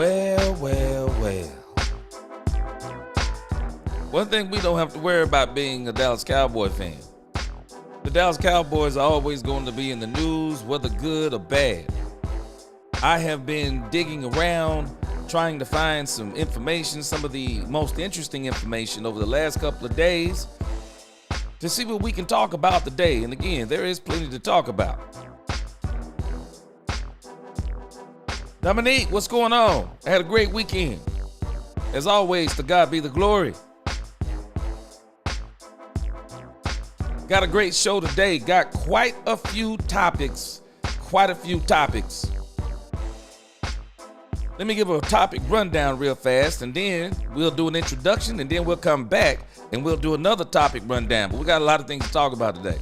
Well. One thing we don't have to worry about being a Dallas Cowboy fan. The Dallas Cowboys are always going to be in the news, whether good or bad. I have been digging around, trying to find some information, some of the most interesting information over the last couple of days to see what we can talk about today. And again, there is plenty to talk about. Dominique, what's going on? I had a great weekend. As always, to God be the glory. Got a great show today. Got quite a few topics. Let me give a topic rundown real fast, and then we'll do an introduction, and then we'll come back and we'll do another topic rundown. But we got a lot of things to talk about today.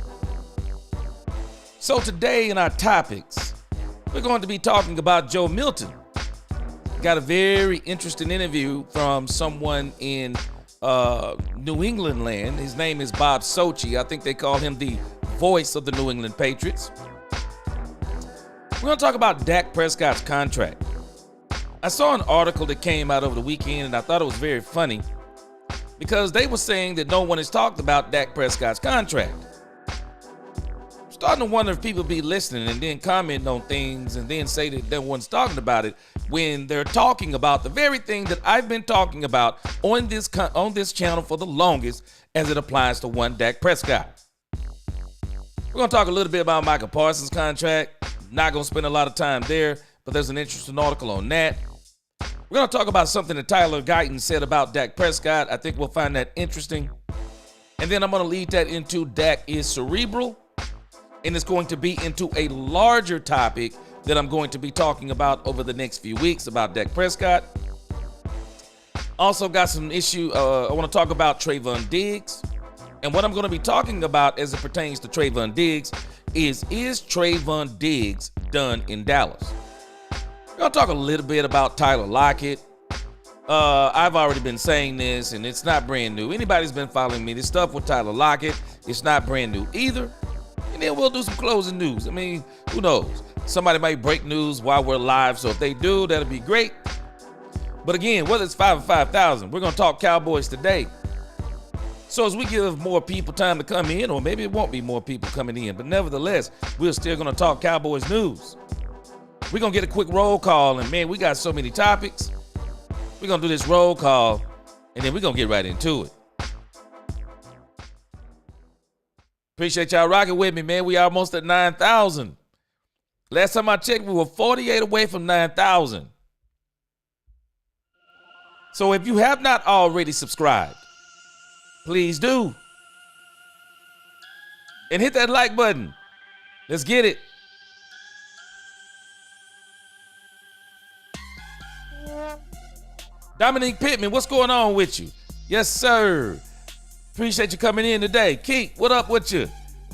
So today in our topics, we're going to be talking about Joe Milton. Got a very interesting interview from someone in New England land. His name is Bob Sochi. I think they call him the voice of the New England Patriots. We're going to talk about Dak Prescott's contract. I saw an article that came out over the weekend, and I thought it was very funny because they were saying that no one has talked about Dak Prescott's contract. I'm starting to wonder if people be listening and then comment on things and then say that no one's talking about it when they're talking about the very thing that I've been talking about on this channel for the longest as it applies to one Dak Prescott. We're going to talk a little bit about Michael Parsons' contract. Not going to spend a lot of time there, but there's an interesting article on that. We're going to talk about something that Tyler Guyton said about Dak Prescott. I think we'll find that interesting. And then I'm going to lead that into Dak is cerebral, and it's going to be into a larger topic that I'm going to be talking about over the next few weeks about Dak Prescott. Also got some issue. I want to talk about Trayvon Diggs. And what I'm going to be talking about as it pertains to Trayvon Diggs is Trayvon Diggs done in Dallas? We're going to talk a little bit about Tyler Lockett. I've already been saying this, and it's not brand new. Anybody's been following me, this stuff with Tyler Lockett, it's not brand new either. And then we'll do some closing news. I mean, who knows? Somebody might break news while we're live, so if they do, that'll be great. But again, whether it's 5 or 5,000, we're going to talk Cowboys today. So as we give more people time to come in, or maybe it won't be more people coming in, but nevertheless, we're still going to talk Cowboys news. We're going to get a quick roll call, and man, we got so many topics. We're going to do this roll call, and then we're going to get right into it. Appreciate y'all rocking with me, man. We almost at 9,000. Last time I checked, we were 48 away from 9,000. So if you have not already subscribed, please do. And hit that like button. Let's get it. Dominique Pittman, what's going on with you? Yes, sir. Appreciate you coming in today. Keith, what up with you?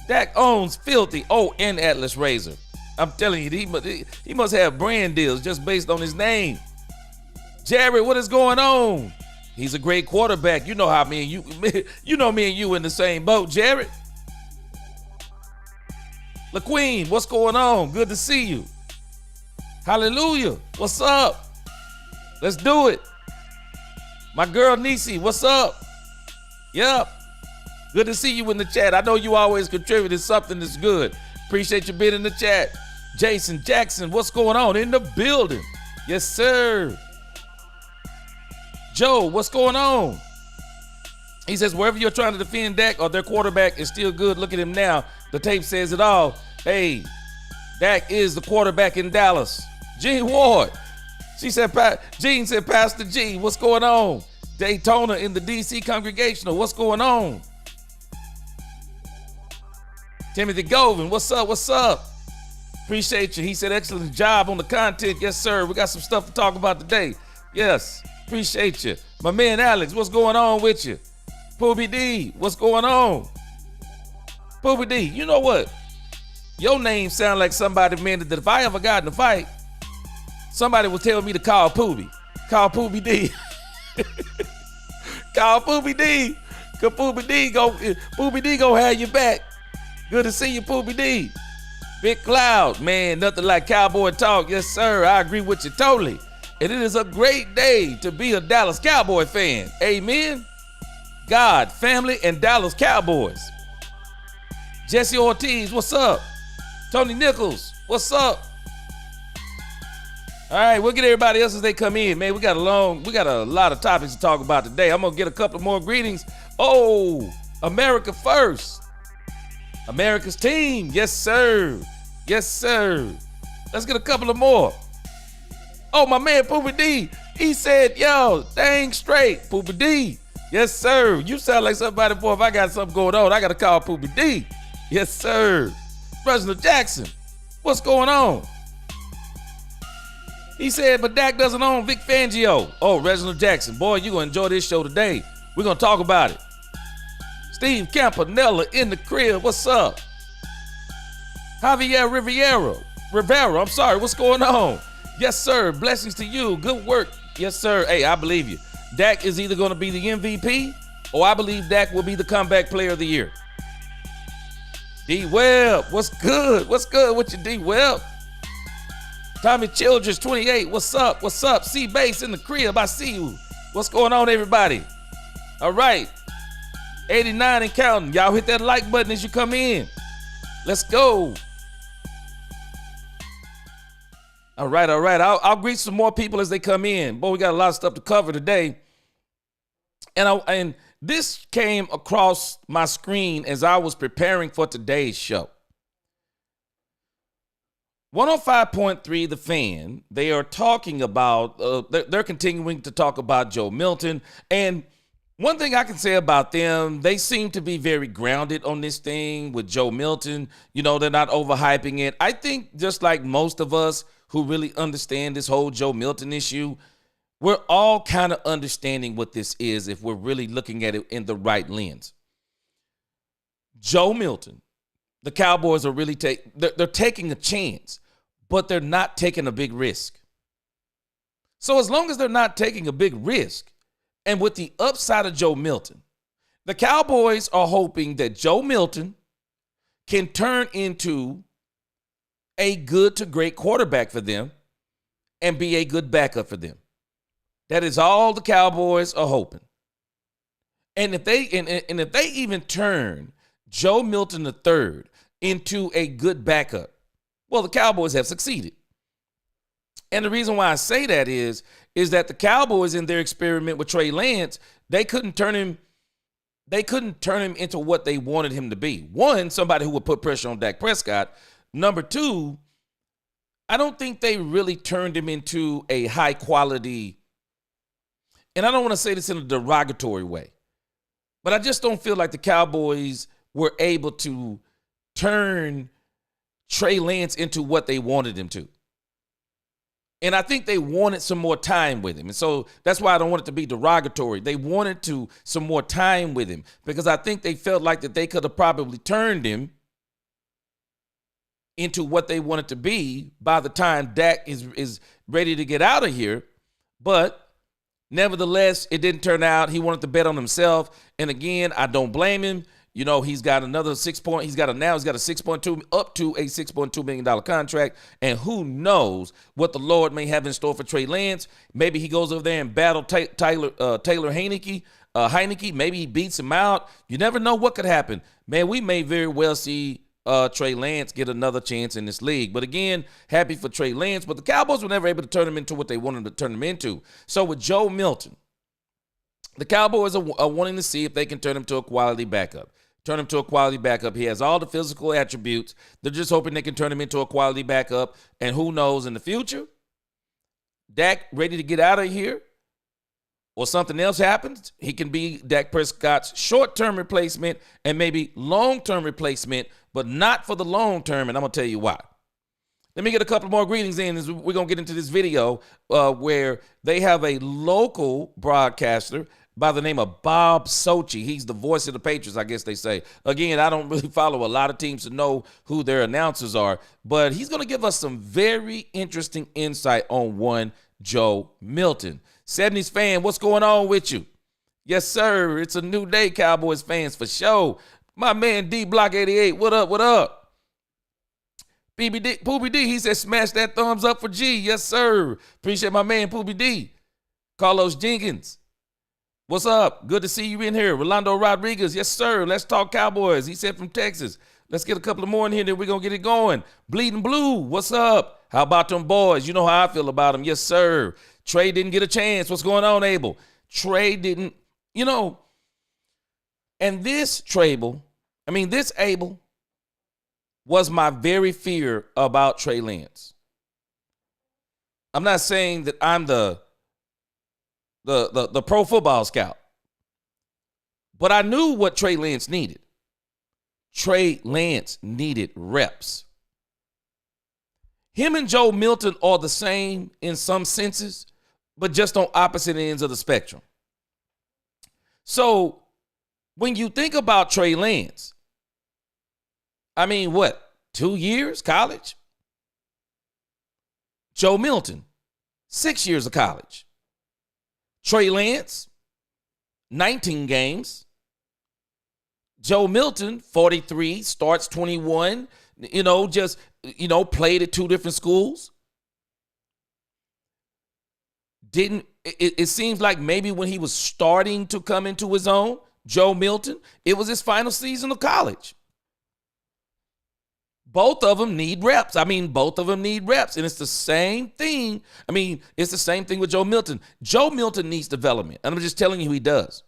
Dak owns Filthy. Oh, and Atlas Razor. I'm telling you, he must have brand deals just based on his name. Jared, what is going on? He's a great quarterback. You know how me and you in the same boat, Jared. LaQueen, what's going on? Good to see you. Hallelujah. What's up? Let's do it. My girl Nisi, what's up? Yep. Good to see you in the chat. I know you always contributed something that's good. Appreciate you being in the chat. Jason Jackson, what's going on? In the building. Yes, sir. Joe, what's going on? He says, wherever you're trying to defend Dak or their quarterback is still good, look at him now. The tape says it all. Hey, Dak is the quarterback in Dallas. Gene Ward. Gene said, Pastor G, what's going on? Daytona in the DC Congregational, what's going on? Timothy Govin, what's up? Appreciate you. He said, excellent job on the content. Yes, sir. We got some stuff to talk about today. Yes. Appreciate you. My man Alex, what's going on with you? Poobie D, what's going on? Poobie D, you know what? Your name sound like somebody, man, that if I ever got in a fight, somebody would tell me to call Poobie. Call Poobie D. Call Poobie D. Cause Poobie D go have your back. Good to see you, Poobie D. Big Cloud, man, nothing like cowboy talk. Yes, sir. I agree with you totally. And it is a great day to be a Dallas Cowboy fan. Amen. God, family, and Dallas Cowboys. Jesse Ortiz, what's up? Tony Nichols, what's up? All right, we'll get everybody else as they come in. Man, we got a lot of topics to talk about today. I'm gonna get a couple more greetings. Oh, America first. America's team. Yes, sir. Yes, sir. Let's get a couple of more. Oh, my man, Poopy D. He said, yo, dang straight, Poopy D. Yes, sir. You sound like somebody, boy, if I got something going on, I got to call Poopy D. Yes, sir. Reginald Jackson, what's going on? He said, but Dak doesn't own Vic Fangio. Oh, Reginald Jackson, boy, you're going to enjoy this show today. We're going to talk about it. Steve Campanella in the crib, what's up? Javier Rivera, I'm sorry, what's going on? Yes, sir, blessings to you, good work. Yes, sir, hey, I believe you. Dak is either going to be the MVP or I believe Dak will be the comeback player of the year. D-Webb, what's good? What's good with you, D-Webb? Tommy Childress, 28, what's up? What's up? C-Base in the crib, I see you. What's going on, everybody? All right, 89 and counting. Y'all hit that like button as you come in. Let's go. All right. I'll greet some more people as they come in. Boy, we got a lot of stuff to cover today. And this came across my screen as I was preparing for today's show. 105.3 The Fan, they are talking about, they're continuing to talk about Joe Milton. And one thing I can say about them, they seem to be very grounded on this thing with Joe Milton. You know, they're not overhyping it. I think just like most of us who really understand this whole Joe Milton issue, we're all kind of understanding what this is if we're really looking at it in the right lens. Joe Milton, the Cowboys are really they're taking a chance, but they're not taking a big risk. So as long as they're not taking a big risk, and with the upside of Joe Milton, the Cowboys are hoping that Joe Milton can turn into a good to great quarterback for them and be a good backup for them. That is all the Cowboys are hoping. And if they even turn Joe Milton III into a good backup, well, the Cowboys have succeeded. And the reason why I say that is that the Cowboys in their experiment with Trey Lance, they couldn't turn him into what they wanted him to be. One, somebody who would put pressure on Dak Prescott. Number two, I don't think they really turned him into a high quality, and I don't want to say this in a derogatory way, but I just don't feel like the Cowboys were able to turn Trey Lance into what they wanted him to. And I think they wanted some more time with him. And so that's why I don't want it to be derogatory. They wanted some more time with him because I think they felt like that they could have probably turned him into what they wanted to be by the time Dak is ready to get out of here. But nevertheless, it didn't turn out. He wanted to bet on himself. And again, I don't blame him. You know, he's got another he's got a 6.2 up to a $6.2 million contract. And who knows what the Lord may have in store for Trey Lance. Maybe he goes over there and battle Taylor Heineke. Maybe he beats him out. You never know what could happen. Man, we may very well see Trey Lance get another chance in this league. But again, happy for Trey Lance. But the Cowboys were never able to turn him into what they wanted to turn him into. So with Joe Milton, the Cowboys are wanting to see if they can turn him to a quality backup. He has all the physical attributes. They're just hoping they can turn him into a quality backup. And who knows in the future, Dak ready to get out of here or something else happens, he can be Dak Prescott's short-term replacement and maybe long-term replacement, but not for the long term. And I'm going to tell you why. Let me get a couple more greetings in as we're going to get into this video where they have a local broadcaster by the name of Bob Sochi. He's the voice of the Patriots, I guess they say. Again, I don't really follow a lot of teams to know who their announcers are, but he's going to give us some very interesting insight on one Joe Milton. 70s fan, what's going on with you? Yes, sir. It's a new day, Cowboys fans, for sure. My man D Block 88, what up? Poobie D, he said, smash that thumbs up for G. Yes, sir. Appreciate my man, Poobie D. Carlos Jenkins, what's up? Good to see you in here. Rolando Rodriguez, yes, sir. Let's talk Cowboys. He said from Texas. Let's get a couple of more in here, then we're going to get it going. Bleeding Blue, what's up? How about them boys? You know how I feel about them. Yes, sir. Trey didn't get a chance. What's going on, Abel? Trey didn't, and this Abel was my very fear about Trey Lance. I'm not saying that I'm the pro football scout, but I knew what Trey Lance needed. Trey Lance needed reps. Him and Joe Milton are the same in some senses, but just on opposite ends of the spectrum. So when you think about Trey Lance, 2 years college? Joe Milton, 6 years of college. Trey Lance, 19 games. Joe Milton, 43, starts 21, played at two different schools. It seems like maybe when he was starting to come into his own, Joe Milton, it was his final season of college. Both of them need reps. Both of them need reps. And it's the same thing. It's the same thing with Joe Milton. Joe Milton needs development. And I'm just telling you, he does.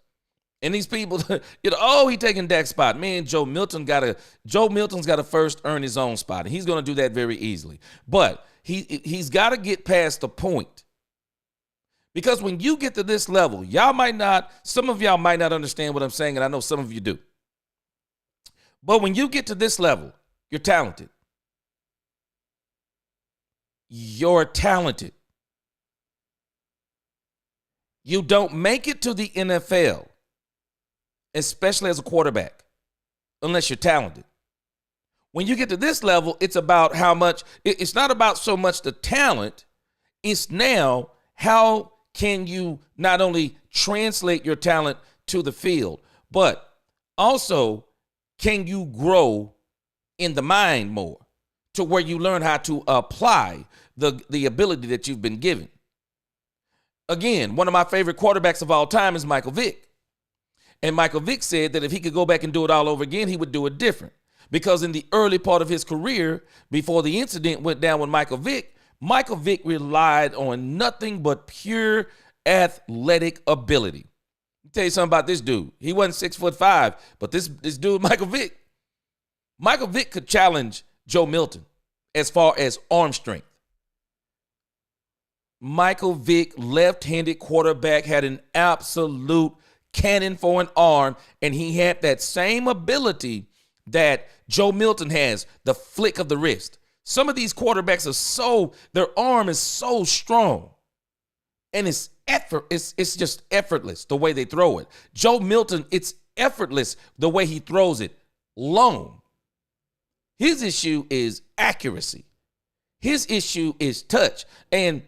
And these people, he taking Dak's spot. Man, Joe Milton's got to first earn his own spot. And he's going to do that very easily. But he's got to get past the point. Because when you get to this level, some of y'all might not understand what I'm saying, and I know some of you do. But when you get to this level, you're talented. You're talented. You don't make it to the NFL, especially as a quarterback, unless you're talented. When you get to this level, it's about how much, it's not about so much the talent, it's now how can you not only translate your talent to the field, but also can you grow in the mind more to where you learn how to apply the ability that you've been given. Again, one of my favorite quarterbacks of all time is Michael Vick. And Michael Vick said that if he could go back and do it all over again, he would do it different. Because in the early part of his career, before the incident went down with Michael Vick relied on nothing but pure athletic ability. I'll tell you something about this dude. He wasn't 6'5", but this dude, Michael Vick could challenge Joe Milton as far as arm strength. Michael Vick, left-handed quarterback, had an absolute cannon for an arm, and he had that same ability that Joe Milton has, the flick of the wrist. Some of these quarterbacks their arm is so strong, and it's just effortless the way they throw it. Joe Milton, it's effortless the way he throws it long. His issue is accuracy. His issue is touch. And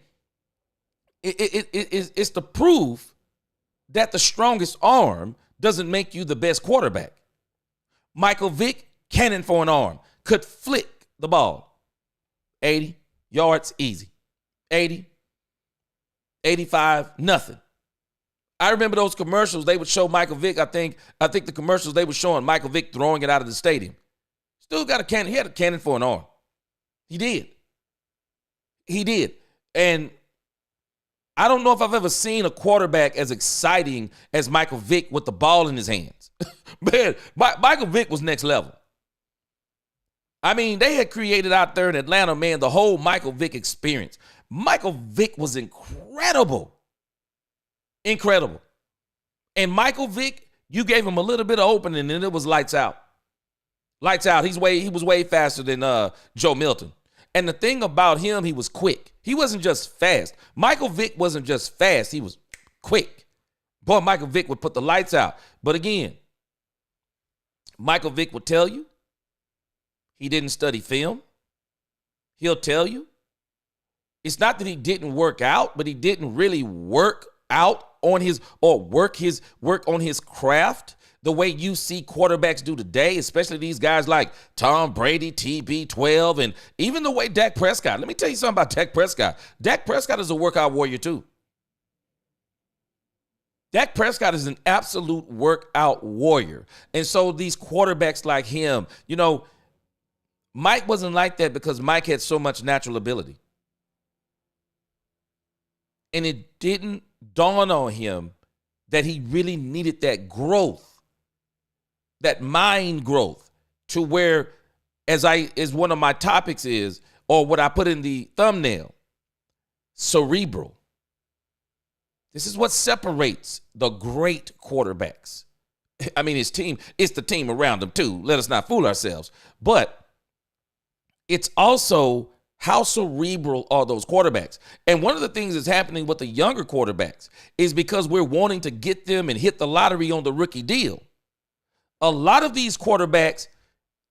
it's the proof that the strongest arm doesn't make you the best quarterback. Michael Vick, cannon for an arm, could flick the ball. 80 yards, easy. 80, 85, nothing. I remember those commercials. They would show Michael Vick. I think the commercials they were showing Michael Vick throwing it out of the stadium. Still got a cannon. He had a cannon for an arm. He did. And I don't know if I've ever seen a quarterback as exciting as Michael Vick with the ball in his hands. Man, Michael Vick was next level. They had created out there in Atlanta, man, the whole Michael Vick experience. Michael Vick was incredible. Incredible. And Michael Vick, you gave him a little bit of opening and it was lights out. Lights out. He was way faster than Joe Milton. And the thing about him, he was quick. He wasn't just fast. Michael Vick wasn't just fast. He was quick. Boy, Michael Vick would put the lights out. But again, Michael Vick would tell you he didn't study film. He'll tell you it's not that he didn't work out, but he didn't really work on his craft the way you see quarterbacks do today, especially these guys like Tom Brady, TB12, and even the way Dak Prescott. Let me tell you something about Dak Prescott. Dak Prescott is a workout warrior too. Dak Prescott is an absolute workout warrior. And so these quarterbacks like him, Mike wasn't like that because Mike had so much natural ability. And it didn't dawn on him that he really needed that growth, that mind growth, to where, as one of my topics is, or what I put in the thumbnail, cerebral. This is what separates the great quarterbacks. I mean, his team, it's the team around him too. Let us not fool ourselves. But it's also how cerebral are those quarterbacks. And one of the things that's happening with the younger quarterbacks is because we're wanting to get them and hit the lottery on the rookie deal. A lot of these quarterbacks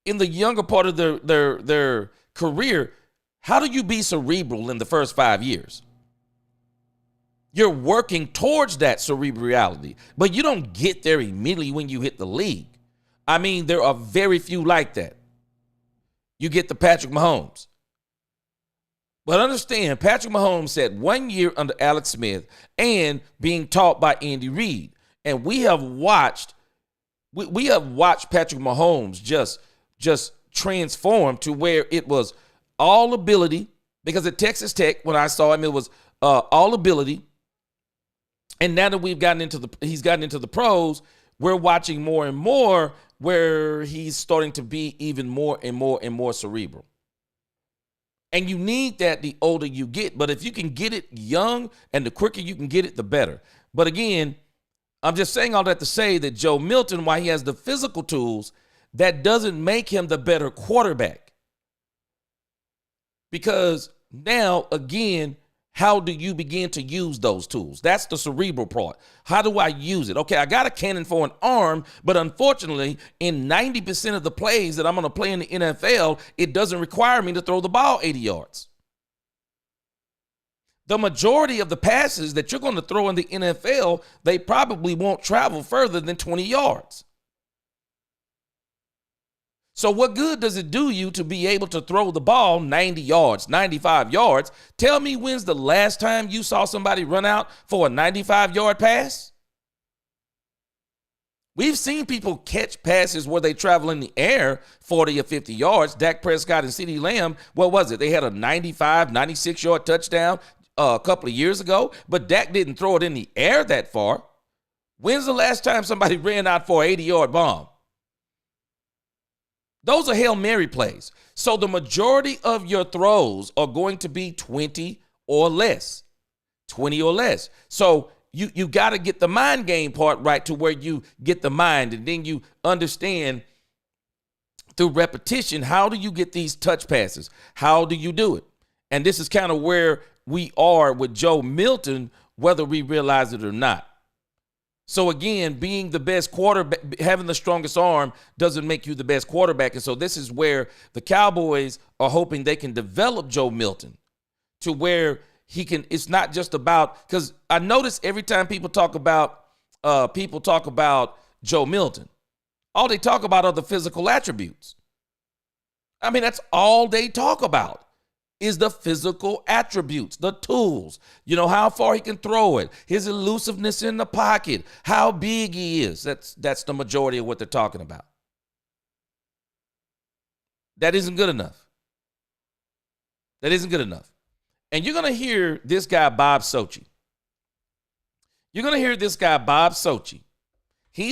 in the younger part of their career, how do you be cerebral in the first 5 years? You're working towards that cerebral reality, but you don't get there immediately when you hit the league. I mean, there are very few like that. You get the Patrick Mahomes. But understand, Patrick Mahomes said 1 year under Alex Smith and being taught by Andy Reid. And we have watched Patrick Mahomes just transform to where it was all ability, because at Texas Tech, when I saw him, it was all ability. And now that he's gotten into the pros, we're watching more and more where he's starting to be even more and more and more cerebral. And you need that the older you get. But if you can get it young and the quicker you can get it, the better. But again, I'm just saying all that to say that Joe Milton, while he has the physical tools, that doesn't make him the better quarterback. Because now, again, how do you begin to use those tools? That's the cerebral part. How do I use it? Okay, I got a cannon for an arm, but unfortunately, in 90% of the plays that I'm going to play in the NFL, it doesn't require me to throw the ball 80 yards. The majority of the passes that you're going to throw in the NFL, they probably won't travel further than 20 yards. So what good does it do you to be able to throw the ball 90 yards, 95 yards? Tell me, when's the last time you saw somebody run out for a 95-yard pass? We've seen people catch passes where they travel in the air 40 or 50 yards. Dak Prescott and CeeDee Lamb, what was it? They had a 95, 96-yard touchdown a couple of years ago, but Dak didn't throw it in the air that far. When's the last time somebody ran out for an 80-yard bomb? Those are Hail Mary plays. So the majority of your throws are going to be 20 or less. 20 or less. So you got to get the mind game part right, to where you get the mind, and then you understand through repetition, how do you get these touch passes? How do you do it? And this is kind of where we are with Joe Milton, whether we realize it or not. So again, being the best quarterback, having the strongest arm doesn't make you the best quarterback. And so this is where the Cowboys are hoping they can develop Joe Milton to where he can, it's not just about, because I notice every time people talk about Joe Milton, all they talk about are the physical attributes. I mean, that's all they talk about is the physical attributes, the tools, how far he can throw it, his elusiveness in the pocket, how big he is. That's the majority of what they're talking about. That isn't good enough. That isn't good enough. And you're going to hear this guy, Bob Socci. He's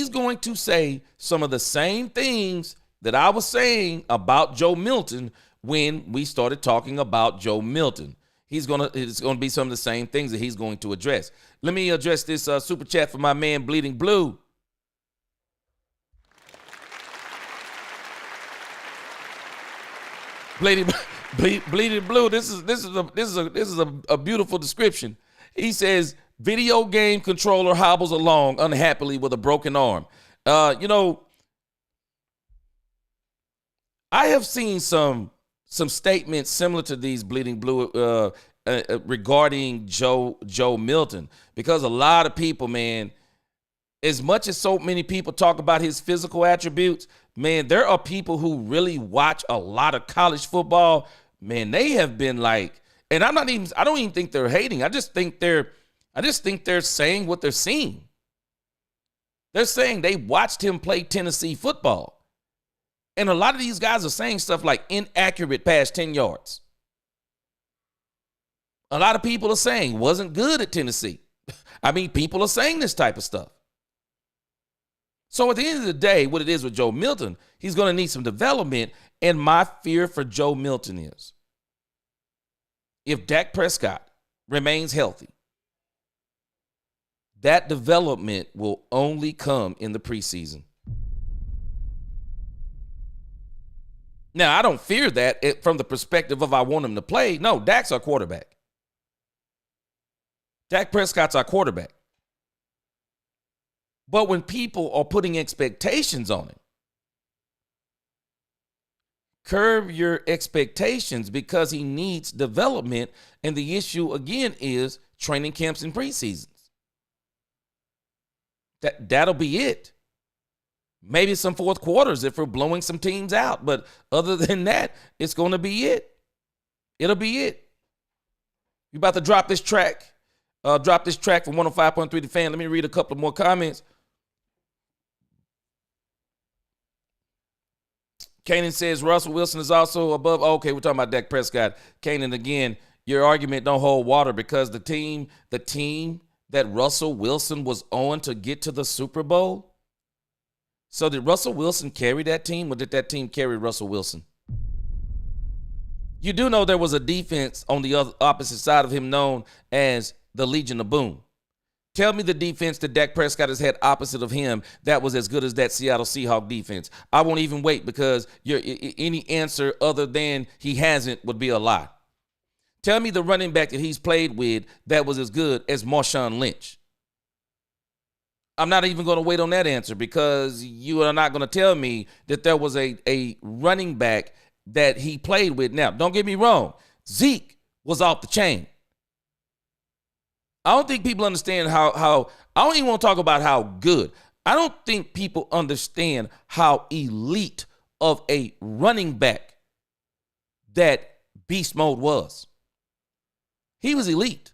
going to say some of the same things that I was saying about Joe Milton when we started talking about Joe Milton. It's going to be some of the same things that he's going to address. Let me address this super chat for my man Bleeding Blue. Bleeding Blue. This is a beautiful description. He says, video game controller hobbles along unhappily with a broken arm. I have seen some statements similar to these, Bleeding Blue, regarding Joe Milton, because a lot of people, man, As much as so many people talk about his physical attributes, man, there are people who really watch a lot of college football. Man, they have been like, and I don't even think they're hating. I just think they're saying what they're seeing. They're saying they watched him play Tennessee football. And a lot of these guys are saying stuff like inaccurate past 10 yards. A lot of people are saying wasn't good at Tennessee. I mean, people are saying this type of stuff. So at the end of the day, what it is with Joe Milton, he's going to need some development. And my fear for Joe Milton is if Dak Prescott remains healthy, that development will only come in the preseason. Now, I don't fear that from the perspective of I want him to play. No, Dak's our quarterback. Dak Prescott's our quarterback. But when people are putting expectations on him, curb your expectations because he needs development. And the issue, again, is training camps and preseasons. That'll be it. Maybe some fourth quarters if we're blowing some teams out. But other than that, it's going to be it. It'll be it. You're about to drop this track. Drop this track from 105.3 The Fan. Let me read a couple more comments. Kanan says Russell Wilson is also above. Okay, we're talking about Dak Prescott. Kanan, again, your argument don't hold water because the team that Russell Wilson was on to get to the Super Bowl. So did Russell Wilson carry that team, or did that team carry Russell Wilson? You do know there was a defense on the opposite side of him known as the Legion of Boom. Tell me the defense that Dak Prescott has had opposite of him that was as good as that Seattle Seahawks defense. I won't even wait because any answer other than he hasn't would be a lie. Tell me the running back that he's played with that was as good as Marshawn Lynch. I'm not even going to wait on that answer because you are not going to tell me that there was a running back that he played with. Now, don't get me wrong. Zeke was off the chain. I don't think people understand how I don't even want to talk about how good. I don't think people understand how elite of a running back that Beast Mode was. He was elite.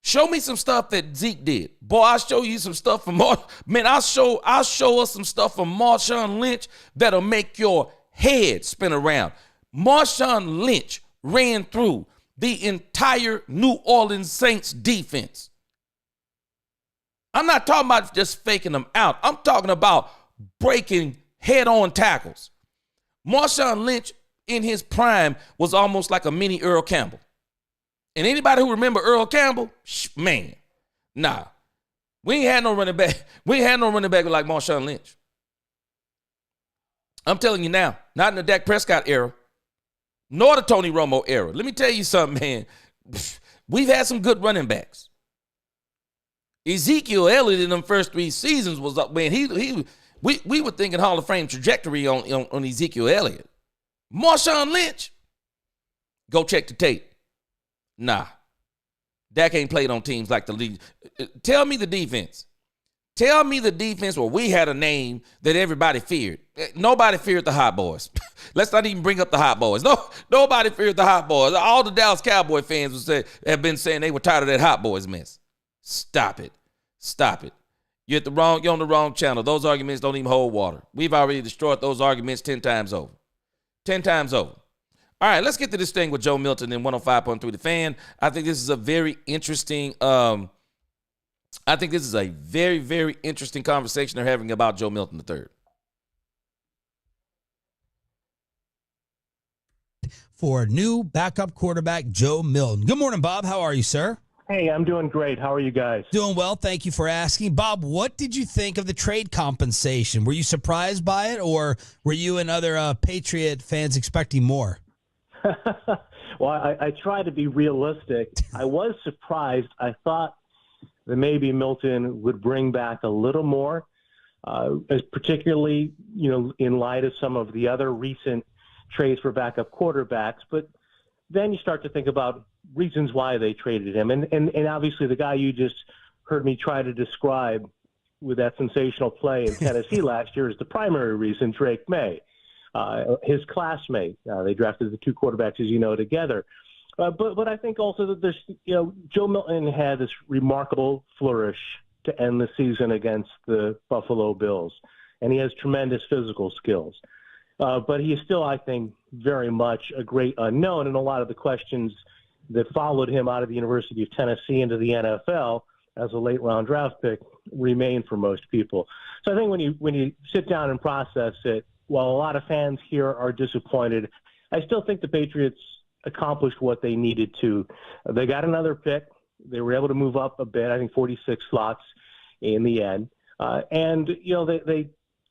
Show me some stuff that Zeke did. Boy, I'll show you some stuff from I'll show us some stuff from Marshawn Lynch that'll make your head spin around. Marshawn Lynch ran through the entire New Orleans Saints defense. I'm not talking about just faking them out. I'm talking about breaking head-on tackles. Marshawn Lynch in his prime was almost like a mini Earl Campbell. And anybody who remember Earl Campbell, man, nah. We ain't had no running back. We ain't had no running back like Marshawn Lynch. I'm telling you now, not in the Dak Prescott era, nor the Tony Romo era. Let me tell you something, man. We've had some good running backs. Ezekiel Elliott in them first 3 seasons was up, man. We were thinking Hall of Fame trajectory on Ezekiel Elliott. Marshawn Lynch, go check the tape. Nah. Dak ain't played on teams like the league. Tell me the defense. Tell me the defense where we had a name that everybody feared. Nobody feared the Hot Boys. Let's not even bring up the Hot Boys. Nobody feared the Hot Boys. All the Dallas Cowboy fans have been saying they were tired of that Hot Boys mess. Stop it. Stop it. You're on the wrong channel. Those arguments don't even hold water. We've already destroyed those arguments 10 times over. 10 times over. All right, let's get to this thing with Joe Milton in 105.3 The Fan. I think this is a very interesting very interesting conversation they're having about Joe Milton III. For new backup quarterback Joe Milton. Good morning, Bob. How are you, sir? Hey, I'm doing great. How are you guys? Doing well. Thank you for asking. Bob, what did you think of the trade compensation? Were you surprised by it, or were you and other Patriot fans expecting more? Well, I try to be realistic. I was surprised. I thought that maybe Milton would bring back a little more, particularly, in light of some of the other recent trades for backup quarterbacks. But then you start to think about reasons why they traded him. And obviously the guy you just heard me try to describe with that sensational play in Tennessee last year is the primary reason Drake May, his classmate. They drafted the two quarterbacks, as you know, together. But I think also that there's, Joe Milton had this remarkable flourish to end the season against the Buffalo Bills, and he has tremendous physical skills. But he is still, I think, very much a great unknown, and a lot of the questions that followed him out of the University of Tennessee into the NFL as a late-round draft pick remain for most people. So I think when you sit down and process it, while a lot of fans here are disappointed, I still think the Patriots accomplished what they needed to. They got another pick. They were able to move up a bit, I think 46 slots in the end. And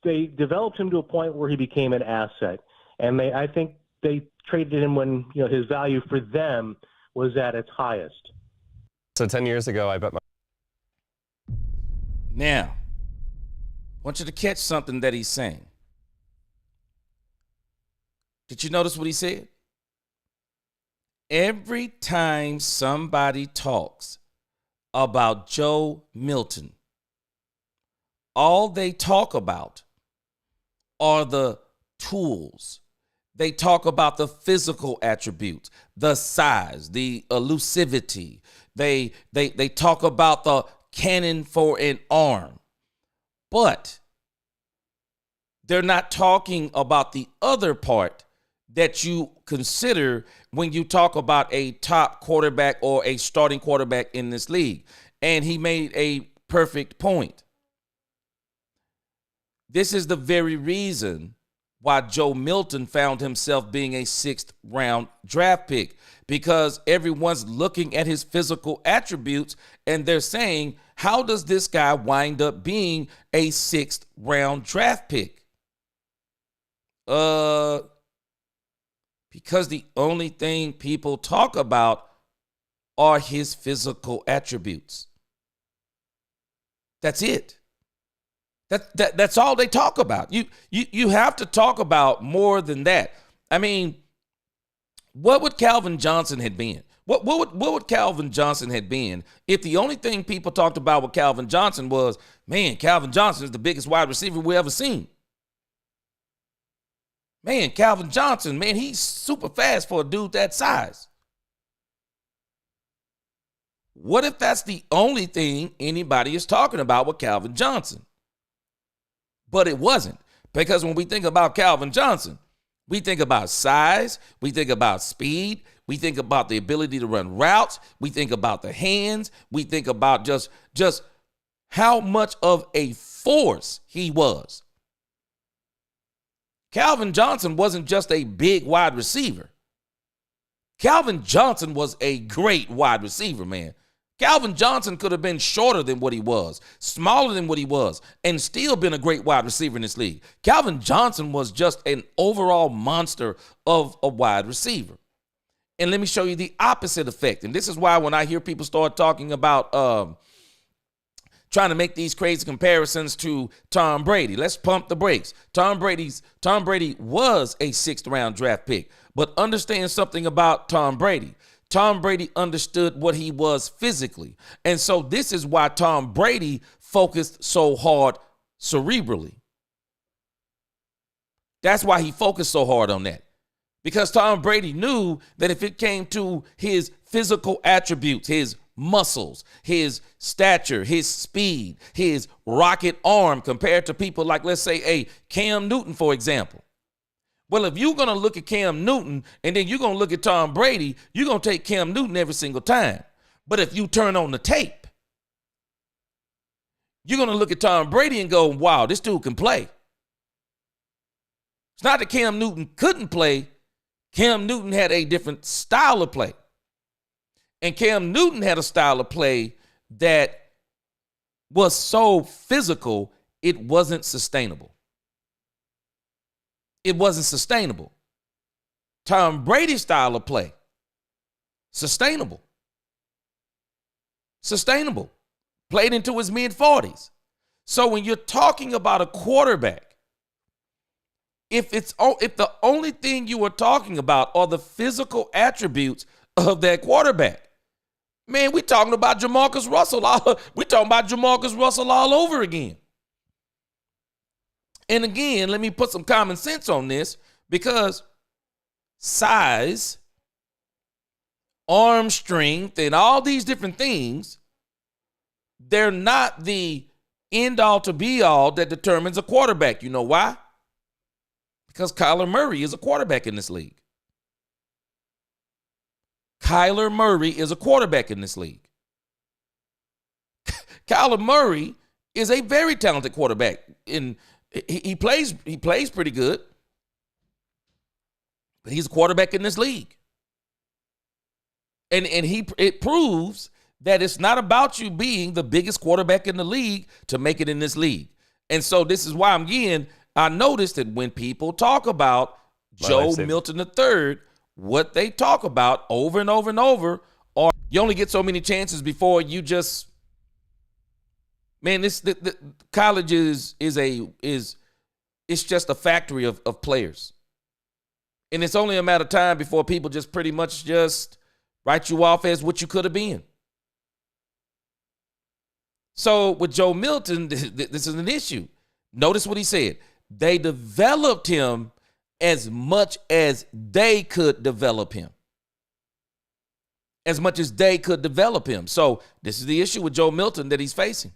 they developed him to a point where he became an asset. And I think they traded him when his value for them was at its highest. So 10 years ago, I bet my... Now, I want you to catch something that he's saying. Did you notice what he said? Every time somebody talks about Joe Milton, all they talk about are the tools. They talk about the physical attributes, the size, the elusivity. They talk about the cannon for an arm. But they're not talking about the other part that you consider when you talk about a top quarterback or a starting quarterback in this league. And he made a perfect point. This is the very reason why Joe Milton found himself being a 6th round draft pick, because everyone's looking at his physical attributes and they're saying, how does this guy wind up being a 6th round draft pick? Because the only thing people talk about are his physical attributes. That's it. That's all they talk about. You have to talk about more than that. I mean, what would Calvin Johnson have been? What would Calvin Johnson have been if the only thing people talked about with Calvin Johnson was, man, Calvin Johnson is the biggest wide receiver we ever seen. Man, Calvin Johnson, man, he's super fast for a dude that size. What if that's the only thing anybody is talking about with Calvin Johnson? But it wasn't, because when we think about Calvin Johnson, we think about size, we think about speed, we think about the ability to run routes, we think about the hands, we think about just how much of a force he was. Calvin Johnson wasn't just a big wide receiver. Calvin Johnson was a great wide receiver, man. Calvin Johnson could have been shorter than what he was, smaller than what he was, and still been a great wide receiver in this league. Calvin Johnson was just an overall monster of a wide receiver. And let me show you the opposite effect. And this is why when I hear people start talking about trying to make these crazy comparisons to Tom Brady, let's pump the brakes. Tom Brady was a 6th round draft pick, but understand something about Tom Brady. Tom Brady understood what he was physically. And so this is why Tom Brady focused so hard cerebrally. That's why he focused so hard on that. Because Tom Brady knew that if it came to his physical attributes, his muscles, his stature, his speed, his rocket arm compared to people like, let's say, a Cam Newton, for example. Well, if you're going to look at Cam Newton and then you're going to look at Tom Brady, you're going to take Cam Newton every single time. But if you turn on the tape, you're going to look at Tom Brady and go, wow, this dude can play. It's not that Cam Newton couldn't play. Cam Newton had a different style of play. And Cam Newton had a style of play that was so physical, it wasn't sustainable. It wasn't sustainable. Tom Brady's style of play, sustainable. Sustainable. Played into his mid-40s. So when you're talking about a quarterback, if the only thing you are talking about are the physical attributes of that quarterback, Man, we talking about Jamarcus Russell. We talking about Jamarcus Russell all over again. And again, let me put some common sense on this, because size, arm strength, and all these different things, they're not the end all to be all that determines a quarterback. You know why? Because Kyler Murray is a quarterback in this league. Kyler Murray is a quarterback in this league. Kyler Murray is a very talented quarterback. He plays pretty good. But he's a quarterback in this league. And it proves that it's not about you being the biggest quarterback in the league to make it in this league. And so this is why I noticed that when people talk about Joe Milton III, what they talk about over and over and over, or you only get so many chances before you just, man, the college is it's just a factory of players. And it's only a matter of time before people just pretty much just write you off as what you could have been. So with Joe Milton, this is an issue. Notice what he said. They developed him as much as they could develop him. As much as they could develop him. So this is the issue with Joe Milton that he's facing.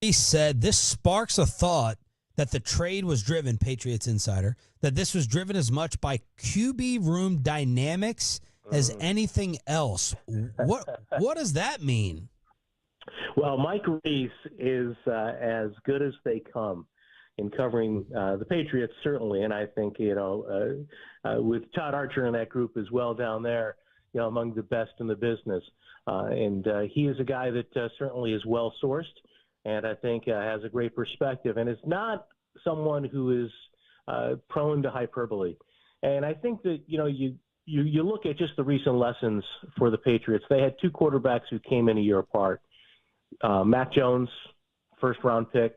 He said this sparks a thought that the trade was driven, Patriots Insider, that this was driven as much by QB room dynamics as anything else. What does that mean? Well, Mike Reese is as good as they come in covering the Patriots, certainly. And I think, with Todd Archer in that group as well down there, among the best in the business. And he is a guy that certainly is well-sourced and I think has a great perspective and is not someone who is prone to hyperbole. And I think that, you look at just the recent lessons for the Patriots. They had two quarterbacks who came in a year apart. Mac Jones, first-round pick,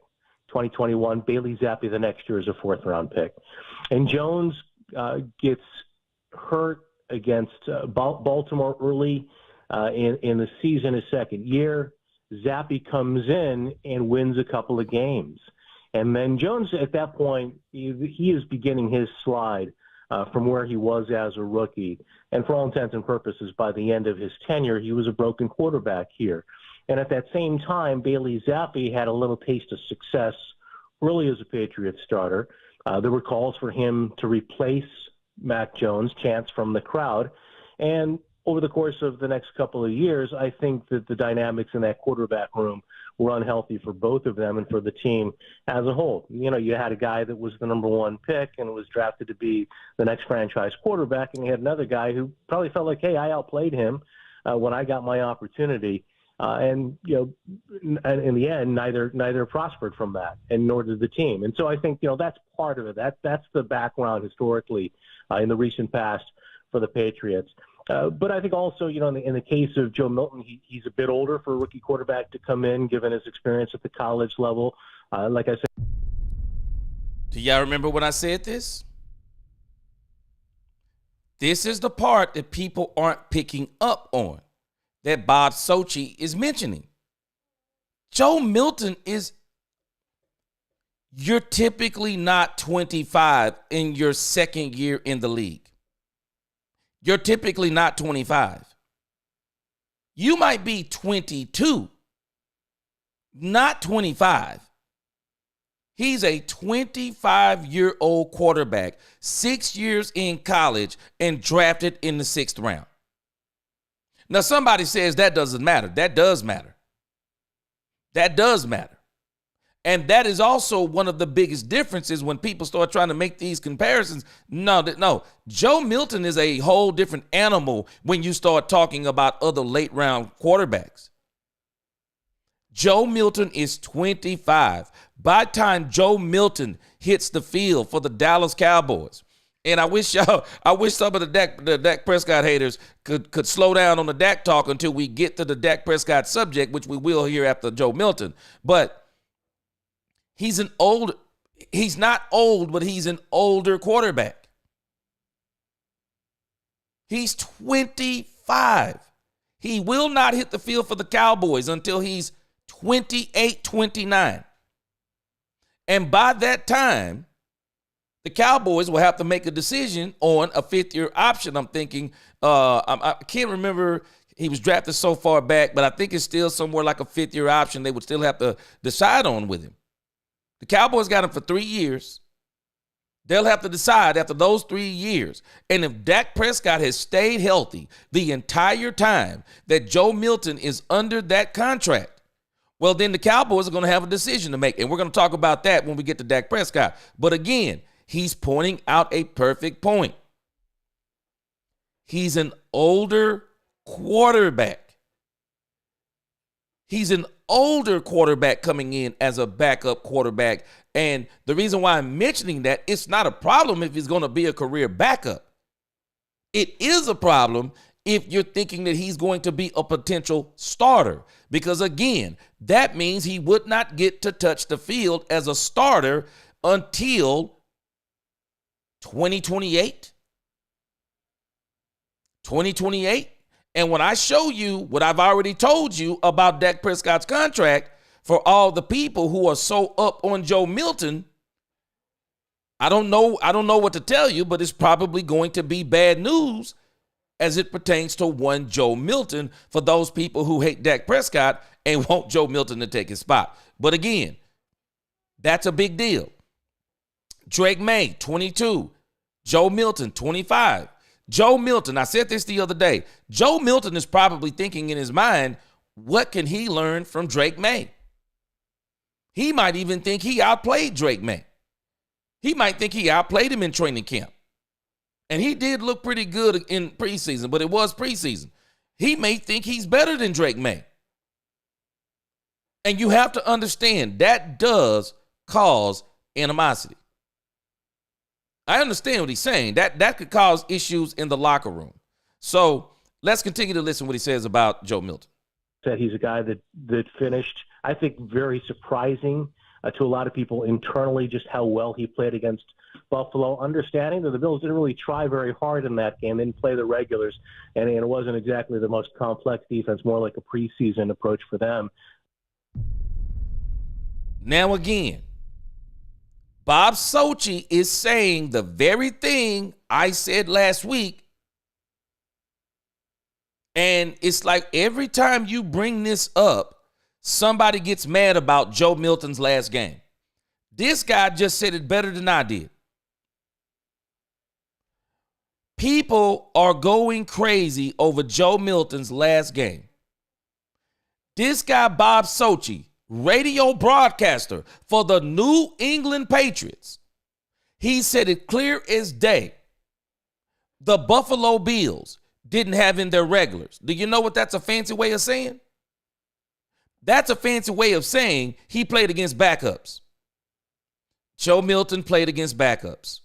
2021. Bailey Zappi the next year is a fourth-round pick. And Jones gets hurt against Baltimore early in the season, his second year. Zappi comes in and wins a couple of games. And then Jones, at that point, he is beginning his slide from where he was as a rookie. And for all intents and purposes, by the end of his tenure, he was a broken quarterback here. And at that same time, Bailey Zappi had a little taste of success early as a Patriots starter. There were calls for him to replace Mac Jones, chants from the crowd. And over the course of the next couple of years, I think that the dynamics in that quarterback room were unhealthy for both of them and for the team as a whole. You had a guy that was the number one pick and was drafted to be the next franchise quarterback, and you had another guy who probably felt like, hey, I outplayed him when I got my opportunity. And in the end, neither prospered from that, and nor did the team. And so I think, that's part of it. That's the background historically in the recent past for the Patriots. But I think also, in the case of Joe Milton, he's a bit older for a rookie quarterback to come in, given his experience at the college level. Like I said. Do y'all remember when I said this? This is the part that people aren't picking up on, that Bob Sochi is mentioning. Joe Milton you're typically not 25 in your second year in the league. You're typically not 25. You might be 22, not 25. He's a 25-year-old quarterback, 6 years in college, and drafted in the 6th round. Now, somebody says that doesn't matter. That does matter. That does matter. And that is also one of the biggest differences when people start trying to make these comparisons. No. Joe Milton is a whole different animal when you start talking about other late-round quarterbacks. Joe Milton is 25. By the time Joe Milton hits the field for the Dallas Cowboys, and I wish some of the Dak Prescott haters could slow down on the Dak talk until we get to the Dak Prescott subject, which we will hear after Joe Milton. But he's not old, but he's an older quarterback. He's 25. He will not hit the field for the Cowboys until he's 28, 29. And by that time, the Cowboys will have to make a decision on a fifth-year option. I'm thinking, I can't remember, he was drafted so far back, but I think it's still somewhere like a fifth-year option they would still have to decide on with him. The Cowboys got him for 3 years. They'll have to decide after those 3 years. And if Dak Prescott has stayed healthy the entire time that Joe Milton is under that contract, well, then the Cowboys are going to have a decision to make. And we're going to talk about that when we get to Dak Prescott. But again, he's pointing out a perfect point. He's an older quarterback. He's an older quarterback coming in as a backup quarterback. And the reason why I'm mentioning that, it's not a problem if he's going to be a career backup. It is a problem if you're thinking that he's going to be a potential starter. Because again, that means he would not get to touch the field as a starter until 2028. 2028. And when I show you what I've already told you about Dak Prescott's contract, for all the people who are so up on Joe Milton, I don't know what to tell you, but it's probably going to be bad news as it pertains to one Joe Milton for those people who hate Dak Prescott and want Joe Milton to take his spot. But again, that's a big deal. Drake May, 22. Joe Milton, 25. Joe Milton, I said this the other day, Joe Milton is probably thinking in his mind, what can he learn from Drake May? He might even think he outplayed Drake May. He might think he outplayed him in training camp. And he did look pretty good in preseason, but it was preseason. He may think he's better than Drake May. And you have to understand that does cause animosity. I understand what he's saying. That could cause issues in the locker room. So let's continue to listen to what he says about Joe Milton. Said he's a guy that finished, I think, very surprising to a lot of people internally, just how well he played against Buffalo, understanding that the Bills didn't really try very hard in that game, didn't play the regulars, and it wasn't exactly the most complex defense, more like a preseason approach for them. Now again, Bob Sochi is saying the very thing I said last week, and it's like every time you bring this up, somebody gets mad about Joe Milton's last game. This guy just said it better than I did. People are going crazy over Joe Milton's last game. This guy, Bob Sochi, radio broadcaster for the New England Patriots, he said it clear as day. The Buffalo Bills didn't have in their regulars. Do you know what that's a fancy way of saying? That's a fancy way of saying he played against backups. Joe Milton played against backups.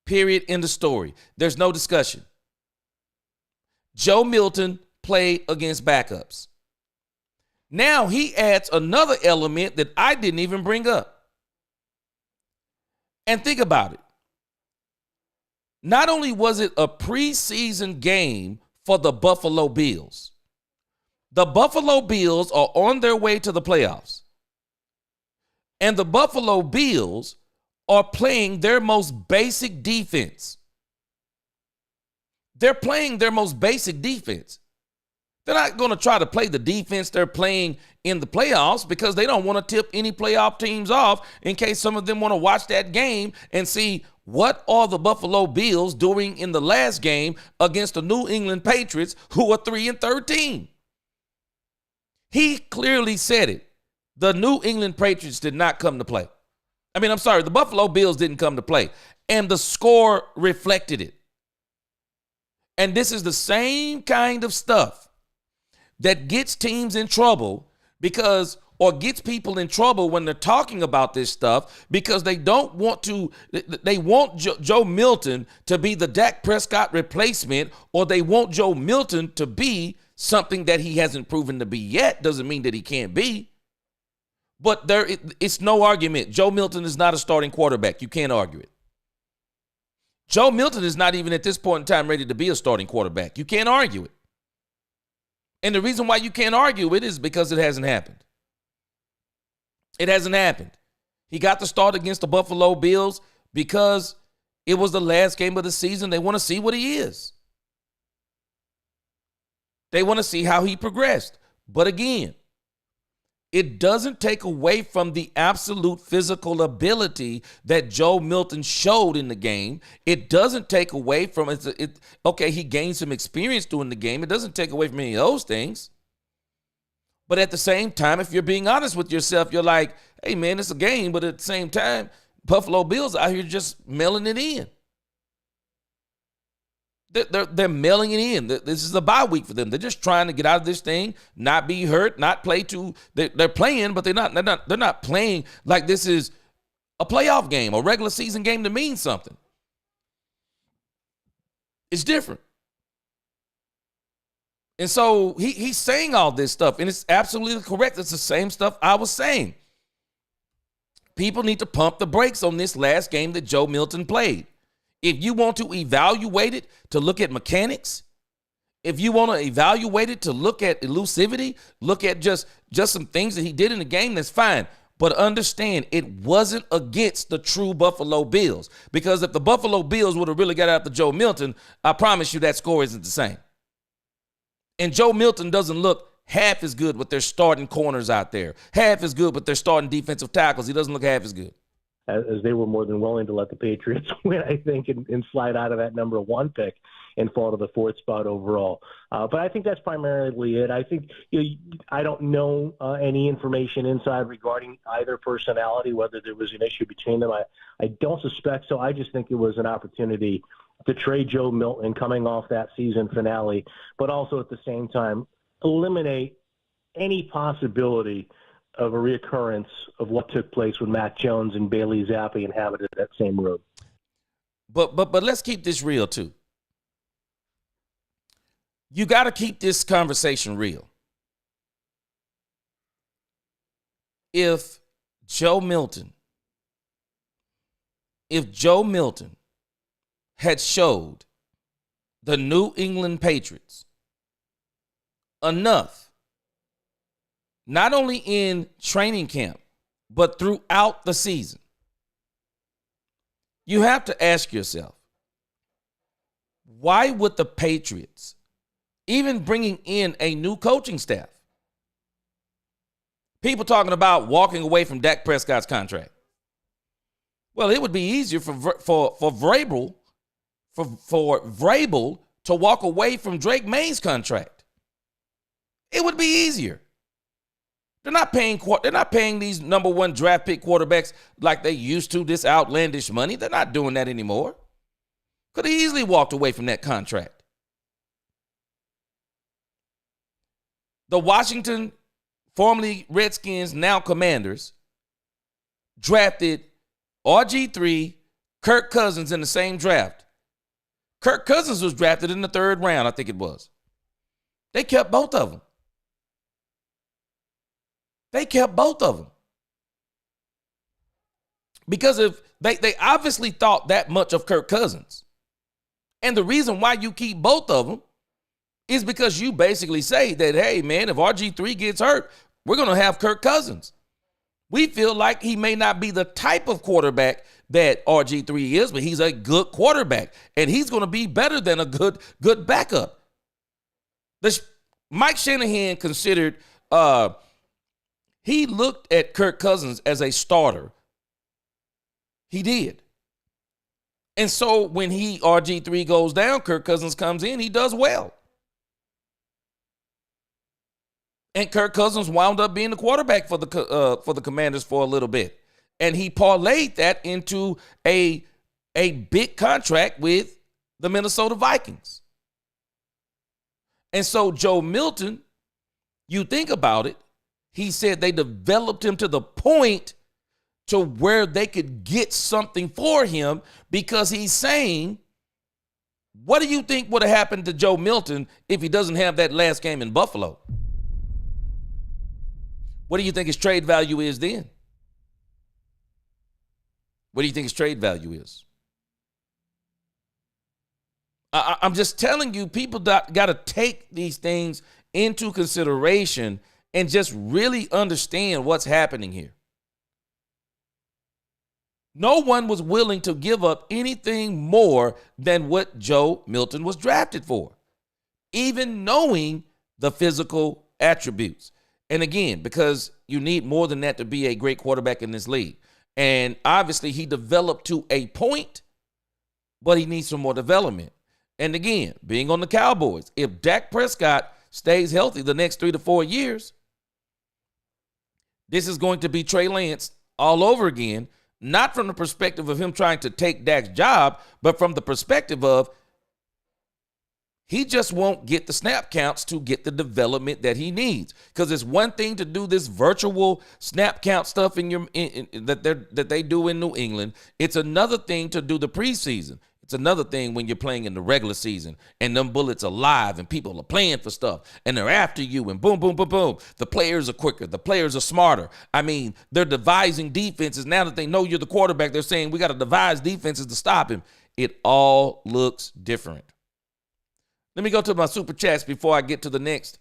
Period. End of story. There's no discussion. Joe Milton played against backups. Now he adds another element that I didn't even bring up. And think about it. Not only was it a preseason game for the Buffalo Bills, the Buffalo Bills are on their way to the playoffs. And the Buffalo Bills are playing their most basic defense. They're playing their most basic defense. They're not going to try to play the defense they're playing in the playoffs because they don't want to tip any playoff teams off in case some of them want to watch that game and see what are the Buffalo Bills doing in the last game against the New England Patriots, who are 3-13. He clearly said it. The New England Patriots did not come to play. The Buffalo Bills didn't come to play. And the score reflected it. And this is the same kind of stuff that gets teams in trouble or gets people in trouble when they're talking about this stuff because they want Joe Milton to be the Dak Prescott replacement, or they want Joe Milton to be something that he hasn't proven to be yet. Doesn't mean that he can't be. But it's no argument. Joe Milton is not a starting quarterback. You can't argue it. Joe Milton is not even at this point in time ready to be a starting quarterback. You can't argue it. And the reason why you can't argue it is because it hasn't happened. It hasn't happened. He got the start against the Buffalo Bills because it was the last game of the season. They want to see what he is. They want to see how he progressed. But again, it doesn't take away from the absolute physical ability that Joe Milton showed in the game. It doesn't take away from it. Okay, he gained some experience during the game. It doesn't take away from any of those things. But at the same time, if you're being honest with yourself, you're like, hey, man, it's a game. But at the same time, Buffalo Bills out here just mailing it in. They're mailing it in. This is a bye week for them. They're just trying to get out of this thing, not be hurt, not play too. They're playing, but they're not playing like this is a playoff game, a regular season game to mean something. It's different. And so he's saying all this stuff, and it's absolutely correct. It's the same stuff I was saying. People need to pump the brakes on this last game that Joe Milton played. If you want to evaluate it to look at mechanics, if you want to evaluate it to look at elusivity, look at just some things that he did in the game, that's fine. But understand, it wasn't against the true Buffalo Bills. Because if the Buffalo Bills would have really got after Joe Milton, I promise you that score isn't the same. And Joe Milton doesn't look half as good with their starting corners out there, half as good with their starting defensive tackles. He doesn't look half as good. As they were more than willing to let the Patriots win, I think, and slide out of that number 1 pick and fall to the 4th spot overall. But I think that's primarily it. I think I don't know any information inside regarding either personality, whether there was an issue between them. I don't suspect so. I just think it was an opportunity to trade Joe Milton coming off that season finale, but also at the same time eliminate any possibility of a reoccurrence of what took place with Mac Jones and Bailey Zappi inhabited that same room. But let's keep this real too. You got to keep this conversation real. If Joe Milton had showed the New England Patriots enough, not only in training camp, but throughout the season, you have to ask yourself, why would the Patriots, even bringing in a new coaching staff, people talking about walking away from Dak Prescott's contract? Well, it would be easier for Vrabel to walk away from Drake May's contract. It would be easier. They're not paying these number 1 draft pick quarterbacks like they used to, this outlandish money. They're not doing that anymore. Could have easily walked away from that contract. The Washington, formerly Redskins, now Commanders, drafted RG3, Kirk Cousins in the same draft. Kirk Cousins was drafted in the 3rd round, I think it was. They kept both of them. Because if they obviously thought that much of Kirk Cousins. And the reason why you keep both of them is because you basically say that, hey, man, if RG3 gets hurt, we're going to have Kirk Cousins. We feel like he may not be the type of quarterback that RG3 is, but he's a good quarterback, and he's going to be better than a good backup. Mike Shanahan considered he looked at Kirk Cousins as a starter. He did. And so when RG3 goes down, Kirk Cousins comes in, he does well. And Kirk Cousins wound up being the quarterback for the Commanders for a little bit. And he parlayed that into a big contract with the Minnesota Vikings. And so Joe Milton, you think about it, he said they developed him to the point to where they could get something for him, because he's saying, what do you think would have happened to Joe Milton if he doesn't have that last game in Buffalo? What do you think his trade value is then? What do you think his trade value is? I'm just telling you, people got to take these things into consideration and just really understand what's happening here. No one was willing to give up anything more than what Joe Milton was drafted for, even knowing the physical attributes. And again, because you need more than that to be a great quarterback in this league. And obviously he developed to a point, but he needs some more development. And again, being on the Cowboys, if Dak Prescott stays healthy the next 3 to 4 years, this is going to be Trey Lance all over again, not from the perspective of him trying to take Dak's job, but from the perspective of he just won't get the snap counts to get the development that he needs. Because it's one thing to do this virtual snap count stuff that they do in New England. It's another thing to do the preseason. It's another thing when you're playing in the regular season and them bullets are live and people are playing for stuff and they're after you and boom, boom, boom, boom. The players are quicker. The players are smarter. I mean, they're devising defenses. Now that they know you're the quarterback, they're saying we got to devise defenses to stop him. It all looks different. Let me go to my super chats before I get to the next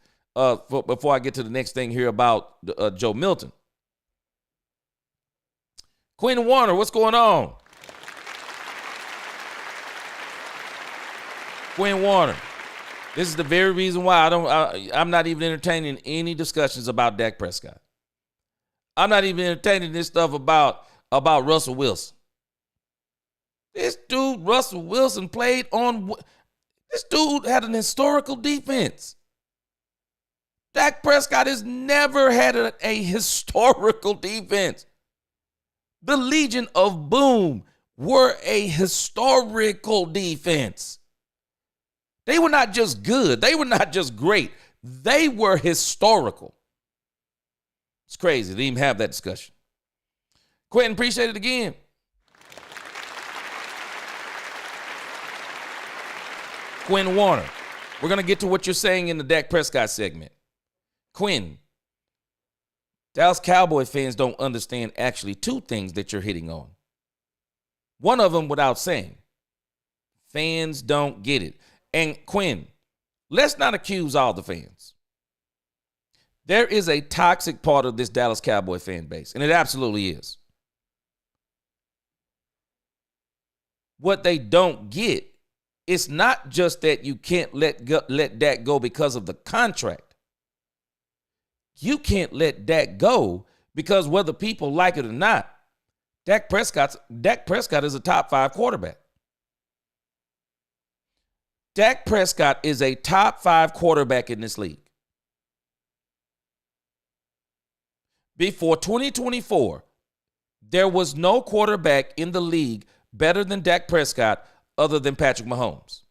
thing here about Joe Milton. Quinn Warner, what's going on? Quinn Warner, this is the very reason why I'm not even entertaining any discussions about Dak Prescott. I'm not even entertaining this stuff about Russell Wilson. This dude, Russell Wilson, played on. This dude had an historical defense. Dak Prescott has never had a historical defense. The Legion of Boom were a historical defense. They were not just good. They were not just great. They were historical. It's crazy. They didn't even have that discussion. Quentin, appreciate it again. Quinn Warner, we're going to get to what you're saying in the Dak Prescott segment. Quinn, Dallas Cowboy fans don't understand actually two things that you're hitting on. One of them without saying. Fans don't get it. And Quinn, let's not accuse all the fans. There is a toxic part of this Dallas Cowboy fan base, and it absolutely is. What they don't get, it's not just that you can't let Dak go because of the contract. You can't let Dak go because whether people like it or not, Dak Prescott is a top 5 quarterback. Dak Prescott is a top 5 quarterback in this league. Before 2024, there was no quarterback in the league better than Dak Prescott other than Patrick Mahomes.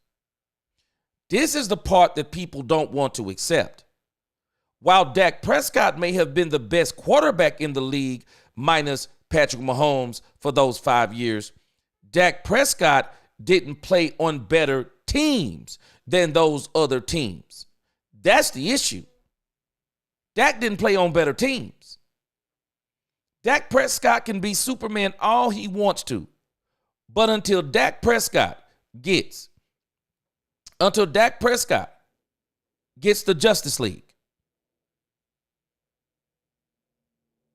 This is the part that people don't want to accept. While Dak Prescott may have been the best quarterback in the league minus Patrick Mahomes for those 5 years, Dak Prescott didn't play on better teams than those other teams. That's the issue. Dak didn't play on better teams. Dak Prescott can be Superman all he wants to. But until Dak Prescott gets the Justice League,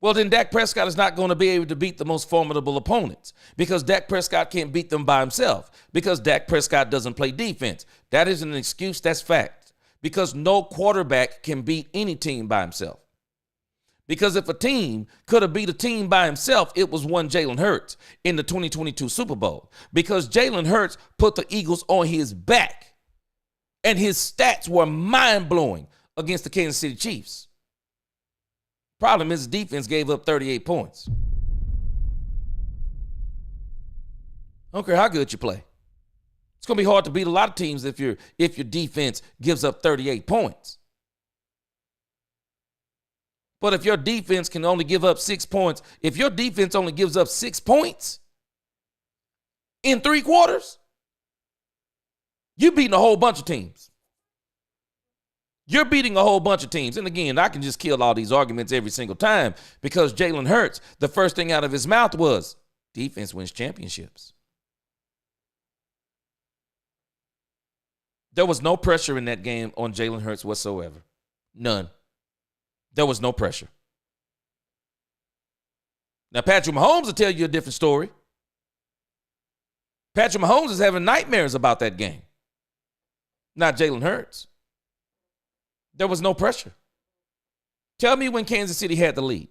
well, then Dak Prescott is not going to be able to beat the most formidable opponents because Dak Prescott can't beat them by himself because Dak Prescott doesn't play defense. That isn't an excuse. That's fact. Because no quarterback can beat any team by himself. Because if a team could have beat a team by himself, it was one Jalen Hurts in the 2022 Super Bowl. Because Jalen Hurts put the Eagles on his back. And his stats were mind-blowing against the Kansas City Chiefs. Problem is, his defense gave up 38 points. I don't care how good you play. It's going to be hard to beat a lot of teams if your defense gives up 38 points. But if your defense can only give up 6 points, if your defense only gives up 6 points in 3 quarters, you're beating a whole bunch of teams. You're beating a whole bunch of teams. And again, I can just kill all these arguments every single time because Jalen Hurts, the first thing out of his mouth was, defense wins championships. There was no pressure in that game on Jalen Hurts whatsoever. None. There was no pressure. Now, Patrick Mahomes will tell you a different story. Patrick Mahomes is having nightmares about that game. Not Jalen Hurts. There was no pressure. Tell me when Kansas City had the lead.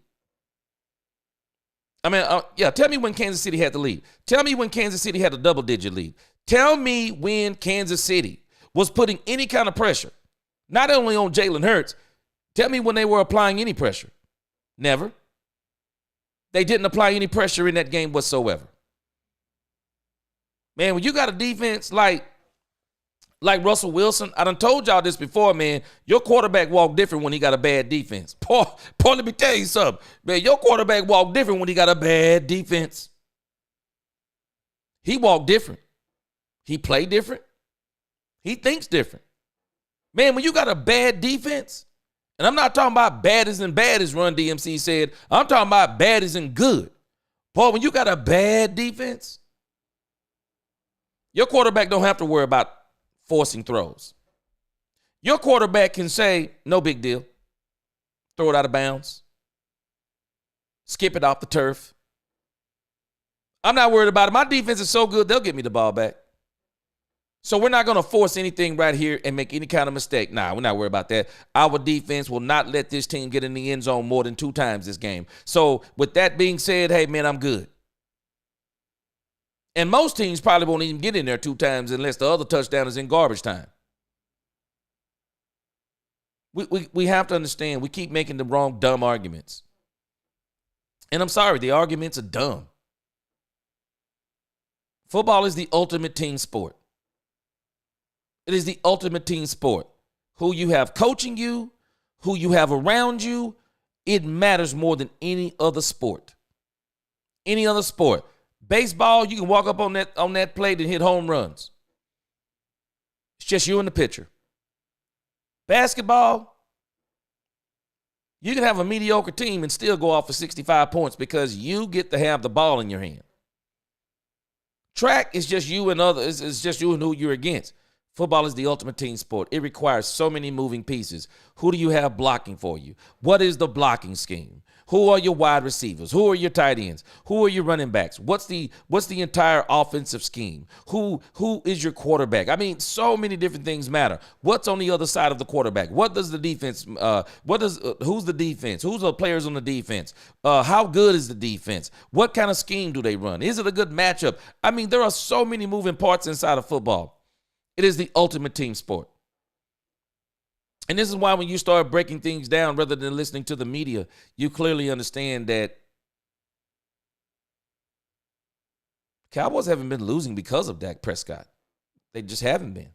Tell me when Kansas City had the lead. Tell me when Kansas City had a double-digit lead. Tell me when Kansas City was putting any kind of pressure, not only on Jalen Hurts, tell me when they were applying any pressure. Never. They didn't apply any pressure in that game whatsoever. Man, when you got a defense like Russell Wilson, I done told y'all this before, man. Your quarterback walk different when he got a bad defense. Paul, let me tell you something. Man, your quarterback walk different when he got a bad defense. He walk different. He play different. He thinks different. Man, when you got a bad defense, and I'm not talking about bad as in bad, as Run DMC said. I'm talking about bad as in good. Paul, when you got a bad defense, your quarterback don't have to worry about forcing throws. Your quarterback can say, no big deal. Throw it out of bounds. Skip it off the turf. I'm not worried about it. My defense is so good, they'll get me the ball back. So we're not going to force anything right here and make any kind of mistake. Nah, we're not worried about that. Our defense will not let this team get in the end zone more than 2 times this game. So with that being said, hey, man, I'm good. And most teams probably won't even get in there 2 times unless the other touchdown is in garbage time. We have to understand, we keep making the wrong dumb arguments. And I'm sorry, the arguments are dumb. Football is the ultimate team sport. It is the ultimate team sport. Who you have coaching you, who you have around you, it matters more than any other sport. Any other sport. Baseball, you can walk up on that plate and hit home runs. It's just you and the pitcher. Basketball, you can have a mediocre team and still go off for 65 points because you get to have the ball in your hand. Track is just you and others. It's just you and who you're against. Football is the ultimate team sport. It requires so many moving pieces. Who do you have blocking for you? What is the blocking scheme? Who are your wide receivers? Who are your tight ends? Who are your running backs? What's the entire offensive scheme? Who is your quarterback? I mean, so many different things matter. What's on the other side of the quarterback? What does the defense? Who's the defense? Who's the players on the defense? How good is the defense? What kind of scheme do they run? Is it a good matchup? I mean, there are so many moving parts inside of football. It is the ultimate team sport. And this is why when you start breaking things down rather than listening to the media, you clearly understand that Cowboys haven't been losing because of Dak Prescott. They just haven't been.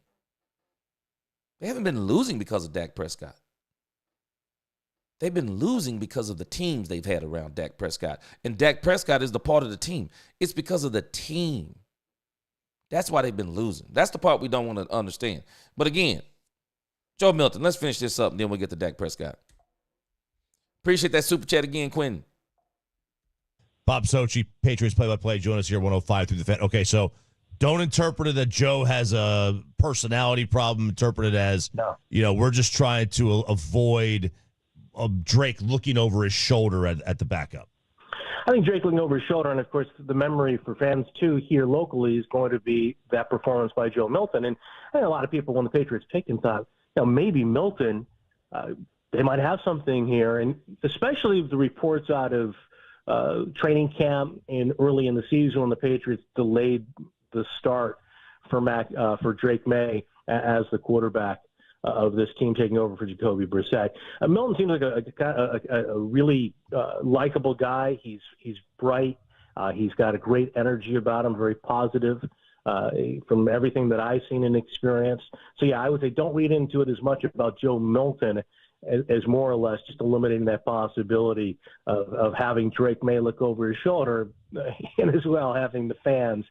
They haven't been losing because of Dak Prescott. They've been losing because of the teams they've had around Dak Prescott. And Dak Prescott is the part of the team. It's because of the team. That's why they've been losing. That's the part we don't want to understand. But again, Joe Milton, let's finish this up, and then we'll get to Dak Prescott. Appreciate that super chat again, Quentin. Bob Sochi, Patriots play-by-play, join us here 105 through the fan. Okay, so don't interpret it that Joe has a personality problem. Interpret it as, we're just trying to avoid Drake looking over his shoulder at the backup. I think Drake looking over his shoulder, and of course the memory for fans too here locally is going to be that performance by Joe Milton. And I think a lot of people, when the Patriots picked him, thought, maybe Milton, they might have something here, and especially the reports out of training camp and early in the season when the Patriots delayed the start for Drake May as the quarterback of this team, taking over for Jacoby Brissett. Milton seems like a really likable guy. He's bright. He's got a great energy about him, very positive from everything that I've seen and experienced. So, I would say don't read into it as much about Joe Milton as more or less just eliminating that possibility of having Drake May look over his shoulder and as well having the fans,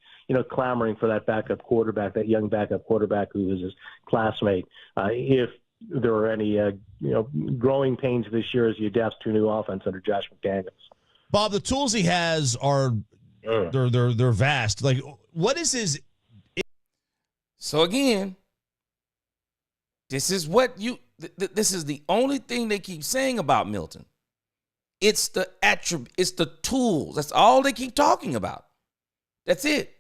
clamoring for that backup quarterback, that young backup quarterback who was his classmate. If there are any, growing pains this year as he adapts to a new offense under Josh McDaniels. Bob, the tools he has are they're vast. Like, what is his? So again, this is what this is the only thing they keep saying about Milton. It's the attribute, it's the tools. That's all they keep talking about. That's it.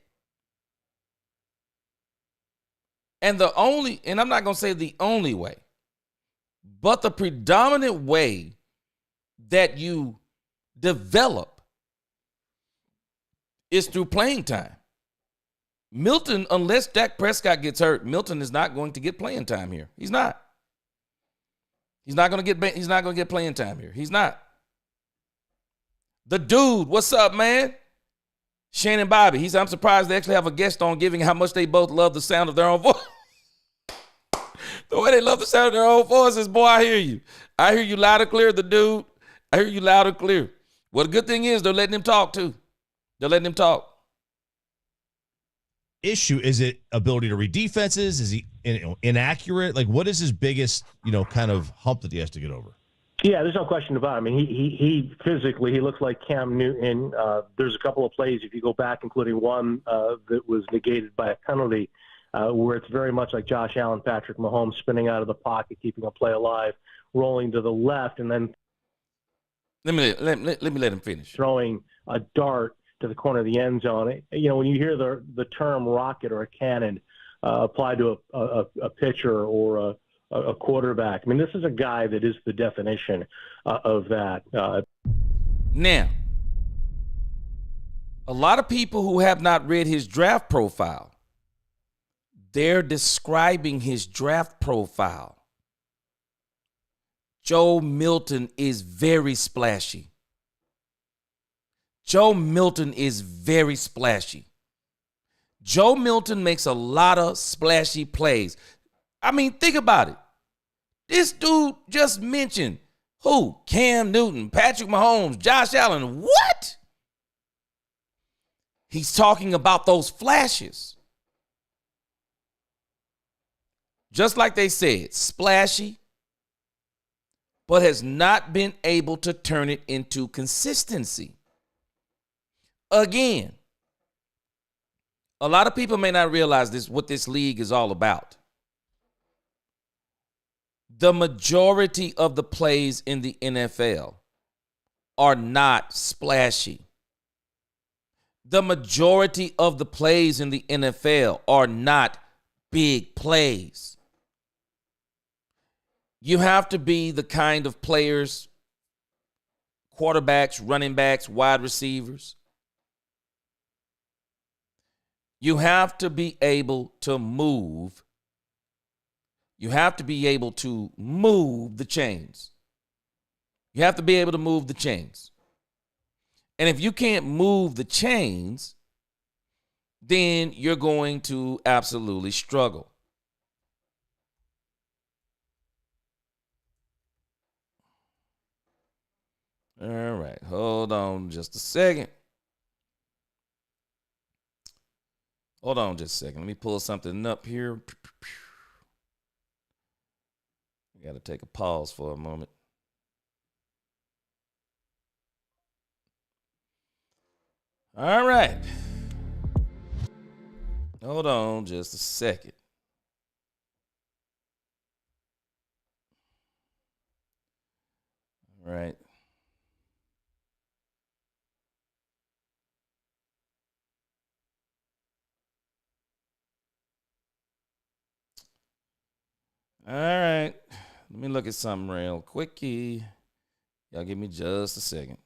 And I'm not going to say the only way, but the predominant way that you develop is through playing time. Milton, unless Dak Prescott gets hurt, Milton is not going to get playing time here. He's not. He's not going to get playing time here. He's not. The dude, what's up, man? Shannon Bobby. He said, I'm surprised they actually have a guest on, giving how much they both love the sound of their own voice. The way they love the sound of their own voices, boy, I hear you. I hear you loud and clear, the dude. I hear you loud and clear. Well, the good thing is they're letting him talk, too. They're letting him talk. Issue, is it ability to read defenses? Is he inaccurate? Like, what is his biggest, kind of hump that he has to get over? Yeah, there's no question about it. I mean, he physically, he looks like Cam Newton. There's a couple of plays, if you go back, including one that was negated by a penalty, where it's very much like Josh Allen, Patrick Mahomes spinning out of the pocket, keeping a play alive, rolling to the left, and then let me let him finish. Throwing a dart to the corner of the end zone. When you hear the term rocket or a cannon applied to a pitcher or a quarterback, I mean, this is a guy that is the definition of that. Now, a lot of people who have not read his draft profile, they're describing his draft profile. Joe Milton is very splashy. Joe Milton is very splashy. Joe Milton makes a lot of splashy plays. I mean, think about it. This dude just mentioned who? Cam Newton, Patrick Mahomes, Josh Allen. What? He's talking about those flashes. Just like they said, splashy, but has not been able to turn it into consistency. Again, a lot of people may not realize what this league is all about. The majority of the plays in the NFL are not splashy. The majority of the plays in the NFL are not big plays. You have to be the kind of players, quarterbacks, running backs, wide receivers. You have to be able to move. You have to be able to move the chains. You have to be able to move the chains. And if you can't move the chains, then you're going to absolutely struggle. All right, hold on just a second. Hold on just a second. Let me pull something up here. I got to take a pause for a moment. All right. Hold on just a second. All right. All right. Let me look at something real quickie. Y'all give me just a second.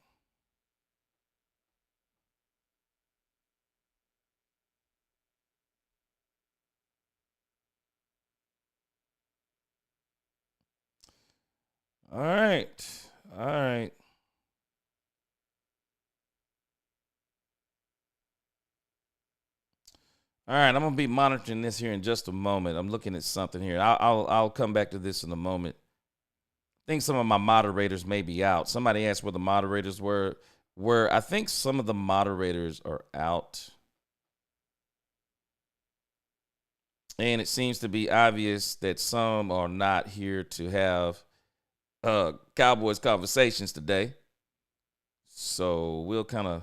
All right. All right. All right, I'm gonna be monitoring this here in just a moment. I'm looking at something here. I'll come back to this in a moment. I think some of my moderators may be out. Somebody asked where the moderators were. I think some of the moderators are out, and it seems to be obvious that some are not here to have Cowboys conversations today. So we'll kind of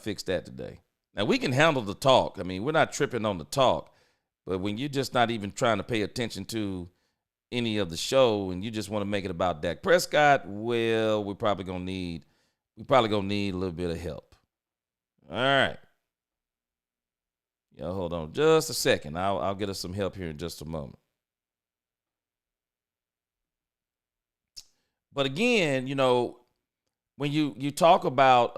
fix that today. Now, we can handle the talk. I mean, we're not tripping on the talk. But when you're just not even trying to pay attention to any of the show and you just want to make it about Dak Prescott, well, we're probably gonna need a little bit of help. All right. Yo, hold on just a second. I'll get us some help here in just a moment. But again, you know, when you talk about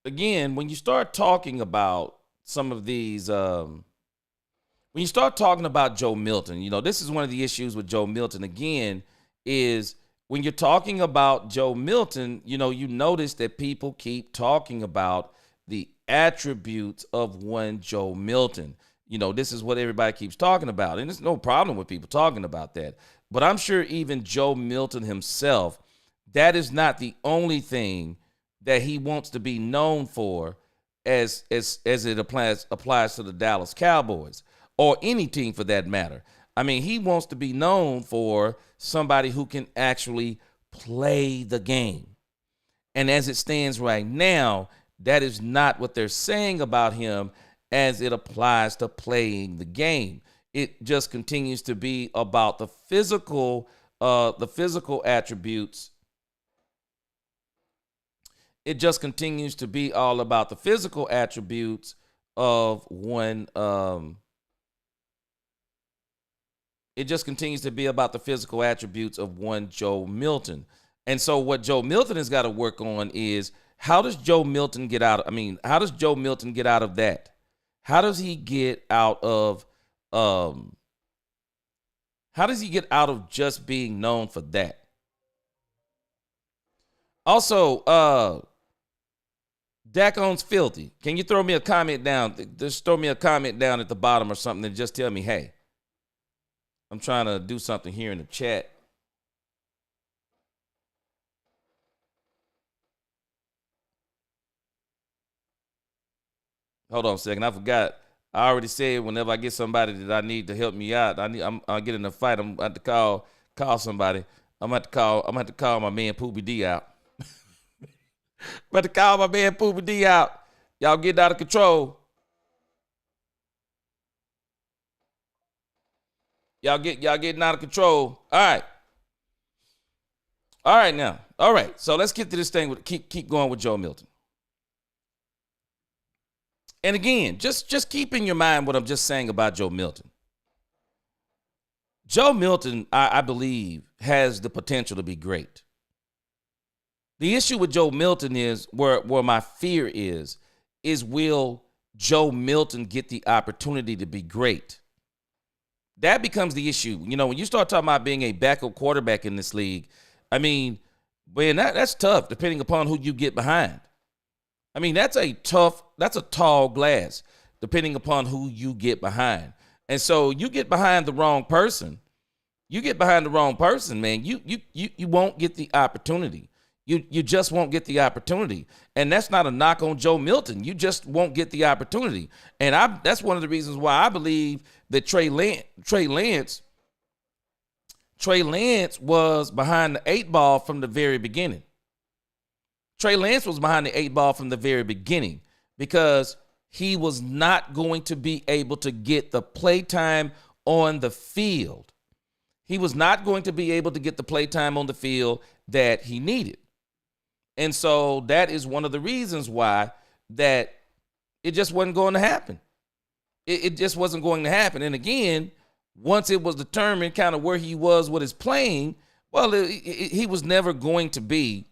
again, when you start talking about some of these when you start talking about Joe Milton, you know, this is one of the issues with Joe Milton again, is when you're talking about Joe Milton, you know, you notice that people keep talking about the attributes of one Joe Milton. You know, this is what everybody keeps talking about. And there's no problem with people talking about that. But I'm sure even Joe Milton himself, that is not the only thing that he wants to be known for as it applies to the Dallas Cowboys, or any team for that matter. I mean, he wants to be known for somebody who can actually play the game. And as it stands right now, that is not what they're saying about him as it applies to playing the game. It just continues to be about the physical attributes. It just continues to be all about the physical attributes of one. It just continues to be about the physical attributes of one Joe Milton. And so what Joe Milton has got to work on is, how does Joe Milton get out? How does Joe Milton get out of that? How does he get out of just being known for that? Also, Dak owns filthy. Can you throw me a comment down? Just throw me a comment down at the bottom or something and just tell me, hey, I'm trying to do something here in the chat. Hold on a second. I forgot. I already said whenever I get somebody that I need to help me out, I'll get in a fight. I'm going to call somebody. I'm going to call my man Poopy D out. I'm about to call my man Poopy D out. Y'all getting out of control. Y'all getting out of control. All right now. All right. So let's get to this thing with keep going with Joe Milton. And again, just keep in your mind what I'm just saying about Joe Milton. Joe Milton, I believe, has the potential to be great. The issue with Joe Milton is where my fear is will Joe Milton get the opportunity to be great? That becomes the issue. You know, when you start talking about being a backup quarterback in this league, I mean, man, that's tough depending upon who you get behind. I mean, that's a tall glass depending upon who you get behind. And so you get behind the wrong person. Man, you won't get the opportunity. You just won't get the opportunity. And that's not a knock on Joe Milton. You just won't get the opportunity. And that's one of the reasons why I believe that Trey Lance was behind the 8 ball from the very beginning. Trey Lance was behind the 8 ball from the very beginning because he was not going to be able to get the play time on the field. He was not going to be able to get the play time on the field that he needed. And so that is one of the reasons why that it just wasn't going to happen. It just wasn't going to happen. And again, once it was determined kind of where he was with his playing, well, he was never going to be,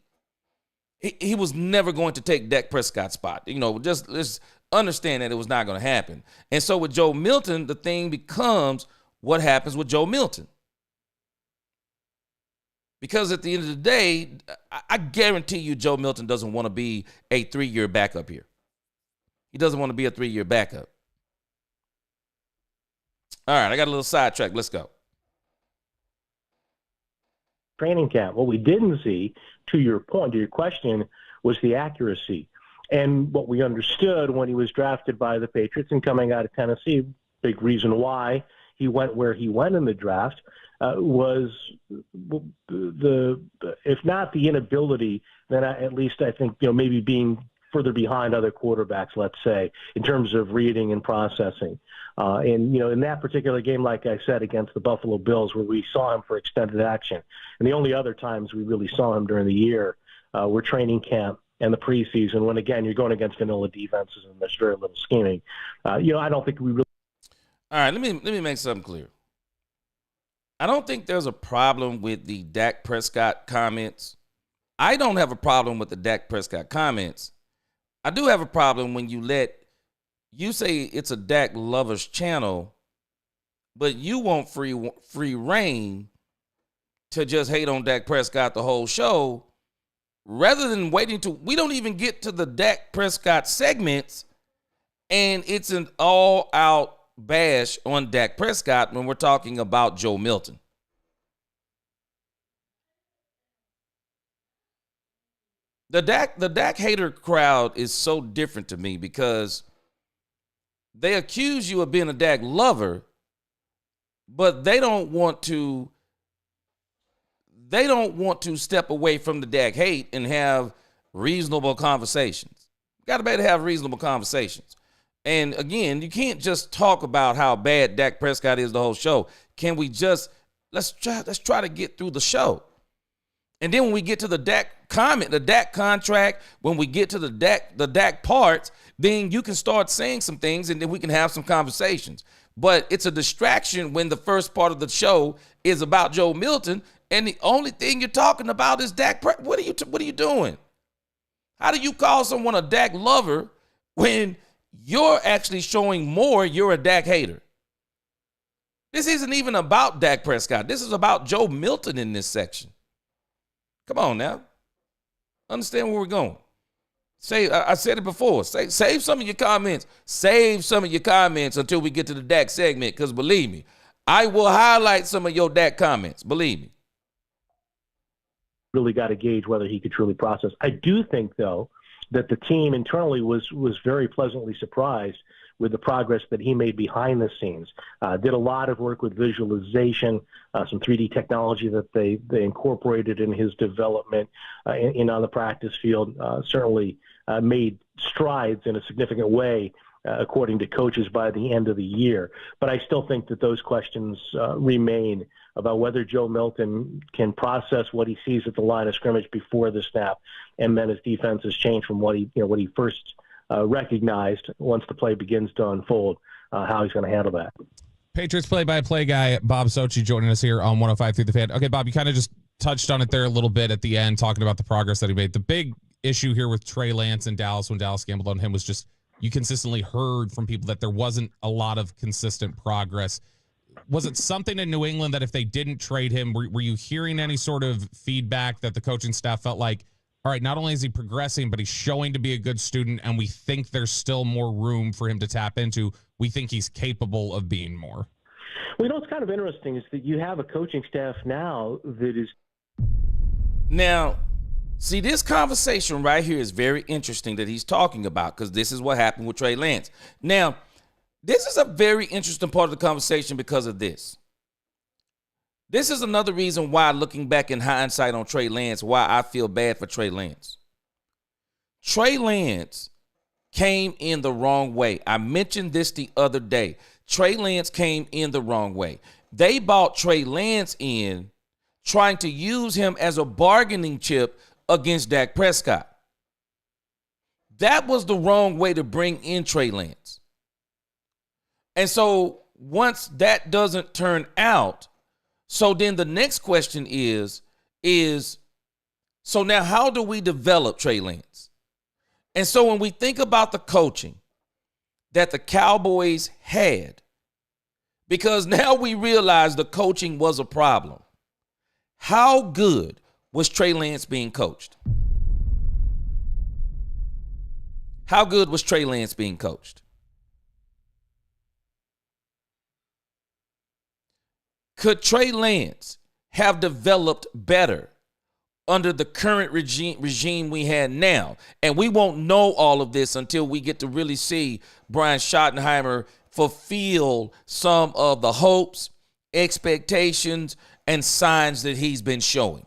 he was never going to take Dak Prescott's spot. You know, just understand that it was not going to happen. And so with Joe Milton, the thing becomes what happens with Joe Milton. Because at the end of the day, I guarantee you Joe Milton doesn't want to be a 3-year backup here. He doesn't want to be a 3-year backup. All right, I got a little sidetrack. Let's go. Training camp. What we didn't see, to your point, to your question, was the accuracy. And what we understood when he was drafted by the Patriots and coming out of Tennessee, big reason why he went where he went in the draft, was if not the inability, then at least I think, maybe being further behind other quarterbacks, let's say, in terms of reading and processing. And in that particular game, like I said, against the Buffalo Bills, where we saw him for extended action, and the only other times we really saw him during the year were training camp and the preseason, when, again, you're going against vanilla defenses and there's very little scheming. I don't think we really. All right, let me make something clear. I don't think there's a problem with the Dak Prescott comments. I don't have a problem with the Dak Prescott comments. I do have a problem when you say it's a Dak lovers channel, but you want free reign to just hate on Dak Prescott the whole show, rather than we don't even get to the Dak Prescott segments, and it's an all-out bash on Dak Prescott when we're talking about Joe Milton. The Dak hater crowd is so different to me because they accuse you of being a Dak lover, but they don't want to step away from the Dak hate and have reasonable conversations. You got to be able to have reasonable conversations. And again, you can't just talk about how bad Dak Prescott is the whole show. Can we just let's try to get through the show? And then when we get to the Dak comment, the Dak contract, when we get to the Dak parts, then you can start saying some things and then we can have some conversations. But it's a distraction when the first part of the show is about Joe Milton and the only thing you're talking about is Dak. What are you doing? How do you call someone a Dak lover when you're actually showing more you're a Dak hater? This isn't even about Dak Prescott. This is about Joe Milton in this section. Come on now. Understand where we're going. I said it before. Save some of your comments. Save some of your comments until we get to the Dak segment, because believe me, I will highlight some of your Dak comments. Believe me. Really got to gauge whether he could truly process. I do think, though, that the team internally was very pleasantly surprised with the progress that he made behind the scenes. Did a lot of work with visualization, some 3D technology that they incorporated in his development on the practice field. Certainly made strides in a significant way, according to coaches, by the end of the year. But I still think that those questions remain about whether Joe Milton can process what he sees at the line of scrimmage before the snap, and then his defense has changed from what he first recognized once the play begins to unfold, how he's going to handle that. Patriots play-by-play guy Bob Sochi joining us here on 105 Through the Fan. Okay, Bob, you kind of just touched on it there a little bit at the end, talking about the progress that he made. The big issue here with Trey Lance in Dallas, when Dallas gambled on him, was just you consistently heard from people that there wasn't a lot of consistent progress. Was it something in New England that if they didn't trade him, were you hearing any sort of feedback that the coaching staff felt like, all right, not only is he progressing, but he's showing to be a good student, and we think there's still more room for him to tap into. We think he's capable of being more. Well, what's kind of interesting is that you have a coaching staff now that is. Now, see, this conversation right here is very interesting that he's talking about, because this is what happened with Trey Lance. Now, this is a very interesting part of the conversation because of this. This is another reason why, looking back in hindsight on Trey Lance, why I feel bad for Trey Lance. Trey Lance came in the wrong way. I mentioned this the other day. Trey Lance came in the wrong way. They bought Trey Lance in trying to use him as a bargaining chip against Dak Prescott. That was the wrong way to bring in Trey Lance. And so once that doesn't turn out, so then the next question is so now how do we develop Trey Lance? And so when we think about the coaching that the Cowboys had, because now we realize the coaching was a problem, how good was Trey Lance being coached? How good was Trey Lance being coached? Could Trey Lance have developed better under the current regime we had now. And we won't know all of this until we get to really see Brian Schottenheimer fulfill some of the hopes, expectations, and signs that he's been showing.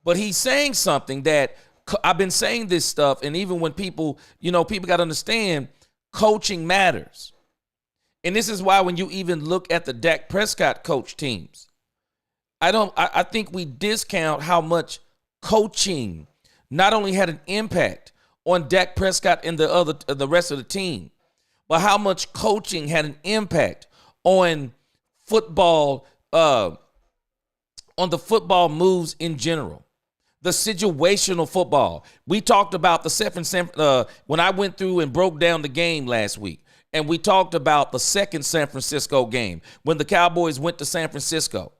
But he's saying something that I've been saying this stuff, and even when people got to understand coaching matters. And this is why when you even look at the Dak Prescott coach teams, I think we discount how much coaching not only had an impact on Dak Prescott and the rest of the team, but how much coaching had an impact on football, on the football moves in general. The situational football. We talked about when I went through and broke down the game last week, and we talked about the second San Francisco game when the Cowboys went to San Francisco.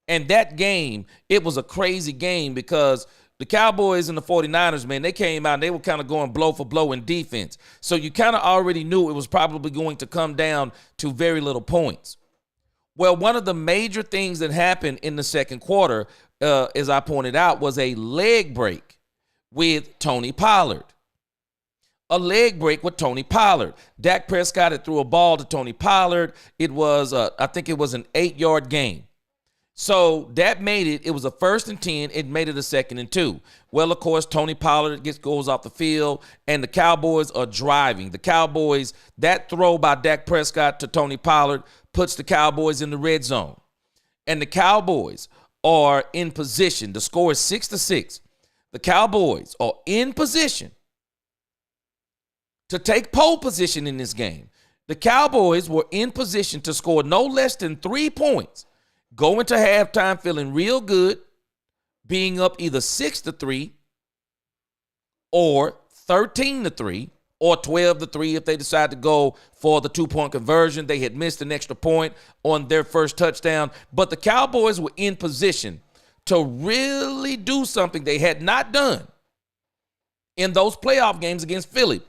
And that game, it was a crazy game because the Cowboys and the 49ers, man, they came out and they were kind of going blow for blow in defense. So you kind of already knew it was probably going to come down to very little points. Well, one of the major things that happened in the second quarter, as I pointed out, was a leg break with Tony Pollard. A leg break with Tony Pollard. Dak Prescott had threw a ball to Tony Pollard. It was, I think it was an 8-yard gain. So that made it. It was a 1st and 10. It made it a 2nd and 2. Well, of course, Tony Pollard goes off the field, and the Cowboys are driving. The Cowboys, that throw by Dak Prescott to Tony Pollard puts the Cowboys in the red zone. And the Cowboys are in position. The score is 6-6. The Cowboys are in position to take pole position in this game. The Cowboys were in position to score no less than 3 points, go into halftime feeling real good, being up either 6-3 or 13-3 or 12-3 if they decide to go for the 2-point conversion. They had missed an extra point on their first touchdown, but the Cowboys were in position to really do something they had not done in those playoff games against Philly.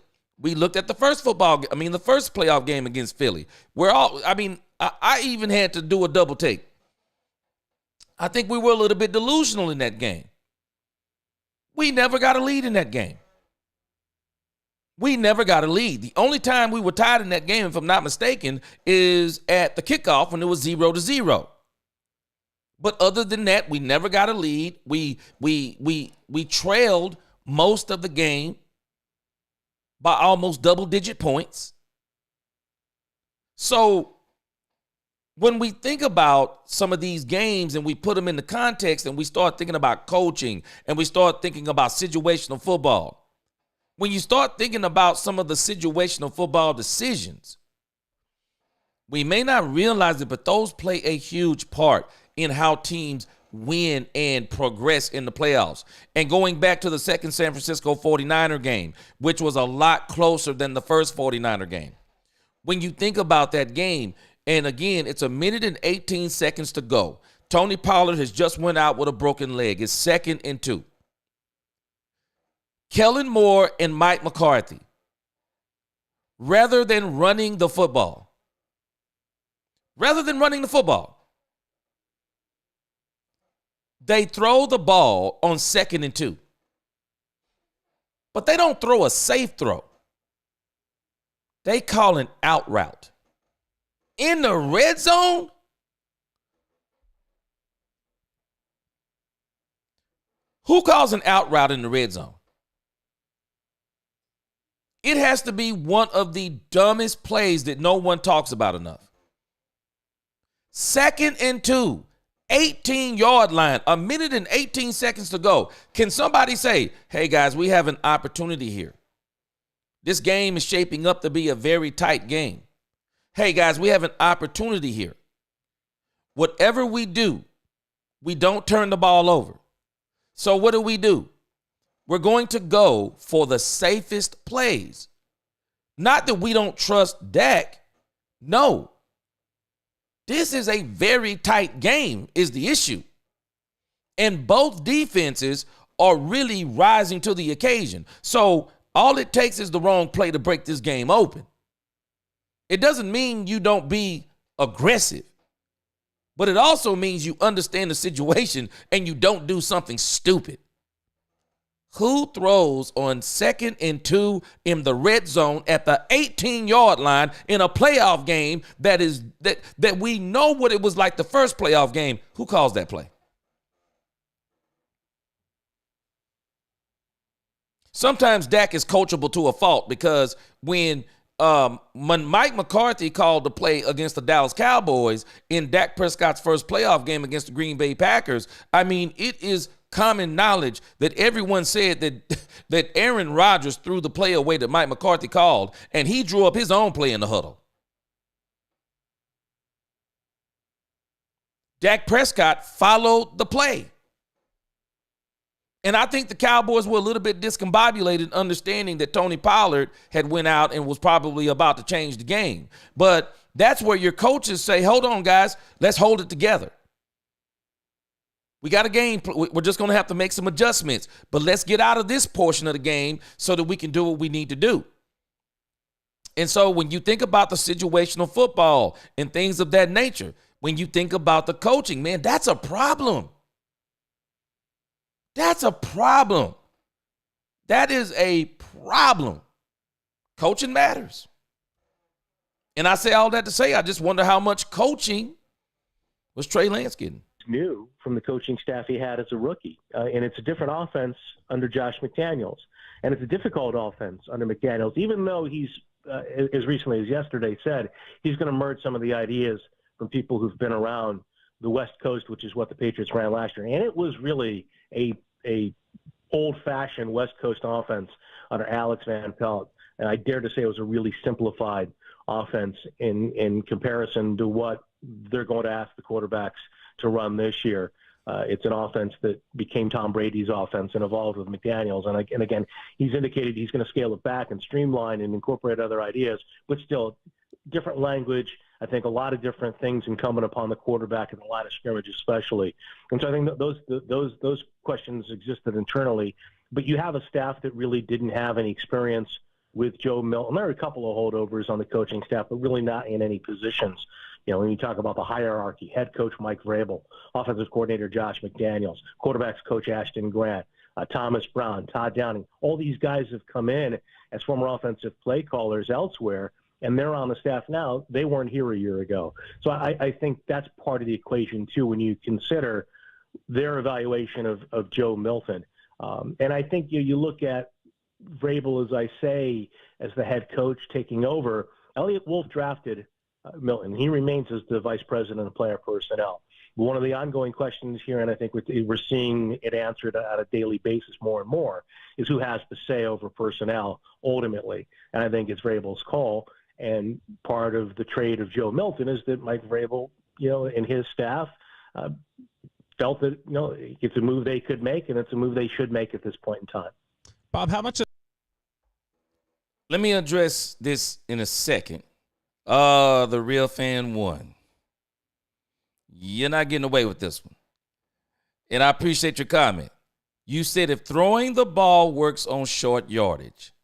We looked at the first playoff game against Philly. I even had to do a double take. I think we were a little bit delusional in that game. We never got a lead in that game. We never got a lead. The only time we were tied in that game, if I'm not mistaken, is at the kickoff when it was 0-0. But other than that, we never got a lead. We trailed most of the game by almost double-digit points. So when we think about some of these games and we put them in the context and we start thinking about coaching and we start thinking about situational football, when you start thinking about some of the situational football decisions, we may not realize it, but those play a huge part in how teams win and progress in the playoffs. And going back to the second San Francisco 49er game, which was a lot closer than the first 49er game. When you think about that game, and again, it's 1 minute and 18 seconds to go. Tony Pollard has just went out with a broken leg. It's 2nd and 2. Kellen Moore and Mike McCarthy, rather than running the football, they throw the ball on 2nd and 2. But they don't throw a safe throw. They call an out route. In the red zone? Who calls an out route in the red zone? It has to be one of the dumbest plays that no one talks about enough. 2nd and 2. 18-yard line, 1 minute and 18 seconds to go. Can somebody say, hey, guys, we have an opportunity here. This game is shaping up to be a very tight game. Hey, guys, we have an opportunity here. Whatever we do, we don't turn the ball over. So what do? We're going to go for the safest plays. Not that we don't trust Dak. No. This is a very tight game is the issue. And both defenses are really rising to the occasion. So all it takes is the wrong play to break this game open. It doesn't mean you don't be aggressive. but it also means you understand the situation and you don't do something stupid. Who throws on 2nd and 2 in the red zone at the 18-yard line in a playoff game that we know what it was like the first playoff game? Who calls that play? Sometimes Dak is coachable to a fault, because when Mike McCarthy called the play against the Dallas Cowboys in Dak Prescott's first playoff game against the Green Bay Packers, I mean, it is common knowledge that everyone said that Aaron Rodgers threw the play away that Mike McCarthy called, and he drew up his own play in the huddle. Dak Prescott followed the play. And I think the Cowboys were a little bit discombobulated, understanding that Tony Pollard had went out and was probably about to change the game. But that's where your coaches say, hold on, guys, let's hold it together. We got a game. We're just going to have to make some adjustments. But let's get out of this portion of the game so that we can do what we need to do. And so when you think about the situational football and things of that nature, when you think about the coaching, man, that's a problem. That's a problem. That is a problem. Coaching matters. And I say all that to say, I just wonder how much coaching was Trey Lance getting. New from the coaching staff he had as a rookie. And it's a different offense under Josh McDaniels. And it's a difficult offense under McDaniels, even though he's, as recently as yesterday, said he's going to merge some of the ideas from people who've been around the West Coast, which is what the Patriots ran last year. And it was really a old-fashioned West Coast offense under Alex Van Pelt. And I dare to say it was a really simplified offense in comparison to what they're going to ask the quarterbacks to run this year. It's an offense that became Tom Brady's offense and evolved with McDaniels. And again, he's indicated he's going to scale it back and streamline and incorporate other ideas, but still different language. I think a lot of different things incumbent upon the quarterback in the line of scrimmage, especially. And so I think that those questions existed internally, but you have a staff that really didn't have any experience with Joe Milton. There are a couple of holdovers on the coaching staff, but really not in any positions. You know, when you talk about the hierarchy, head coach Mike Vrabel, offensive coordinator Josh McDaniels, quarterbacks coach Ashton Grant, Thomas Brown, Todd Downing, all these guys have come in as former offensive play callers elsewhere, and they're on the staff now. They weren't here a year ago. So I think that's part of the equation, too, when you consider their evaluation of Joe Milton. And I think you look at Vrabel, as I say, as the head coach taking over. Elliott Wolf drafted Milton. He remains as the vice president of player personnel. One of the ongoing questions here, and I think we're seeing it answered on a daily basis more and more, is who has the say over personnel ultimately. And I think it's Vrabel's call. And part of the trade of Joe Milton is that Mike Vrabel, and his staff felt that, it's a move they could make, and it's a move they should make at this point in time. Bob, how much? Let me address this in a second. The real fan won. You're not getting away with this one. And I appreciate your comment. You said if throwing the ball works on short yardage,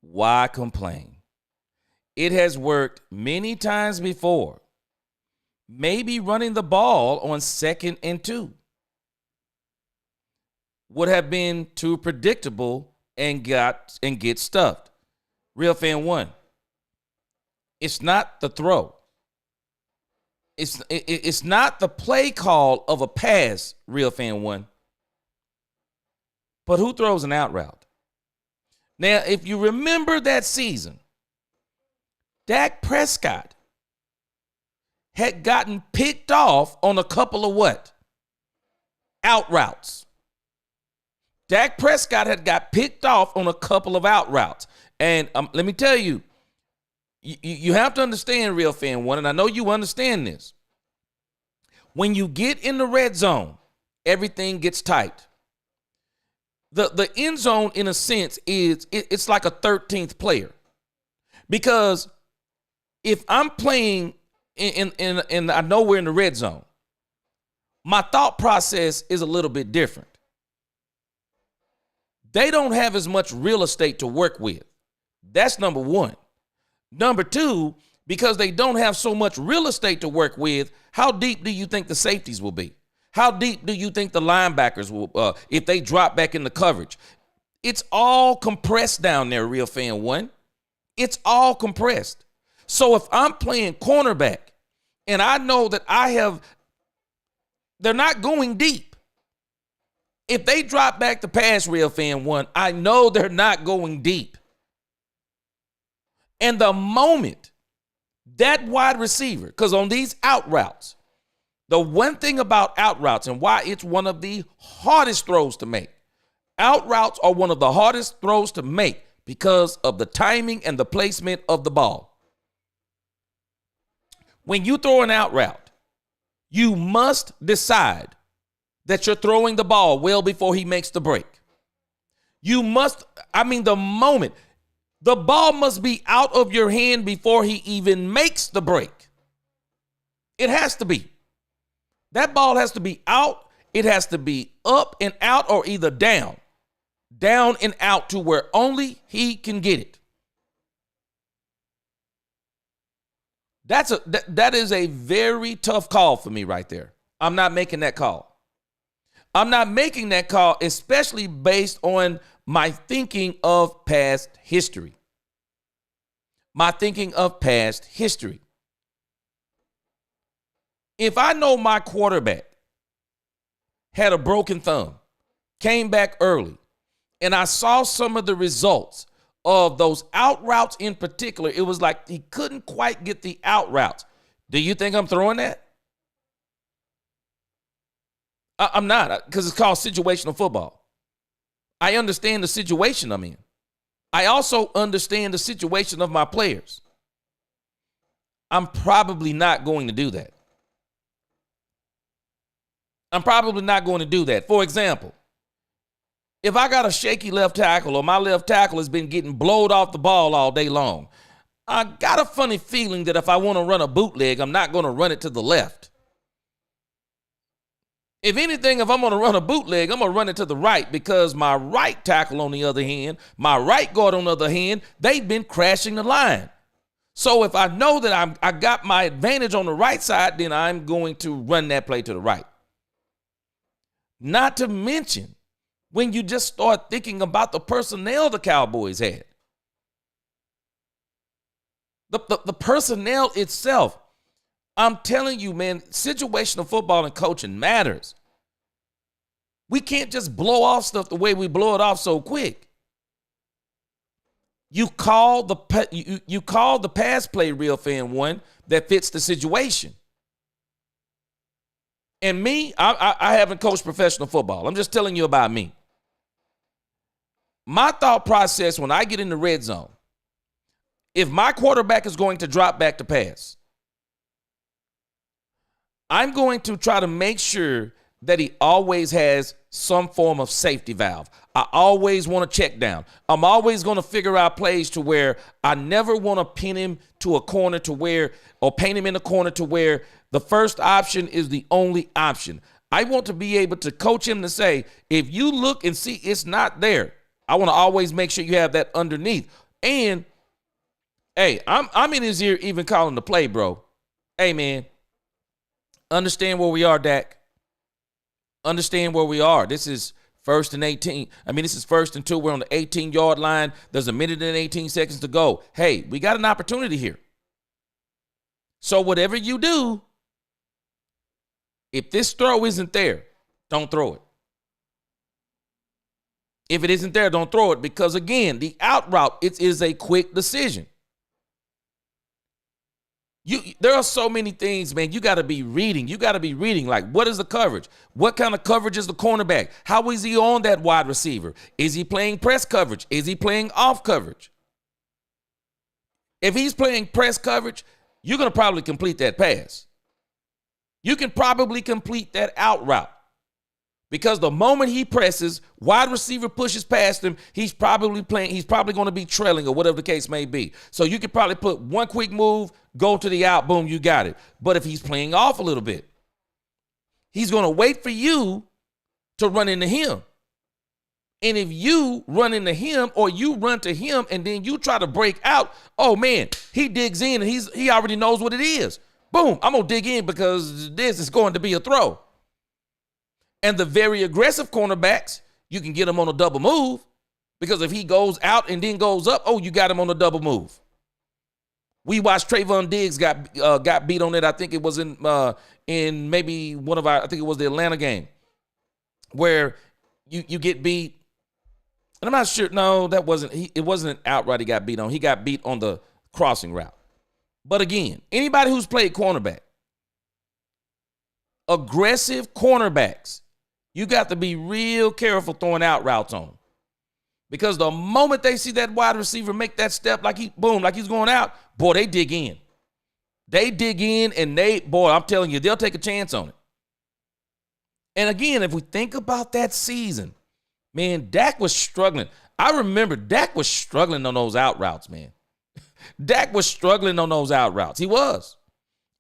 why complain? It has worked many times before. Maybe running the ball on 2nd and 2 would have been too predictable and get stuffed. Real fan 1. It's not the throw. It's not the play call of a pass, real fan 1. But who throws an out route? Now, if you remember that season, Dak Prescott had gotten picked off on a couple of what? Out routes. Dak Prescott had got picked off on a couple of out routes. And let me tell you, you have to understand, real fan 1, and I know you understand this. When you get in the red zone, everything gets tight. The end zone, in a sense, it's like a 13th player. Because if I'm playing and I know we're in the red zone, my thought process is a little bit different. They don't have as much real estate to work with. That's number one. Number two, because they don't have so much real estate to work with, how deep do you think the safeties will be? How deep do you think the linebackers will, if they drop back into coverage? It's all compressed down there, Real Fan One. It's all compressed. So if I'm playing cornerback and I know that they're not going deep. If they drop back the pass, Real Fan One, I know they're not going deep. And the moment that wide receiver, because on these out routes, the one thing about out routes and why it's one of the hardest throws to make, out routes are one of the hardest throws to make because of the timing and the placement of the ball. When you throw an out route, you must decide that you're throwing the ball well before he makes the break. The moment, the ball must be out of your hand before he even makes the break. It has to be. That ball has to be out. It has to be up and out or either down. Down and out to where only he can get it. That is a very tough call for me right there. I'm not making that call. I'm not making that call, especially based on my thinking of past history. If I know my quarterback had a broken thumb, came back early, and I saw some of the results of those out routes in particular, it was like he couldn't quite get the out routes. Do you think I'm throwing that? I'm not, because it's called situational football. I understand the situation I'm in. I also understand the situation of my players. I'm probably not going to do that. For example, if I got a shaky left tackle or my left tackle has been getting blowed off the ball all day long, I got a funny feeling that if I want to run a bootleg, I'm not going to run it to the left. If anything, if I'm going to run a bootleg, I'm going to run it to the right because my right tackle, on the other hand, my right guard, on the other hand, they've been crashing the line. So if I know that I got my advantage on the right side, then I'm going to run that play to the right. Not to mention when you just start thinking about the personnel the Cowboys had. The personnel itself. I'm telling you, man, situational football and coaching matters. We can't just blow off stuff the way we blow it off so quick. You call the pass play, Real Fan One, that fits the situation. And me, I haven't coached professional football. I'm just telling you about me. My thought process when I get in the red zone, if my quarterback is going to drop back to pass, I'm going to try to make sure that he always has some form of safety valve. I always want to check down. I'm always going to figure out plays to where I never want to pin him to a corner to where, or paint him in a corner to where the first option is the only option. I want to be able to coach him to say, if you look and see it's not there, I want to always make sure you have that underneath. And, hey, I'm in his ear even calling the play, bro. Hey, man. Understand where we are, Dak. Understand where we are. This is 1st and 18. This is 1st and 2. We're on the 18-yard line. There's a minute and 18 seconds to go. Hey, we got an opportunity here. So whatever you do, if this throw isn't there, don't throw it. If it isn't there, don't throw it because, again, the out route, it is a quick decision. There are so many things, man. You got to be reading. Like, what is the coverage? What kind of coverage is the cornerback? How is he on that wide receiver? Is he playing press coverage? Is he playing off coverage? If he's playing press coverage, you're going to probably complete that pass. You can probably complete that out route because the moment he presses, wide receiver pushes past him, he's probably going to be trailing or whatever the case may be. So you could probably put one quick move, go to the out, boom, you got it. But if he's playing off a little bit, he's going to wait for you to run into him. And if you run into him or you run to him and then you try to break out, oh man, he digs in and he already knows what it is. Boom, I'm going to dig in because this is going to be a throw. And the very aggressive cornerbacks, you can get him on a double move because if he goes out and then goes up, oh, you got him on a double move. We watched Trayvon Diggs got beat on it. I think it was in maybe one of our, I think it was the Atlanta game where you get beat. And I'm not sure. No, that wasn't. It wasn't outright he got beat on. He got beat on the crossing route. But again, anybody who's played cornerback, aggressive cornerbacks, you got to be real careful throwing out routes on them. Because the moment they see that wide receiver make that step like he's going out, boy, they dig in. They dig in and I'm telling you, they'll take a chance on it. And again, if we think about that season, man, Dak was struggling. I remember Dak was struggling on those out routes, man. Dak was struggling on those out routes. He was.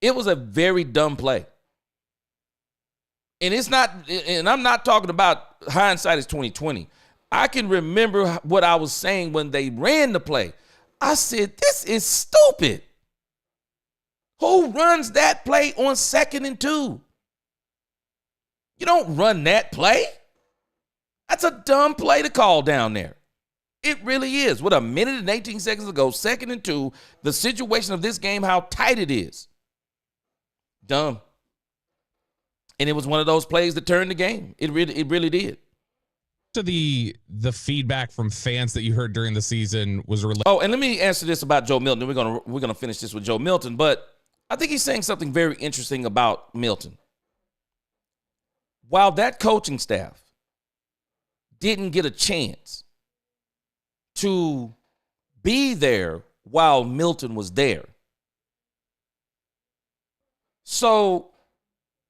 It was a very dumb play. And I'm not talking about hindsight is 2020. I can remember what I was saying when they ran the play. I said, this is stupid. Who runs that play on 2nd and 2? You don't run that play. That's a dumb play to call down there. It really is. With a minute and 18 seconds to go, 2nd and 2, the situation of this game, how tight it is. Dumb. And it was one of those plays that turned the game. It really did. To the feedback from fans that you heard during the season was related. Oh, and let me answer this about Joe Milton. We're gonna finish this with Joe Milton, but I think he's saying something very interesting about Milton. While that coaching staff didn't get a chance to be there while Milton was there. So,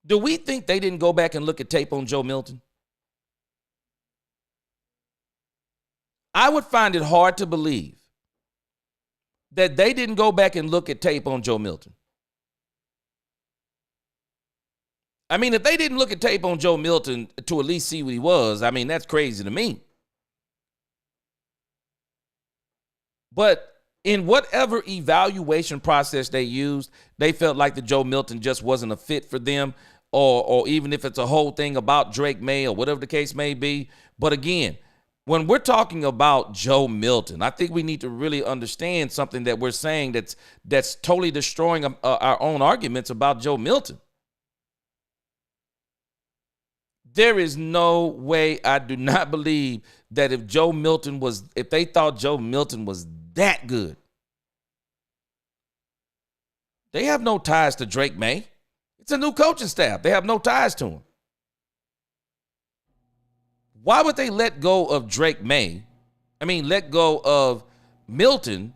do we think they didn't go back and look at tape on Joe Milton? I would find it hard to believe that they didn't go back and look at tape on Joe Milton. I mean, if they didn't look at tape on Joe Milton to at least see what he was, I mean, that's crazy to me. But in whatever evaluation process they used, they felt like the Joe Milton just wasn't a fit for them, or even if it's a whole thing about Drake May or whatever the case may be. But again, when we're talking about Joe Milton, I think we need to really understand something that we're saying that's totally destroying our own arguments about Joe Milton. There is no way, I do not believe that if they thought Joe Milton was that good, they have no ties to Drake May. It's a new coaching staff. They have no ties to him. Why would they let go of let go of Milton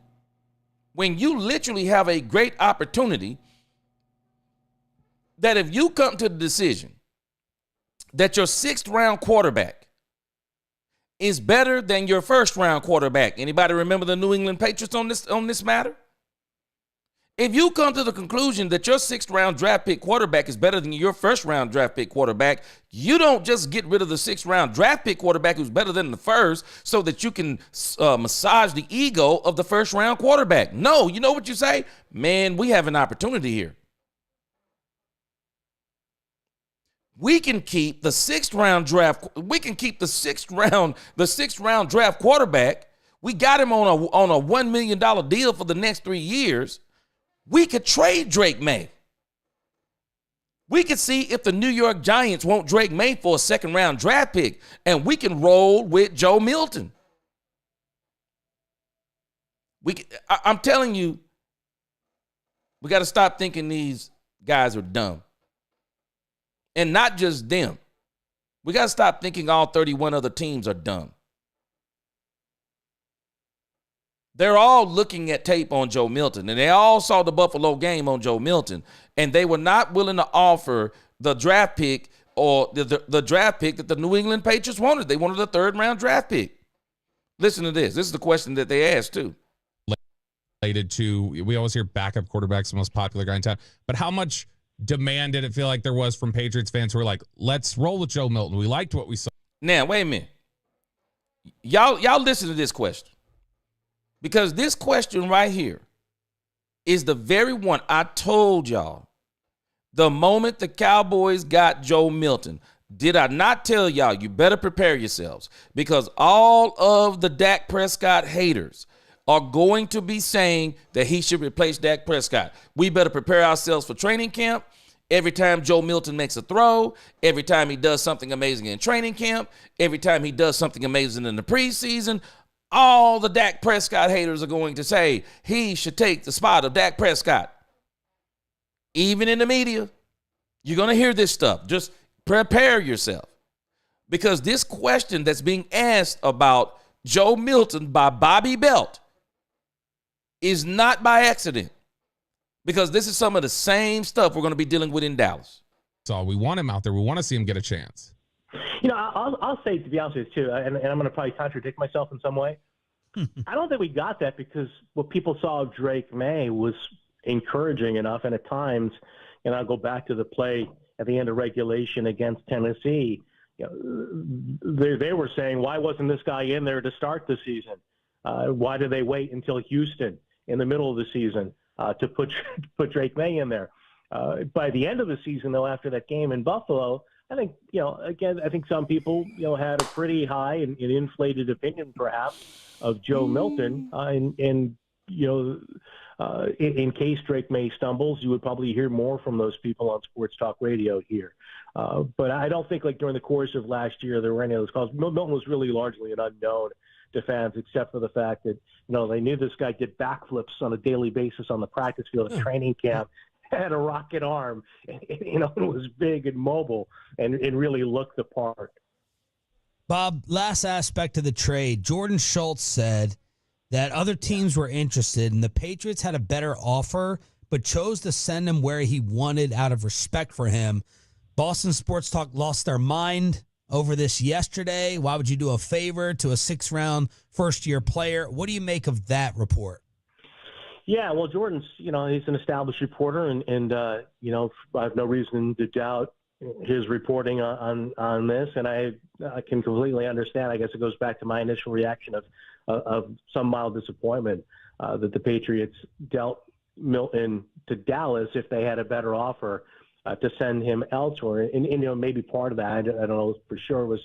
when you literally have a great opportunity that if you come to the decision that your 6th round quarterback is better than your 1st round quarterback. Anybody remember the New England Patriots on this matter? If you come to the conclusion that your 6th round draft pick quarterback is better than your 1st round draft pick quarterback, you don't just get rid of the 6th round draft pick quarterback who's better than the 1st so that you can massage the ego of the 1st round quarterback. No, you know what you say? Man, we have an opportunity here. We can keep the 6th round draft. We can keep the 6th round draft quarterback. We got him on a $1 million deal for the next 3 years. We could trade Drake May. We could see if the New York Giants want Drake May for a 2nd round draft pick, and we can roll with Joe Milton. I'm telling you, we got to stop thinking these guys are dumb. And not just them. We got to stop thinking all 31 other teams are dumb. They're all looking at tape on Joe Milton, and they all saw the Buffalo game on Joe Milton, and they were not willing to offer the draft pick or the draft pick that the New England Patriots wanted. They wanted a 3rd round draft pick. Listen to this. This is the question that they asked, too. Related to, we always hear backup quarterbacks, the most popular guy in town, but how much demand did it feel like there was from Patriots fans who were like, let's roll with Joe Milton? We liked what we saw. Now, wait a minute. Y'all listen to this question, because this question right here is the very one I told y'all the moment the Cowboys got Joe Milton. Did I not tell y'all you better prepare yourselves, because all of the Dak Prescott haters are going to be saying that he should replace Dak Prescott. We better prepare ourselves for training camp. Every time Joe Milton makes a throw, every time he does something amazing in training camp, every time he does something amazing in the preseason, all the Dak Prescott haters are going to say he should take the spot of Dak Prescott. Even in the media, you're going to hear this stuff. Just prepare yourself, because this question that's being asked about Joe Milton by Bobby Belt is not by accident, because this is some of the same stuff we're going to be dealing with in Dallas. So we want him out there. We want to see him get a chance. I'll say, to be honest with you, too, and I'm going to probably contradict myself in some way. I don't think we got that, because what people saw of Drake May was encouraging enough, and at times, and I'll go back to the play at the end of regulation against Tennessee. They were saying, why wasn't this guy in there to start the season? Why did they wait until Houston in the middle of the season to put Drake May in there? By the end of the season, though, after that game in Buffalo, I think, I think some people, had a pretty high and inflated opinion, perhaps, of Joe Milton. In case Drake May stumbles, you would probably hear more from those people on Sports Talk Radio here. But I don't think, during the course of last year, there were any of those calls. Milton was really largely an unknown to fans, except for the fact that, they knew this guy did backflips on a daily basis on the practice field at training camp, had a rocket arm, and was big and mobile and really looked the part. Bob, last aspect of the trade, Jordan Schultz said that other teams were interested and the Patriots had a better offer, but chose to send him where he wanted out of respect for him. Boston Sports Talk lost their mind over this yesterday. Why would you do a favor to a 6th-round first-year player? What do you make of that report? Yeah, well, Jordan's, he's an established reporter, and I have no reason to doubt his reporting on this, and I can completely understand. I guess it goes back to my initial reaction of some mild disappointment that the Patriots dealt Milton to Dallas if they had a better offer to send him elsewhere. And maybe part of that, I don't know for sure, was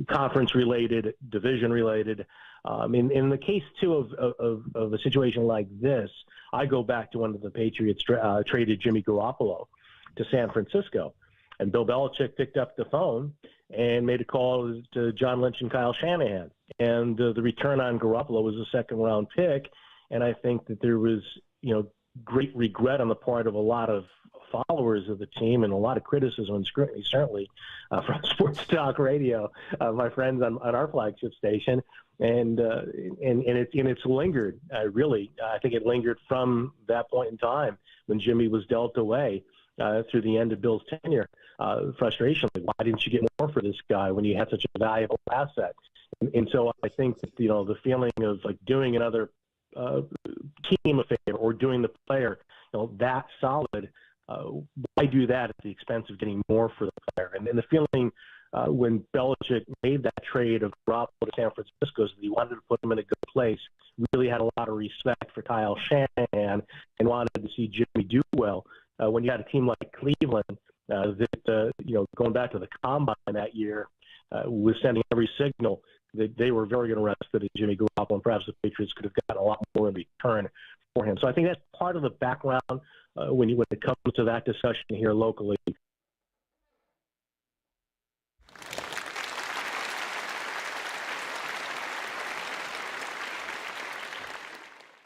conference related, division related. In the case too of a situation like this, I go back to when the Patriots traded Jimmy Garoppolo to San Francisco, and Bill Belichick picked up the phone and made a call to John Lynch and Kyle Shanahan, and the return on Garoppolo was a 2nd-round pick, and I think that there was great regret on the part of a lot of followers of the team and a lot of criticism and scrutiny, certainly from Sports Talk Radio, my friends on our flagship station, and it's lingered. Really, I think it lingered from that point in time when Jimmy was dealt away through the end of Bill's tenure. Frustration, why didn't you get more for this guy when you had such a valuable asset? And so I think that the feeling of doing another team a favor or doing the player that solid. Why do that at the expense of getting more for the player? And the feeling when Belichick made that trade of Garoppolo to San Francisco is that he wanted to put him in a good place, really had a lot of respect for Kyle Shanahan, and wanted to see Jimmy do well. When you had a team like Cleveland that, going back to the Combine that year, was sending every signal that they were very interested in Jimmy Garoppolo, and perhaps the Patriots could have gotten a lot more in return for him. So I think that's part of the background when it comes to that discussion here locally.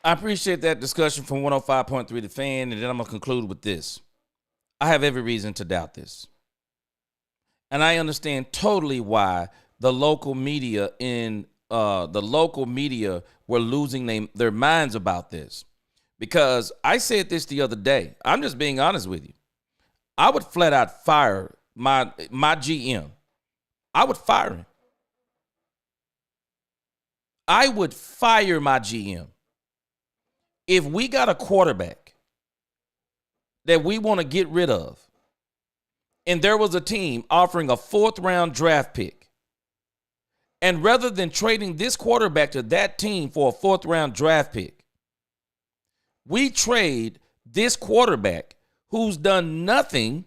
I appreciate that discussion from 105.3 The Fan, and then I'm going to conclude with this. I have every reason to doubt this. And I understand totally why the local media were losing their minds about this. Because I said this the other day. I'm just being honest with you. I would flat out fire my GM. I would fire him. I would fire my GM. If we got a quarterback that we want to get rid of, and there was a team offering a 4th-round draft pick, And rather than trading this quarterback to that team for a 4th-round draft pick, we trade this quarterback who's done nothing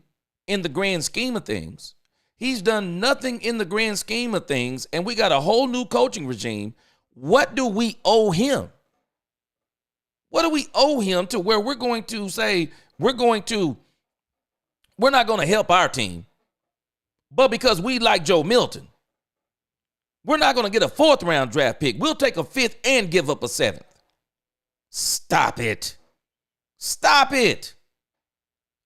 in the grand scheme of things. He's done nothing in the grand scheme of things, and we got a whole new coaching regime. What do we owe him? What do we owe him to where we're going to say we're not going to help our team, but because we like Joe Milton, we're not going to get a 4th-round draft pick. We'll take a 5th and give up a 7th. Stop it. Stop it.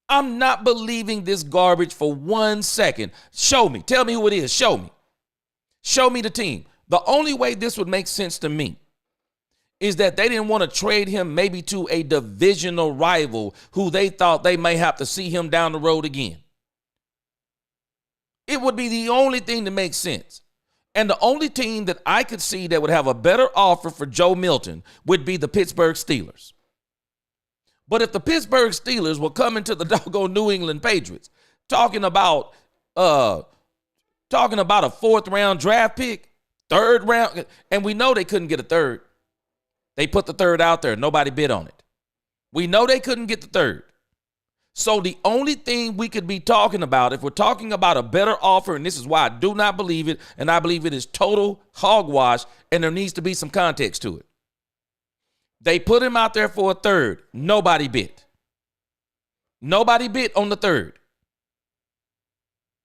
I'm not believing this garbage for 1 second. Show me. Tell me who it is. Show me. Show me the team. The only way this would make sense to me is that they didn't want to trade him maybe to a divisional rival who they thought they may have to see him down the road again. It would be the only thing that makes sense. And the only team that I could see that would have a better offer for Joe Milton would be the Pittsburgh Steelers. But if the Pittsburgh Steelers were coming to the doggone New England Patriots talking about a 4th-round draft pick, 3rd round, and we know they couldn't get a 3rd. They put the 3rd out there. Nobody bid on it. We know they couldn't get the 3rd. So the only thing we could be talking about, if we're talking about a better offer, and this is why I do not believe it, and I believe it is total hogwash, and there needs to be some context to it. They put him out there for a 3rd. Nobody bid. Nobody bid on the 3rd.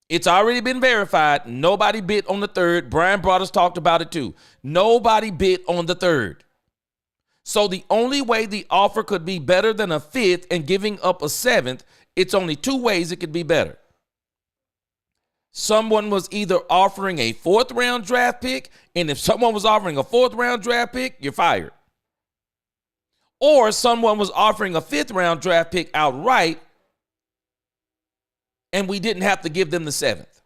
It's already been verified. Nobody bid on the 3rd. Brian Broaddus talked about it too. Nobody bid on the 3rd. So the only way the offer could be better than a 5th and giving up a 7th, it's only 2 ways it could be better. Someone was either offering a 4th-round draft pick, and if someone was offering a 4th-round draft pick, you're fired. Or someone was offering a 5th-round draft pick outright, and we didn't have to give them the 7th.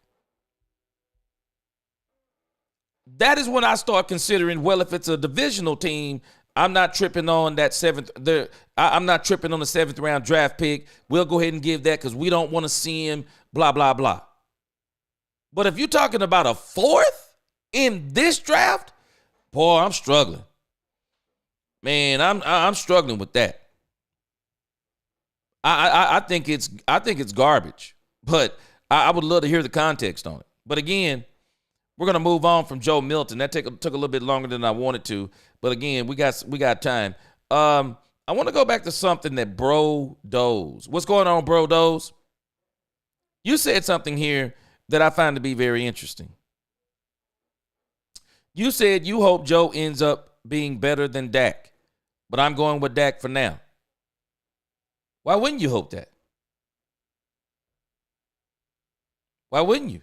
That is when I start considering, well, if it's a divisional team, I'm not tripping on that 7th. I'm not tripping on the 7th-round draft pick. We'll go ahead and give that because we don't want to see him, blah, blah, blah. But if you're talking about a 4th in this draft, boy, I'm struggling. Man, I'm struggling with that. I think it's garbage, but I would love to hear the context on it. But again, we're gonna move on from Joe Milton. That took a little bit longer than I wanted to, but again, we got time. I want to go back to something that Bro Doze. What's going on, Bro Doze? You said something here that I find to be very interesting. You said you hope Joe ends up being better than Dak, but I'm going with Dak for now. Why wouldn't you hope that? Why wouldn't you?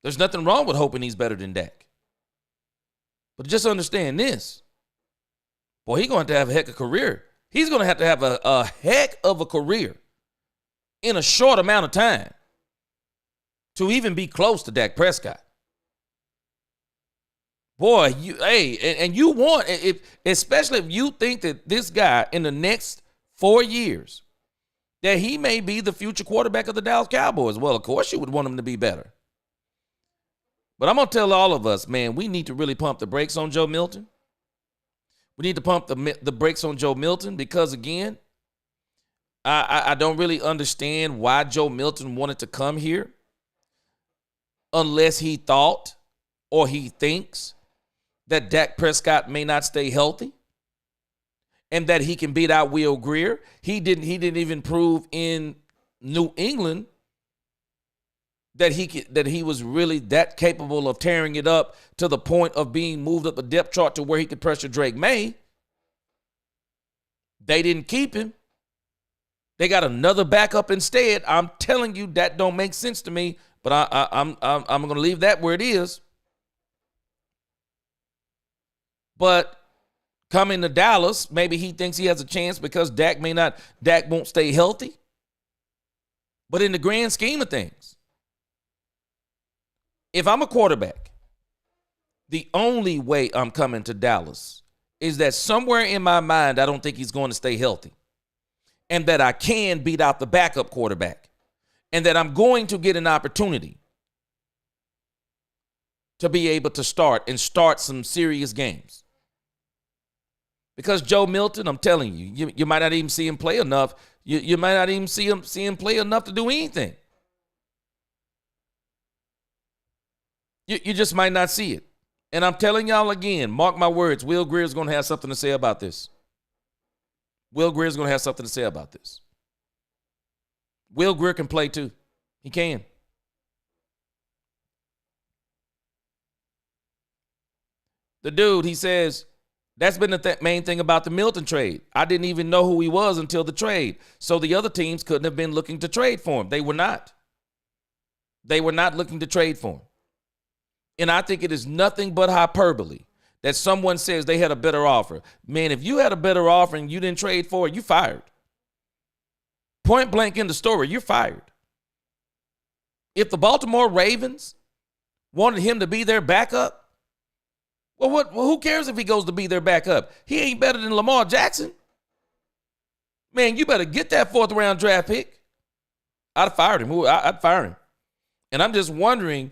There's nothing wrong with hoping he's better than Dak. But just understand this. Boy, he's going to have a heck of a career. He's going to have a heck of a career in a short amount of time to even be close to Dak Prescott. Boy, you want, especially if you think that this guy in the next 4 years, that he may be the future quarterback of the Dallas Cowboys. Well, of course you would want him to be better. But I'm going to tell all of us, man, we need to really pump the brakes on Joe Milton. We need to pump the brakes on Joe Milton because, again, I don't really understand why Joe Milton wanted to come here unless he thought or he thinks that Dak Prescott may not stay healthy and that he can beat out Will Grier. He didn't even prove in New England that he was really that capable of tearing it up to the point of being moved up the depth chart to where he could pressure Drake May. They didn't keep him. They got another backup instead. I'm telling you, that don't make sense to me, but I'm going to leave that where it is. But coming to Dallas, maybe he thinks he has a chance because Dak won't stay healthy. But in the grand scheme of things, if I'm a quarterback, the only way I'm coming to Dallas is that somewhere in my mind, I don't think he's going to stay healthy. And that I can beat out the backup quarterback. And that I'm going to get an opportunity to be able to start some serious games. Because Joe Milton, I'm telling you, you might not even see him play enough. You might not even see him play enough to do anything. You just might not see it. And I'm telling y'all again, mark my words, Will Greer's going to have something to say about this. Will Greer's going to have something to say about this. Will Greer can play too. He can. The dude, he says, that's been the main thing about the Milton trade. I didn't even know who he was until the trade. So the other teams couldn't have been looking to trade for him. They were not. They were not looking to trade for him. And I think it is nothing but hyperbole that someone says they had a better offer. Man, if you had a better offer and you didn't trade for it, you fired. Point blank in the story, you're fired. If the Baltimore Ravens wanted him to be their backup, well, who cares if he goes to be their backup? He ain't better than Lamar Jackson. Man, you better get that 4th round draft pick. I'd have fired him. I'd fire him. And I'm just wondering,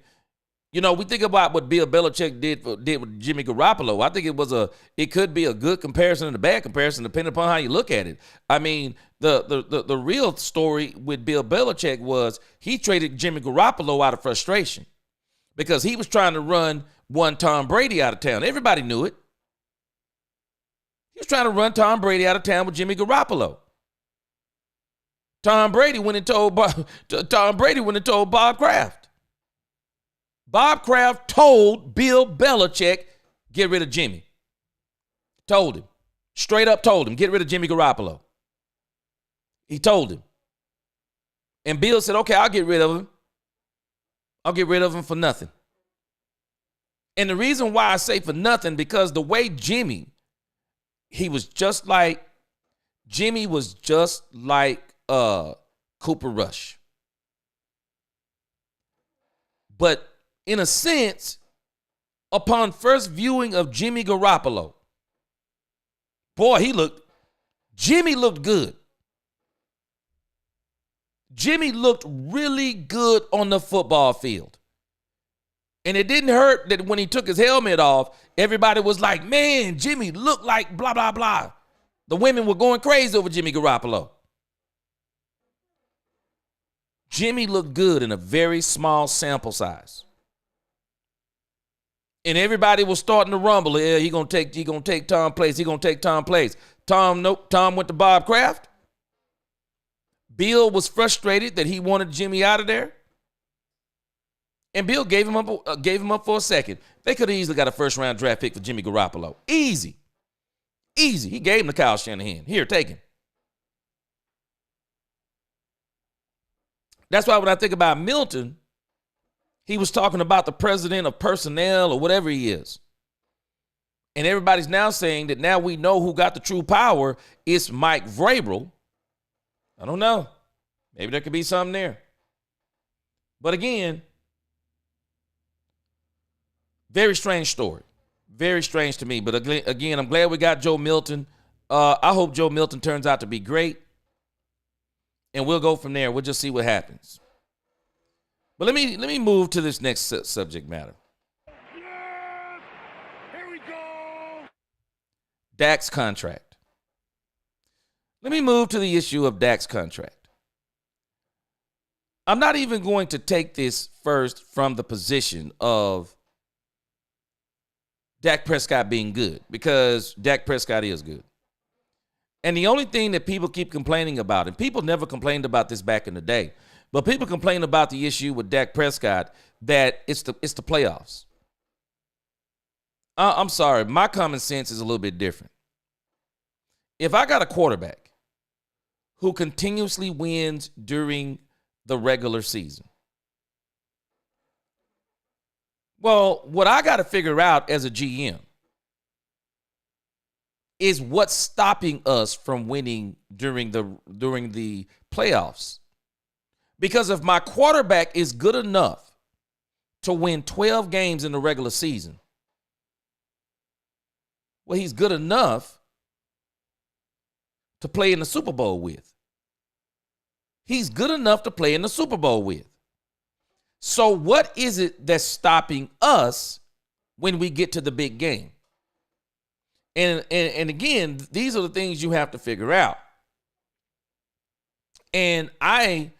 you know, we think about what Bill Belichick did with Jimmy Garoppolo. I think it could be a good comparison and a bad comparison depending upon how you look at it. I mean, the real story with Bill Belichick was he traded Jimmy Garoppolo out of frustration because he was trying to run one Tom Brady out of town. Everybody knew it. He was trying to run Tom Brady out of town with Jimmy Garoppolo. Tom Brady went and told Bob Kraft. Bob Kraft told Bill Belichick, get rid of Jimmy. Told him. Straight up told him, get rid of Jimmy Garoppolo. He told him. And Bill said, okay, I'll get rid of him. I'll get rid of him for nothing. And the reason why I say for nothing, because the way Jimmy was just like Cooper Rush. But in a sense, upon first viewing of Jimmy Garoppolo, boy, Jimmy looked good. Jimmy looked really good on the football field. And it didn't hurt that when he took his helmet off, everybody was like, man, Jimmy looked like blah, blah, blah. The women were going crazy over Jimmy Garoppolo. Jimmy looked good in a very small sample size. And everybody was starting to rumble. Yeah, he gonna take Tom place. He gonna take Tom place. Tom went to Bob Kraft. Bill was frustrated that he wanted Jimmy out of there. And Bill gave him up for a second. They could have easily got a 1st round draft pick for Jimmy Garoppolo. Easy. He gave him to Kyle Shanahan. Here, take him. That's why when I think about Milton, he was talking about the president of personnel or whatever he is. And everybody's now saying that now we know who got the true power. It's Mike Vrabel. I don't know. Maybe there could be something there. But again, very strange story. Very strange to me. But again, I'm glad we got Joe Milton. I hope Joe Milton turns out to be great. And we'll go from there. We'll just see what happens. But let me move to this next subject matter. Yes! Here we go! Dak's contract. Let me move to the issue of Dak's contract. I'm not even going to take this first from the position of Dak Prescott being good, because Dak Prescott is good. And the only thing that people keep complaining about, and people never complained about this back in the day, but people complain about the issue with Dak Prescott that it's the playoffs. I'm sorry, my common sense is a little bit different. If I got a quarterback who continuously wins during the regular season, well, what I got to figure out as a GM is what's stopping us from winning during the playoffs. Because if my quarterback is good enough to win 12 games in the regular season, well, he's good enough to play in the Super Bowl with. He's good enough to play in the Super Bowl with. So what is it that's stopping us when we get to the big game? And again, these are the things you have to figure out. And I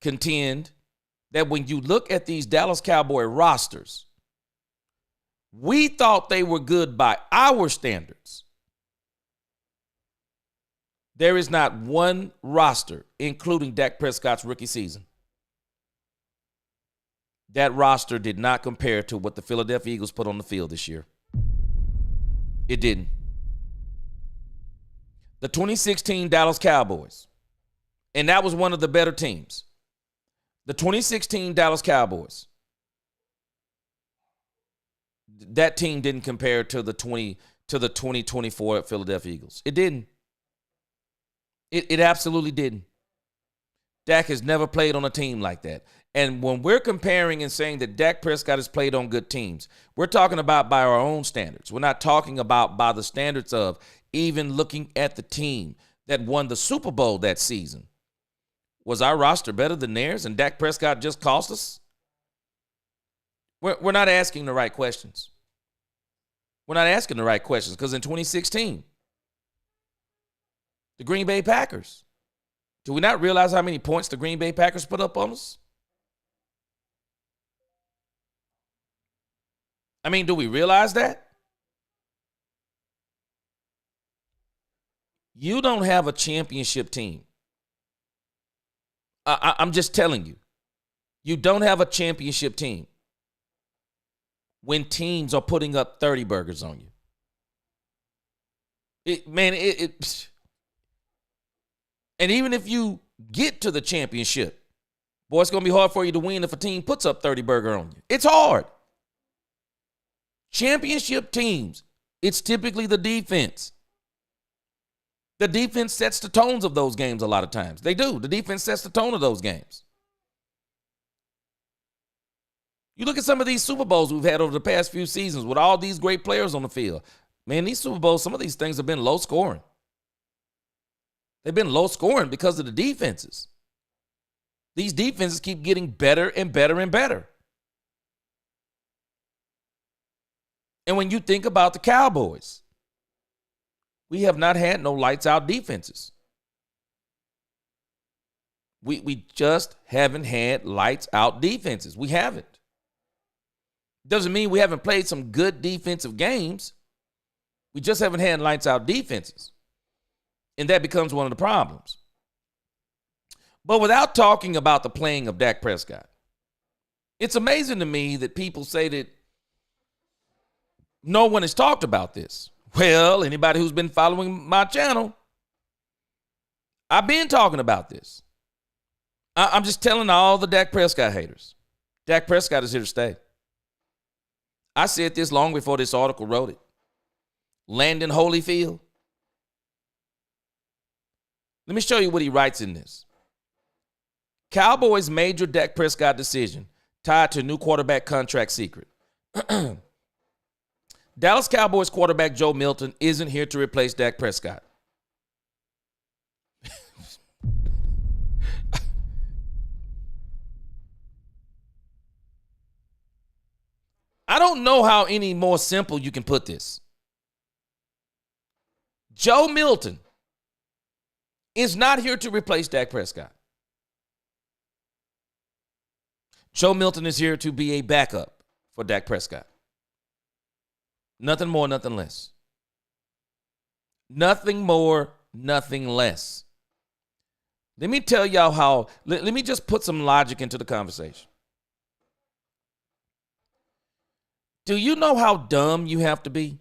contend that when you look at these Dallas Cowboy rosters, we thought they were good by our standards. There is not one roster, including Dak Prescott's rookie season. That roster did not compare to what the Philadelphia Eagles put on the field this year. It didn't. The 2016 Dallas Cowboys, and that was one of the better teams. The 2016 Dallas Cowboys, that team didn't compare to the 2024 Philadelphia Eagles. It didn't. It absolutely didn't. Dak has never played on a team like that. And when we're comparing and saying that Dak Prescott has played on good teams, we're talking about by our own standards. We're not talking about by the standards of even looking at the team that won the Super Bowl that season. Was our roster better than theirs and Dak Prescott just cost us? We're not asking the right questions. We're not asking the right questions because in 2016, the Green Bay Packers, do we not realize how many points the Green Bay Packers put up on us? I mean, do we realize that? You don't have a championship team. I'm just telling you. You don't have a championship team when teams are putting up 30 burgers on you. And even if you get to the championship, boy, it's going to be hard for you to win if a team puts up 30 burger on you. It's hard. Championship teams, it's typically the defense. The defense sets the tones of those games a lot of times. They do. The defense sets the tone of those games. You look at some of these Super Bowls we've had over the past few seasons with all these great players on the field. Man, these Super Bowls, some of these things have been low scoring. They've been low scoring because of the defenses. These defenses keep getting better and better and better. And when you think about the Cowboys, we have not had no lights out defenses. We just haven't had lights out defenses. We haven't. Doesn't mean we haven't played some good defensive games. We just haven't had lights out defenses. And that becomes one of the problems. But without talking about the playing of Dak Prescott, it's amazing to me that people say that no one has talked about this. Well, anybody who's been following my channel, I've been talking about this. I'm just telling all the Dak Prescott haters, Dak Prescott is here to stay. I said this long before this article wrote it. Landon Holyfield. Let me show you what he writes in this. Cowboys' major Dak Prescott decision tied to new quarterback contract secret. Dallas Cowboys quarterback Joe Milton isn't here to replace Dak Prescott. I don't know how any more simple you can put this. Joe Milton is not here to replace Dak Prescott. Joe Milton is here to be a backup for Dak Prescott. Nothing more, nothing less. Nothing more, nothing less. Let me tell y'all how, let me just put some logic into the conversation. Do you know how dumb you have to be?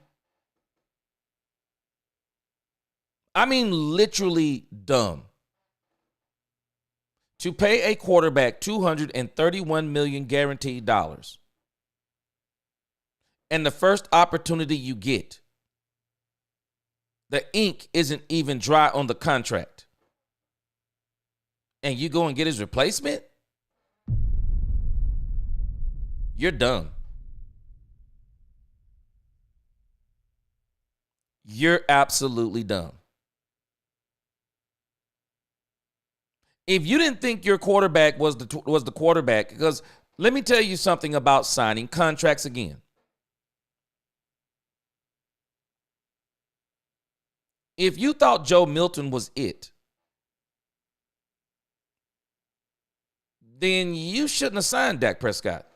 I mean, literally dumb. To pay a quarterback $231 million guaranteed dollars. And the first opportunity you get, the ink isn't even dry on the contract. And you go and get his replacement? You're dumb. You're absolutely dumb. If you didn't think your quarterback was the quarterback, because Let me tell you something about signing contracts again. If you thought Joe Milton was it, then you shouldn't have signed Dak Prescott.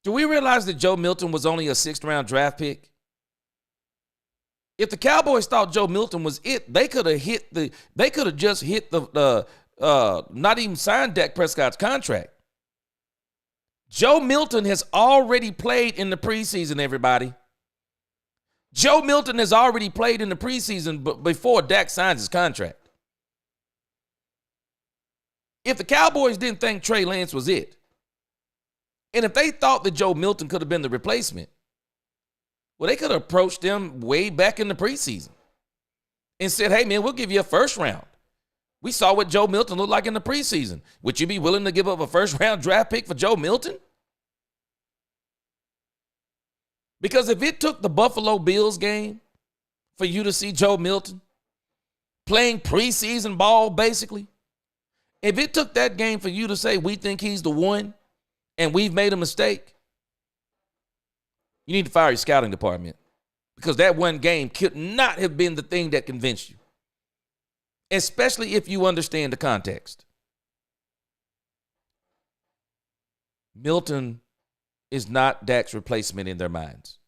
Do we realize that Joe Milton was only a 6th-round draft pick? If the Cowboys thought Joe Milton was it, they could have just hit not even signed Dak Prescott's contract. Joe Milton has already played in the preseason, everybody. Joe Milton has already played in the preseason before Dak signs his contract. If the Cowboys didn't think Trey Lance was it, and if they thought that Joe Milton could have been the replacement, well, they could have approached them way back in the preseason and said, hey, man, we'll give you a 1st round. We saw what Joe Milton looked like in the preseason. Would you be willing to give up a 1st-round draft pick for Joe Milton? Because if it took the Buffalo Bills game for you to see Joe Milton playing preseason ball, basically, if it took that game for you to say we think he's the one and we've made a mistake, you need to fire your scouting department, because that one game could not have been the thing that convinced you, especially if you understand the context. Milton is not Dak's replacement in their minds.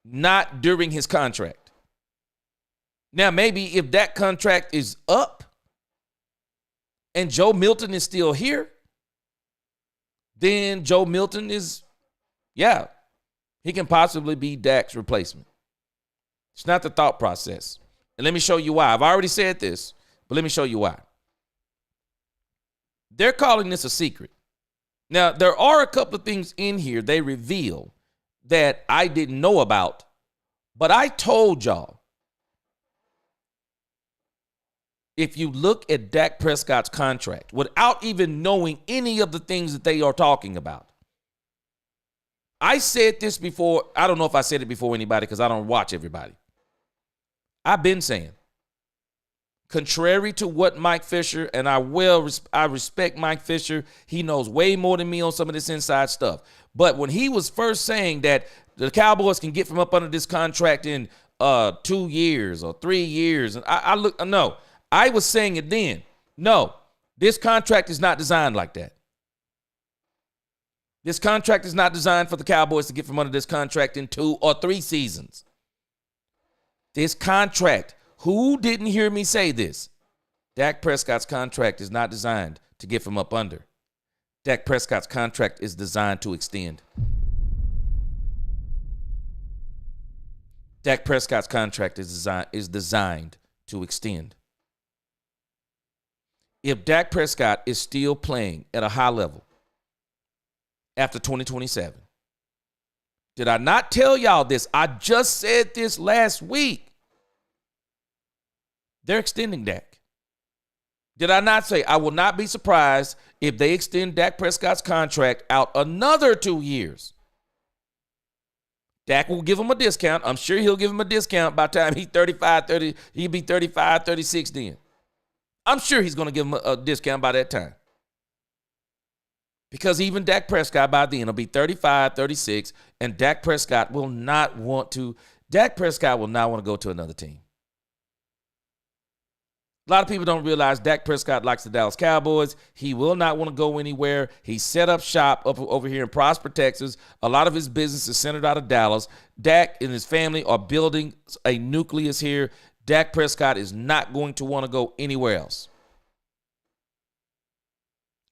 Not during his contract. Now, maybe if that contract is up and Joe Milton is still here, then Joe Milton is, he can possibly be Dak's replacement. It's not the thought process. And let me show you why. I've already said this, but let me show you why. They're calling this a secret. Now, there are a couple of things in here they reveal that I didn't know about, but I told y'all, if you look at Dak Prescott's contract without even knowing any of the things that they are talking about, I said this before. I don't know if I said it before anybody because I don't watch everybody. I've been saying, contrary to what Mike Fisher, and I respect Mike Fisher. He knows way more than me on some of this inside stuff. But when he was first saying that the Cowboys can get from up under this contract in 2 years or 3 years, and I was saying it then. No, this contract is not designed like that. This contract is not designed for the Cowboys to get from under this contract in 2 or 3 seasons. This contract, who didn't hear me say this? Dak Prescott's contract is not designed to get from up under. Dak Prescott's contract is designed to extend. Dak Prescott's contract is designed to extend. If Dak Prescott is still playing at a high level after 2027, did I not tell y'all this? I just said this last week. They're extending Dak. Did I not say I will not be surprised if they extend Dak Prescott's contract out another 2 years? Dak will give him a discount. I'm sure he'll give him a discount by the time he's 35, he'll be 35, 36 then. I'm sure he's going to give him a discount by that time. Because even Dak Prescott by then will be 35, 36, and Dak Prescott will not want to go to another team. A lot of people don't realize Dak Prescott likes the Dallas Cowboys. He will not want to go anywhere. He set up shop over here in Prosper, Texas. A lot of his business is centered out of Dallas. Dak and his family are building a nucleus here. Dak Prescott is not going to want to go anywhere else.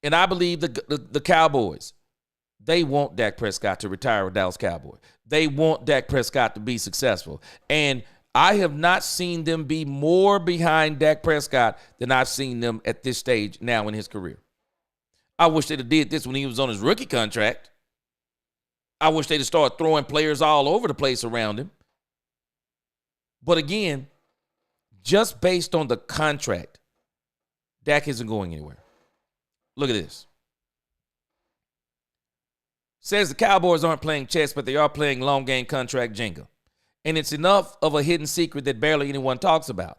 And I believe the Cowboys, they want Dak Prescott to retire with Dallas Cowboys. They want Dak Prescott to be successful. And I have not seen them be more behind Dak Prescott than I've seen them at this stage now in his career. I wish they'd have did this when he was on his rookie contract. I wish they'd have started throwing players all over the place around him. But again, just based on the contract, Dak isn't going anywhere. Look at this. Says the Cowboys aren't playing chess, but they are playing long game contract Jenga. And it's enough of a hidden secret that barely anyone talks about.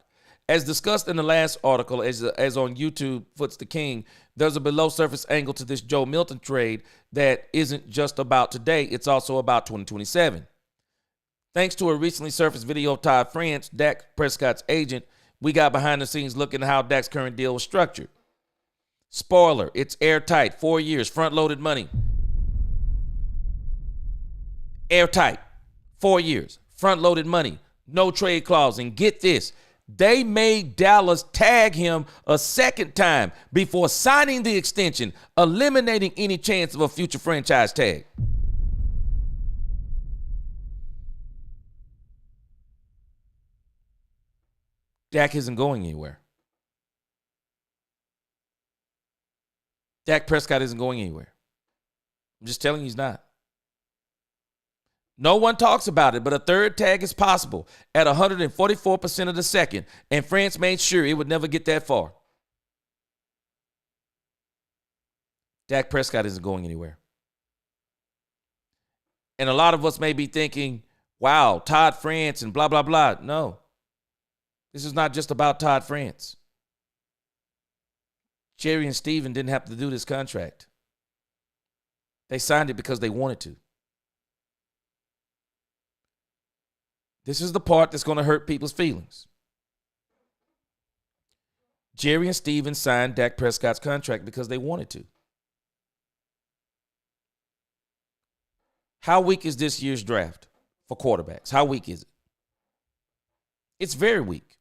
As discussed in the last article, as on YouTube, Foots the King, there's a below-surface angle to this Joe Milton trade that isn't just about today. It's also about 2027. Thanks to a recently surfaced video of Todd France, Dak Prescott's agent, we got behind the scenes looking at how Dak's current deal was structured. Spoiler, it's airtight, 4 years, front-loaded money. Airtight, 4 years, front-loaded money, no trade clause. And get this, they made Dallas tag him a second time before signing the extension, eliminating any chance of a future franchise tag. Dak isn't going anywhere. Dak Prescott isn't going anywhere. I'm just telling you he's not. No one talks about it, but a third tag is possible at 144% of the second, and France made sure it would never get that far. Dak Prescott isn't going anywhere. And a lot of us may be thinking, wow, Todd France and blah, blah, blah. No. This is not just about Todd France. Jerry and Steven didn't have to do this contract. They signed it because they wanted to. This is the part that's going to hurt people's feelings. Jerry and Steven signed Dak Prescott's contract because they wanted to. How weak is this year's draft for quarterbacks? How weak is it? It's very weak.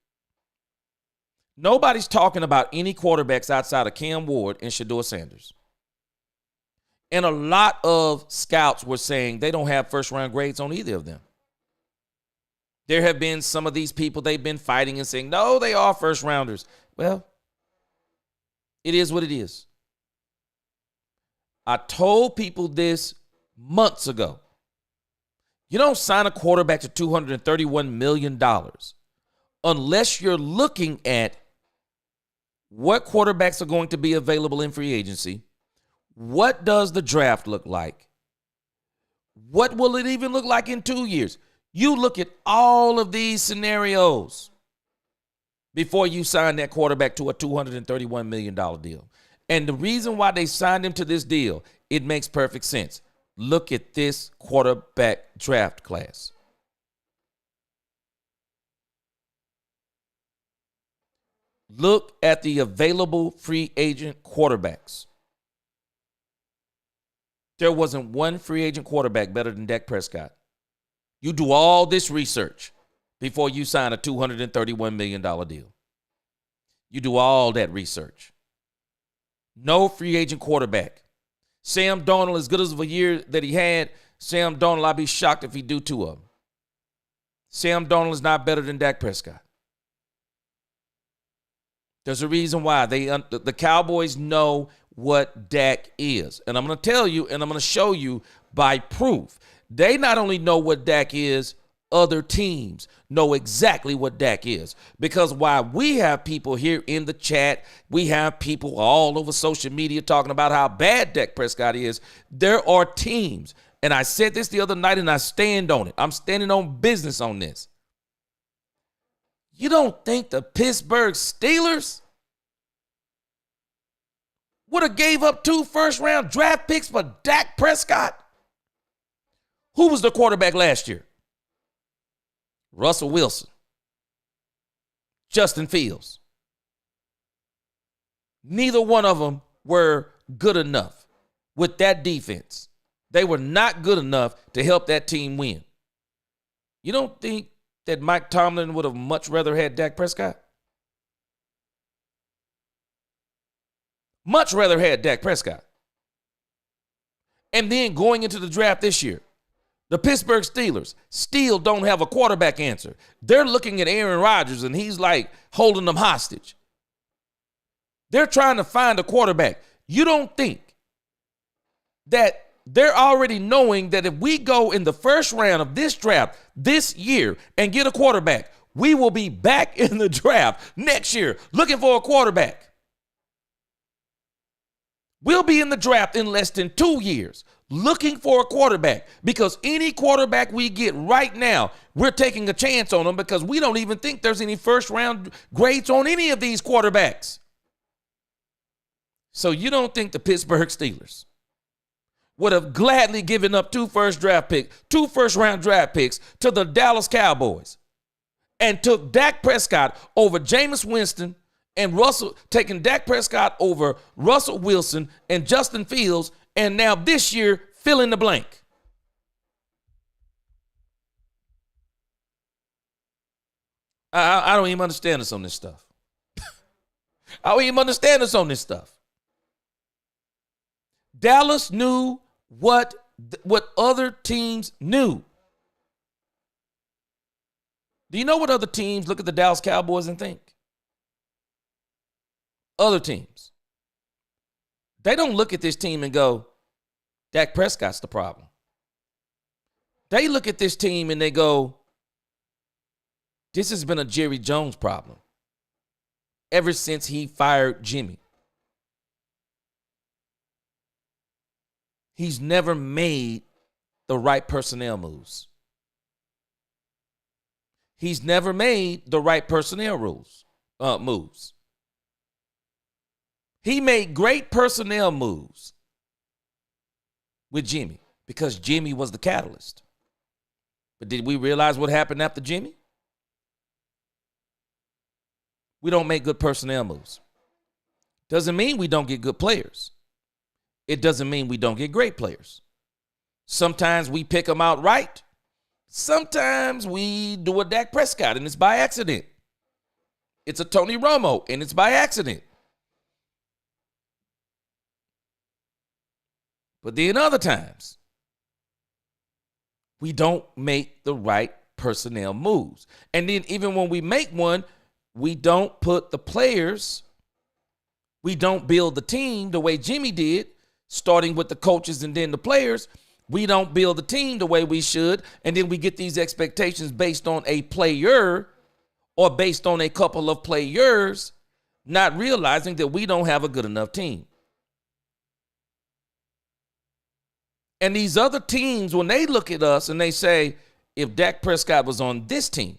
Nobody's talking about any quarterbacks outside of Cam Ward and Shedeur Sanders. And a lot of scouts were saying they don't have first-round grades on either of them. There have been some of these people they've been fighting and saying, no, they are first-rounders. Well, it is what it is. I told people this months ago. You don't sign a quarterback to $231 million unless you're looking at what quarterbacks are going to be available in free agency. What does the draft look like? What will it even look like in 2 years? You look at all of these scenarios before you sign that quarterback to a $231 million deal. And the reason why they signed him to this deal, it makes perfect sense. Look at this quarterback draft class. Look at the available free agent quarterbacks. There wasn't one free agent quarterback better than Dak Prescott. You do all this research before you sign a $231 million deal. You do all that research. No free agent quarterback. Sam Darnold, as good as of a year that he had, Sam Darnold, I'd be shocked if he do two of them. Sam Darnold is not better than Dak Prescott. There's a reason why. The Cowboys know what Dak is. And I'm going to tell you, and I'm going to show you by proof. They not only know what Dak is, other teams know exactly what Dak is. Because while we have people here in the chat, we have people all over social media talking about how bad Dak Prescott is, there are teams, and I said this the other night and I stand on it. I'm standing on business on this. You don't think the Pittsburgh Steelers would have gave up 2 first-round draft picks for Dak Prescott? Who was the quarterback last year? Russell Wilson. Justin Fields. Neither one of them were good enough with that defense. They were not good enough to help that team win. You don't think that Mike Tomlin would have much rather had Dak Prescott? Much rather had Dak Prescott. And then going into the draft this year, the Pittsburgh Steelers still don't have a quarterback answer. They're looking at Aaron Rodgers, and he's like holding them hostage. They're trying to find a quarterback. You don't think that they're already knowing that if we go in the first round of this draft this year and get a quarterback, we will be back in the draft next year looking for a quarterback. We'll be in the draft in less than 2 years looking for a quarterback, because any quarterback we get right now, we're taking a chance on them because we don't even think there's any first-round grades on any of these quarterbacks. So you don't think the Pittsburgh Steelers would have gladly given up 2 first-round draft picks to the Dallas Cowboys and took Dak Prescott over Jameis Winston and taking Dak Prescott over Russell Wilson and Justin Fields, and now this year, fill in the blank? I don't even understand us on this stuff. I don't even understand us on this stuff. Dallas knew what other teams knew. Do you know what other teams look at the Dallas Cowboys and think? Other teams. They don't look at this team and go, Dak Prescott's the problem. They look at this team and they go, this has been a Jerry Jones problem ever since he fired Jimmy. He's never made the right personnel moves. He's never made the right personnel moves. He made great personnel moves with Jimmy because Jimmy was the catalyst. But did we realize what happened after Jimmy? We don't make good personnel moves. Doesn't mean we don't get good players. It doesn't mean we don't get great players. Sometimes we pick them out right. Sometimes we do a Dak Prescott and it's by accident. It's a Tony Romo and it's by accident. But then other times, we don't make the right personnel moves. And then even when we make one, we don't put the players, we don't build the team the way Jimmy did, starting with the coaches and then the players. We don't build the team the way we should, and then we get these expectations based on a player or based on a couple of players, not realizing that we don't have a good enough team. And these other teams, when they look at us and they say, if Dak Prescott was on this team,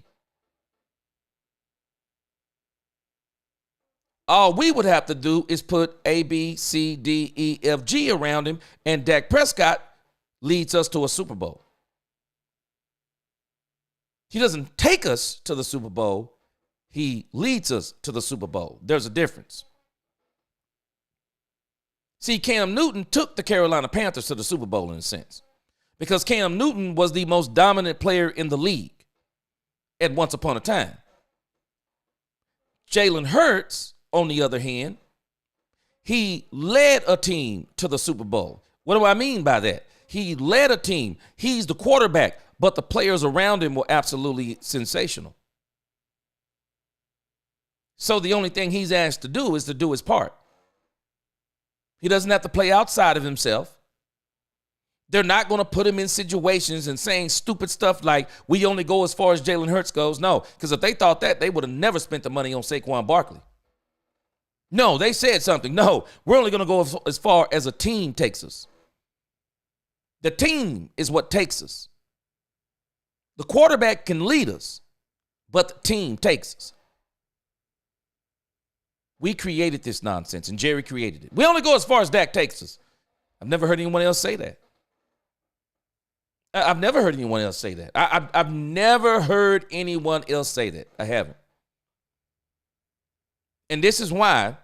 all we would have to do is put A, B, C, D, E, F, G around him, and Dak Prescott leads us to a Super Bowl. He doesn't take us to the Super Bowl. He leads us to the Super Bowl. There's a difference. See, Cam Newton took the Carolina Panthers to the Super Bowl in a sense because Cam Newton was the most dominant player in the league at once upon a time. Jalen Hurts, on the other hand, he led a team to the Super Bowl. What do I mean by that? He led a team. He's the quarterback, but the players around him were absolutely sensational. So the only thing he's asked to do is to do his part. He doesn't have to play outside of himself. They're not going to put him in situations and saying stupid stuff like, we only go as far as Jalen Hurts goes. No, because if they thought that, they would have never spent the money on Saquon Barkley. No, they said something. No, we're only going to go as far as a team takes us. The team is what takes us. The quarterback can lead us, but the team takes us. We created this nonsense, and Jerry created it. We only go as far as Dak takes us. I've never heard anyone else say that. I've never heard anyone else say that. I've never heard anyone else say that. I haven't. And this is why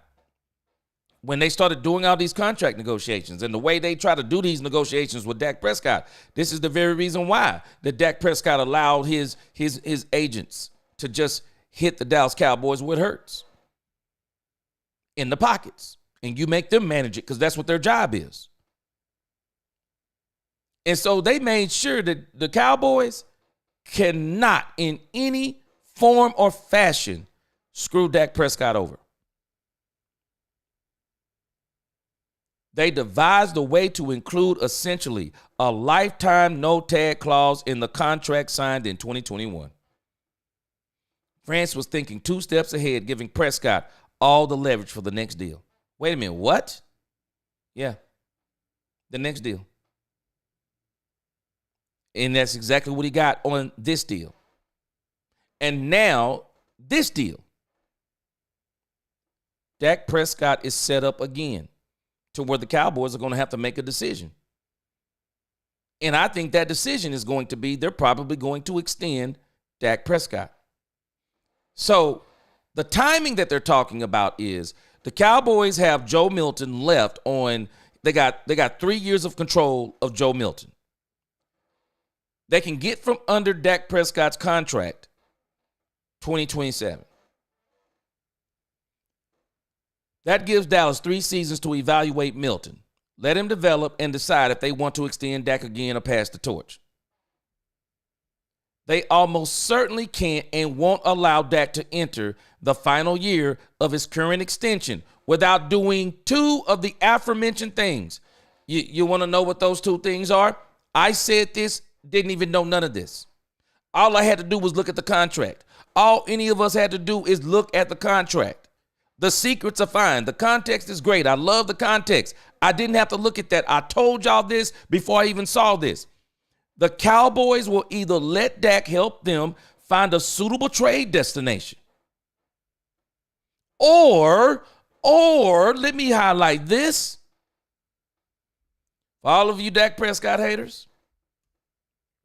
when they started doing all these contract negotiations and the way they try to do these negotiations with Dak Prescott, this is the very reason why that Dak Prescott allowed his agents to just hit the Dallas Cowboys with Hurts in the pockets. And you make them manage it because that's what their job is. And so they made sure that the Cowboys cannot in any form or fashion screw Dak Prescott over. They devised a way to include essentially a lifetime no-tag clause in the contract signed in 2021. France was thinking 2 steps ahead, giving Prescott all the leverage for the next deal. Wait a minute, what? Yeah, the next deal. And that's exactly what he got on this deal. And now, this deal. Dak Prescott is set up again to where the Cowboys are going to have to make a decision. And I think that decision is going to be they're probably going to extend Dak Prescott. So the timing that they're talking about is the Cowboys have Joe Milton left on, they got 3 years of control of Joe Milton. They can get from under Dak Prescott's contract 2027. That gives Dallas 3 seasons to evaluate Milton. Let him develop and decide if they want to extend Dak again or pass the torch. They almost certainly can't and won't allow Dak to enter the final year of his current extension without doing 2 of the aforementioned things. You want to know what those 2 things are? I said this, didn't even know none of this. All I had to do was look at the contract. All any of us had to do is look at the contract. The secrets are fine. The context is great. I love the context. I didn't have to look at that. I told y'all this before I even saw this. The Cowboys will either let Dak help them find a suitable trade destination, or let me highlight this. For all of you Dak Prescott haters,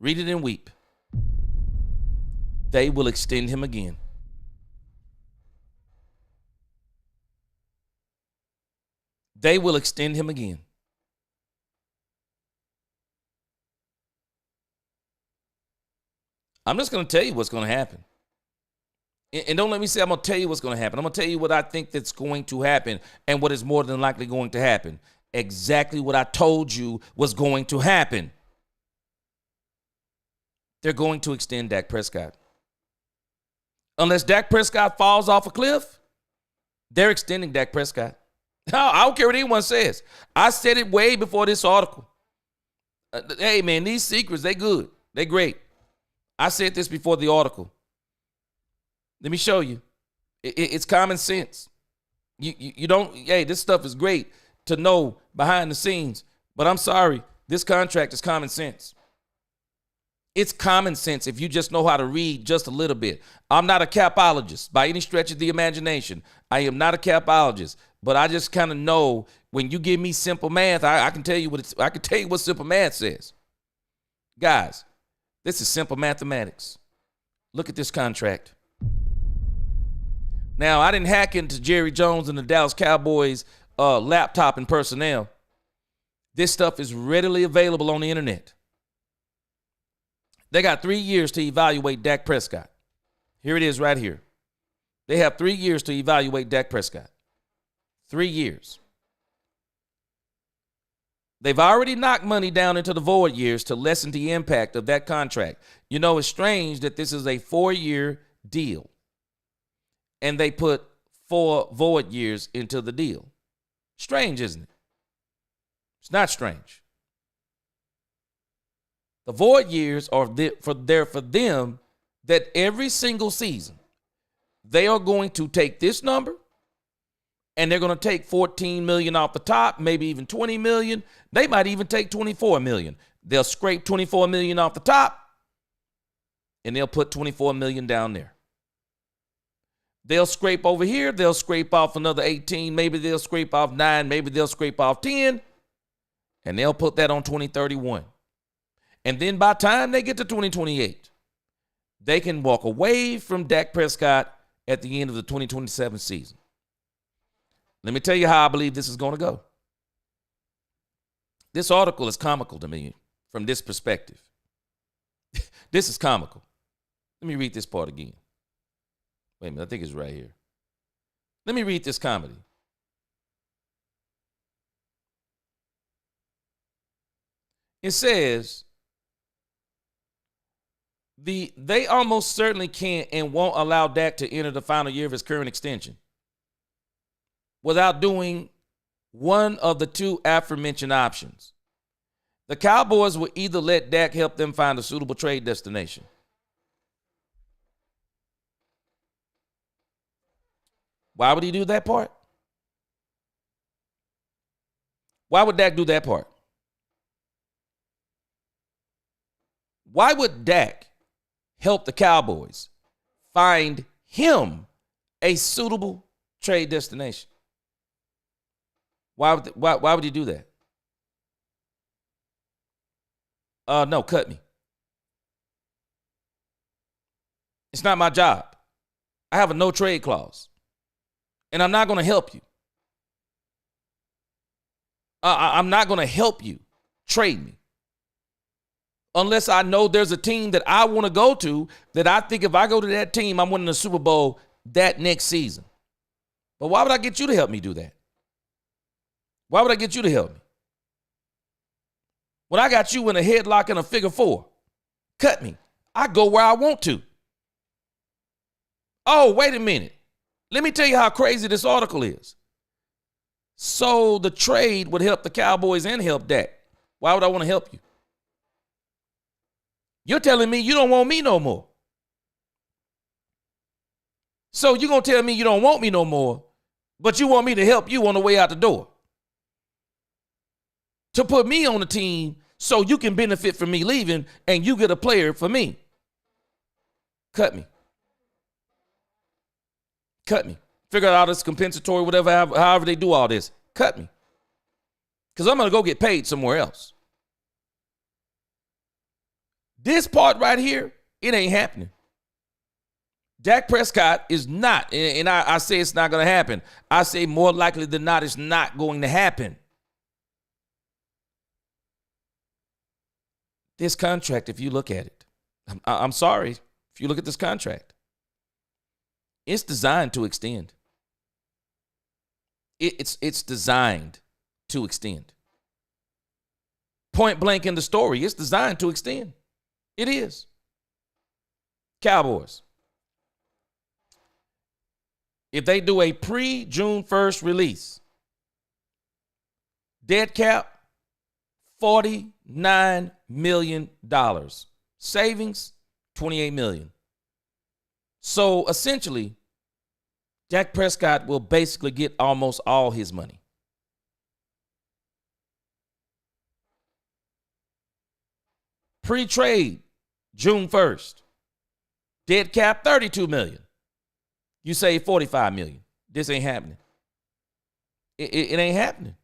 read it and weep. They will extend him again. They will extend him again. I'm just going to tell you what's going to happen. And don't let me say I'm going to tell you what's going to happen. I'm going to tell you what I think that's going to happen and what is more than likely going to happen. Exactly what I told you was going to happen. They're going to extend Dak Prescott. Unless Dak Prescott falls off a cliff, they're extending Dak Prescott. I don't care what anyone says. I said it way before this article. Hey, man, these secrets, they good. They great. I said this before the article. Let me show you. It's common sense. You don't, hey, this stuff is great to know behind the scenes, but I'm sorry, this contract is common sense. It's common sense if you just know how to read just a little bit. I'm not a capologist by any stretch of the imagination. I am not a capologist, but I just kind of know when you give me simple math, I can tell you what simple math says. Guys, this is simple mathematics. Look at this contract. Now, I didn't hack into Jerry Jones and the Dallas Cowboys laptop and personnel. This stuff is readily available on the internet. They got 3 years to evaluate Dak Prescott. Here it is right here. They have 3 years to evaluate Dak Prescott. 3 years. They've already knocked money down into the void years to lessen the impact of that contract. You know, it's strange that this is a 4-year deal, and they put 4 void years into the deal. Strange, isn't it? It's not strange. The void years are there for them that every single season they are going to take this number and they're going to take 14 million off the top, maybe even 20 million. They might even take 24 million. They'll scrape 24 million off the top and they'll put 24 million down there. They'll scrape over here. They'll scrape off another 18. Maybe they'll scrape off 9. Maybe they'll scrape off 10. And they'll put that on 2031. And then by the time they get to 2028, they can walk away from Dak Prescott at the end of the 2027 season. Let me tell you how I believe this is going to go. This article is comical to me from this perspective. This is comical. Let me read this part again. Wait a minute, I think it's right here. Let me read this comedy. It says, they almost certainly can't and won't allow Dak to enter the final year of his current extension without doing one of the 2 aforementioned options. The Cowboys will either let Dak help them find a suitable trade destination. Why would he do that part? Why would Dak do that part? Why would Dak help the Cowboys find him a suitable trade destination? Why would he do that? No, cut me. It's not my job. I have a no trade clause. And I'm not going to help you. I'm not going to help you trade me. Unless I know there's a team that I want to go to that I think if I go to that team, I'm winning the Super Bowl that next season. But why would I get you to help me do that? Why would I get you to help me? When I got you in a headlock and a figure four, cut me. I go where I want to. Oh, wait a minute. Let me tell you how crazy this article is. So the trade would help the Cowboys and help Dak. Why would I want to help you? You're telling me you don't want me no more. So you're going to tell me you don't want me no more, but you want me to help you on the way out the door. To put me on the team so you can benefit from me leaving and you get a player for me. Cut me. Cut me. Figure out all this compensatory, whatever, however they do all this. Cut me. Because I'm going to go get paid somewhere else. This part right here, it ain't happening. Dak Prescott is not, and I say it's not going to happen. I say more likely than not, it's not going to happen. This contract, if you look at it, I'm sorry, if you look at this contract, it's designed to extend. It's designed to extend. Point blank in the story, it's designed to extend. It is. Cowboys. If they do a pre-June 1st release, dead cap, $49 million. Savings, $28 million. So essentially, Dak Prescott will basically get almost all his money. Pre-trade, June 1st. Dead cap, $32 million. You save $45 million. This ain't happening. It ain't happening.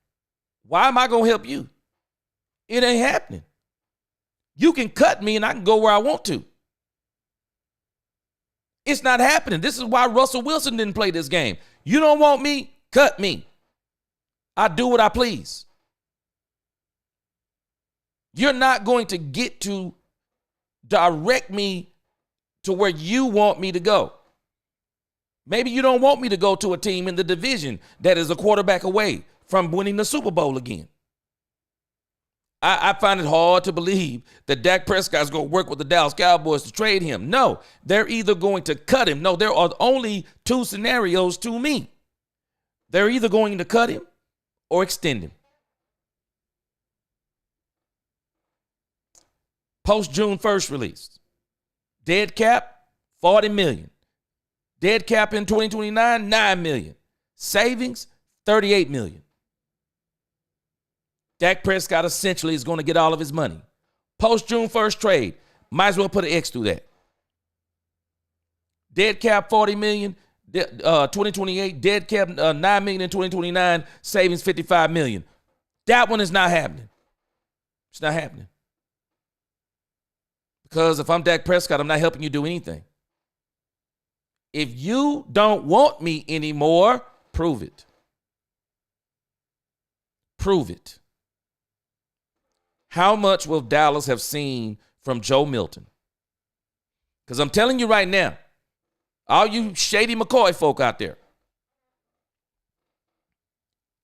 Why am I going to help you? It ain't happening. You can cut me and I can go where I want to. It's not happening. This is why Russell Wilson didn't play this game. You don't want me? Cut me. I do what I please. You're not going to get to direct me to where you want me to go. Maybe you don't want me to go to a team in the division that is a quarterback away from winning the Super Bowl again. I find it hard to believe that Dak Prescott is going to work with the Dallas Cowboys to trade him. No, they're either going to cut him. No, there are only two scenarios to me. They're either going to cut him or extend him. Post June 1st release. Dead cap, $40 million. Dead cap in 2029, $9 million. Savings, $38 million. Dak Prescott essentially is going to get all of his money. Post June 1st trade, might as well put an X through that. Dead cap, $40 million. 2028, dead cap, $9 million in 2029, savings, $55 million. That one is not happening. It's not happening. Because if I'm Dak Prescott, I'm not helping you do anything. If you don't want me anymore, prove it. Prove it. How much will Dallas have seen from Joe Milton? Because I'm telling you right now, all you Shady McCoy folk out there,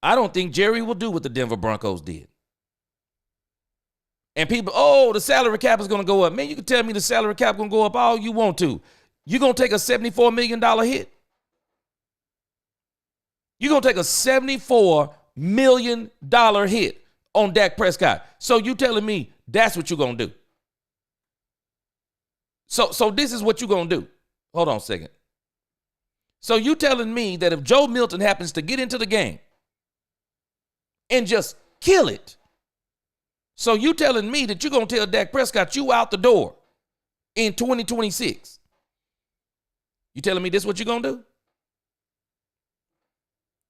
I don't think Jerry will do what the Denver Broncos did. And people, the salary cap is going to go up. Man, you can tell me the salary cap is going to go up all you want to. You're going to take a $74 million hit. You're going to take a $74 million hit on Dak Prescott. So you telling me that's what you're going to do. So this is what you're going to do. Hold on a second. So you telling me that if Joe Milton happens to get into the game and just kill it, So you telling me that you're going to tell Dak Prescott you out the door in 2026? You telling me this is what you're going to do?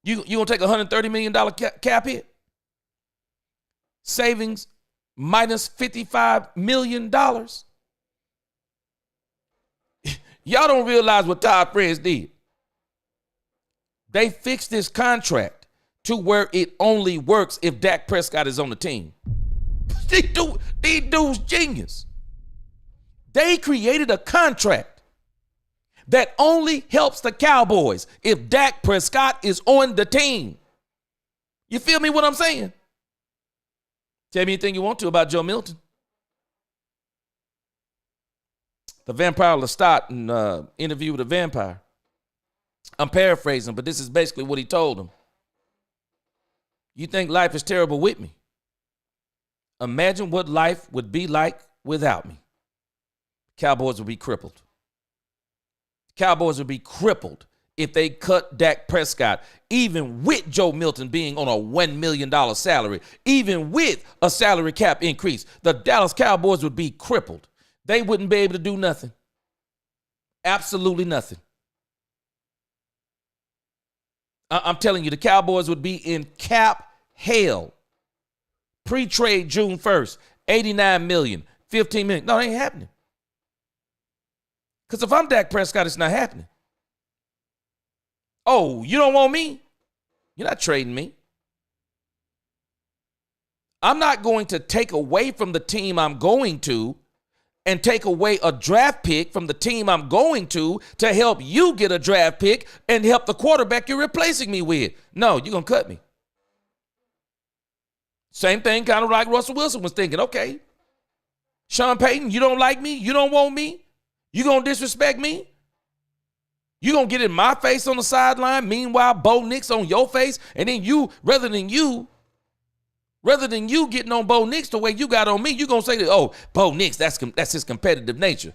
You going to take a $130 million cap hit? Savings minus $55 million? Y'all don't realize what Todd Friends did. They fixed this contract to where it only works if Dak Prescott is on the team. These dudes genius. They created a contract that only helps the Cowboys if Dak Prescott is on the team. You feel me what I'm saying? Tell me anything you want to about Joe Milton. The Vampire Lestat in Interview with a Vampire. I'm paraphrasing, but this is basically what he told him. You think life is terrible with me? Imagine what life would be like without me. Cowboys would be crippled. Cowboys would be crippled if they cut Dak Prescott, even with Joe Milton being on a $1 million salary, even with a salary cap increase. The Dallas Cowboys would be crippled. They wouldn't be able to do nothing. Absolutely nothing. I'm telling you, the Cowboys would be in cap hell. Pre-trade June 1st, $89 million, $15 million. No, it ain't happening. Because if I'm Dak Prescott, it's not happening. Oh, you don't want me? You're not trading me. I'm not going to take away from the team I'm going to and take away a draft pick from the team I'm going to help you get a draft pick and help the quarterback you're replacing me with. No, you're going to cut me. Same thing kind of like Russell Wilson was thinking. Okay, Sean Payton, you don't like me? You don't want me? You going to disrespect me? You going to get in my face on the sideline? Meanwhile, Bo Nix on your face? And then you, rather than you getting on Bo Nix the way you got on me, you going to say that, oh, Bo Nix, that's his competitive nature.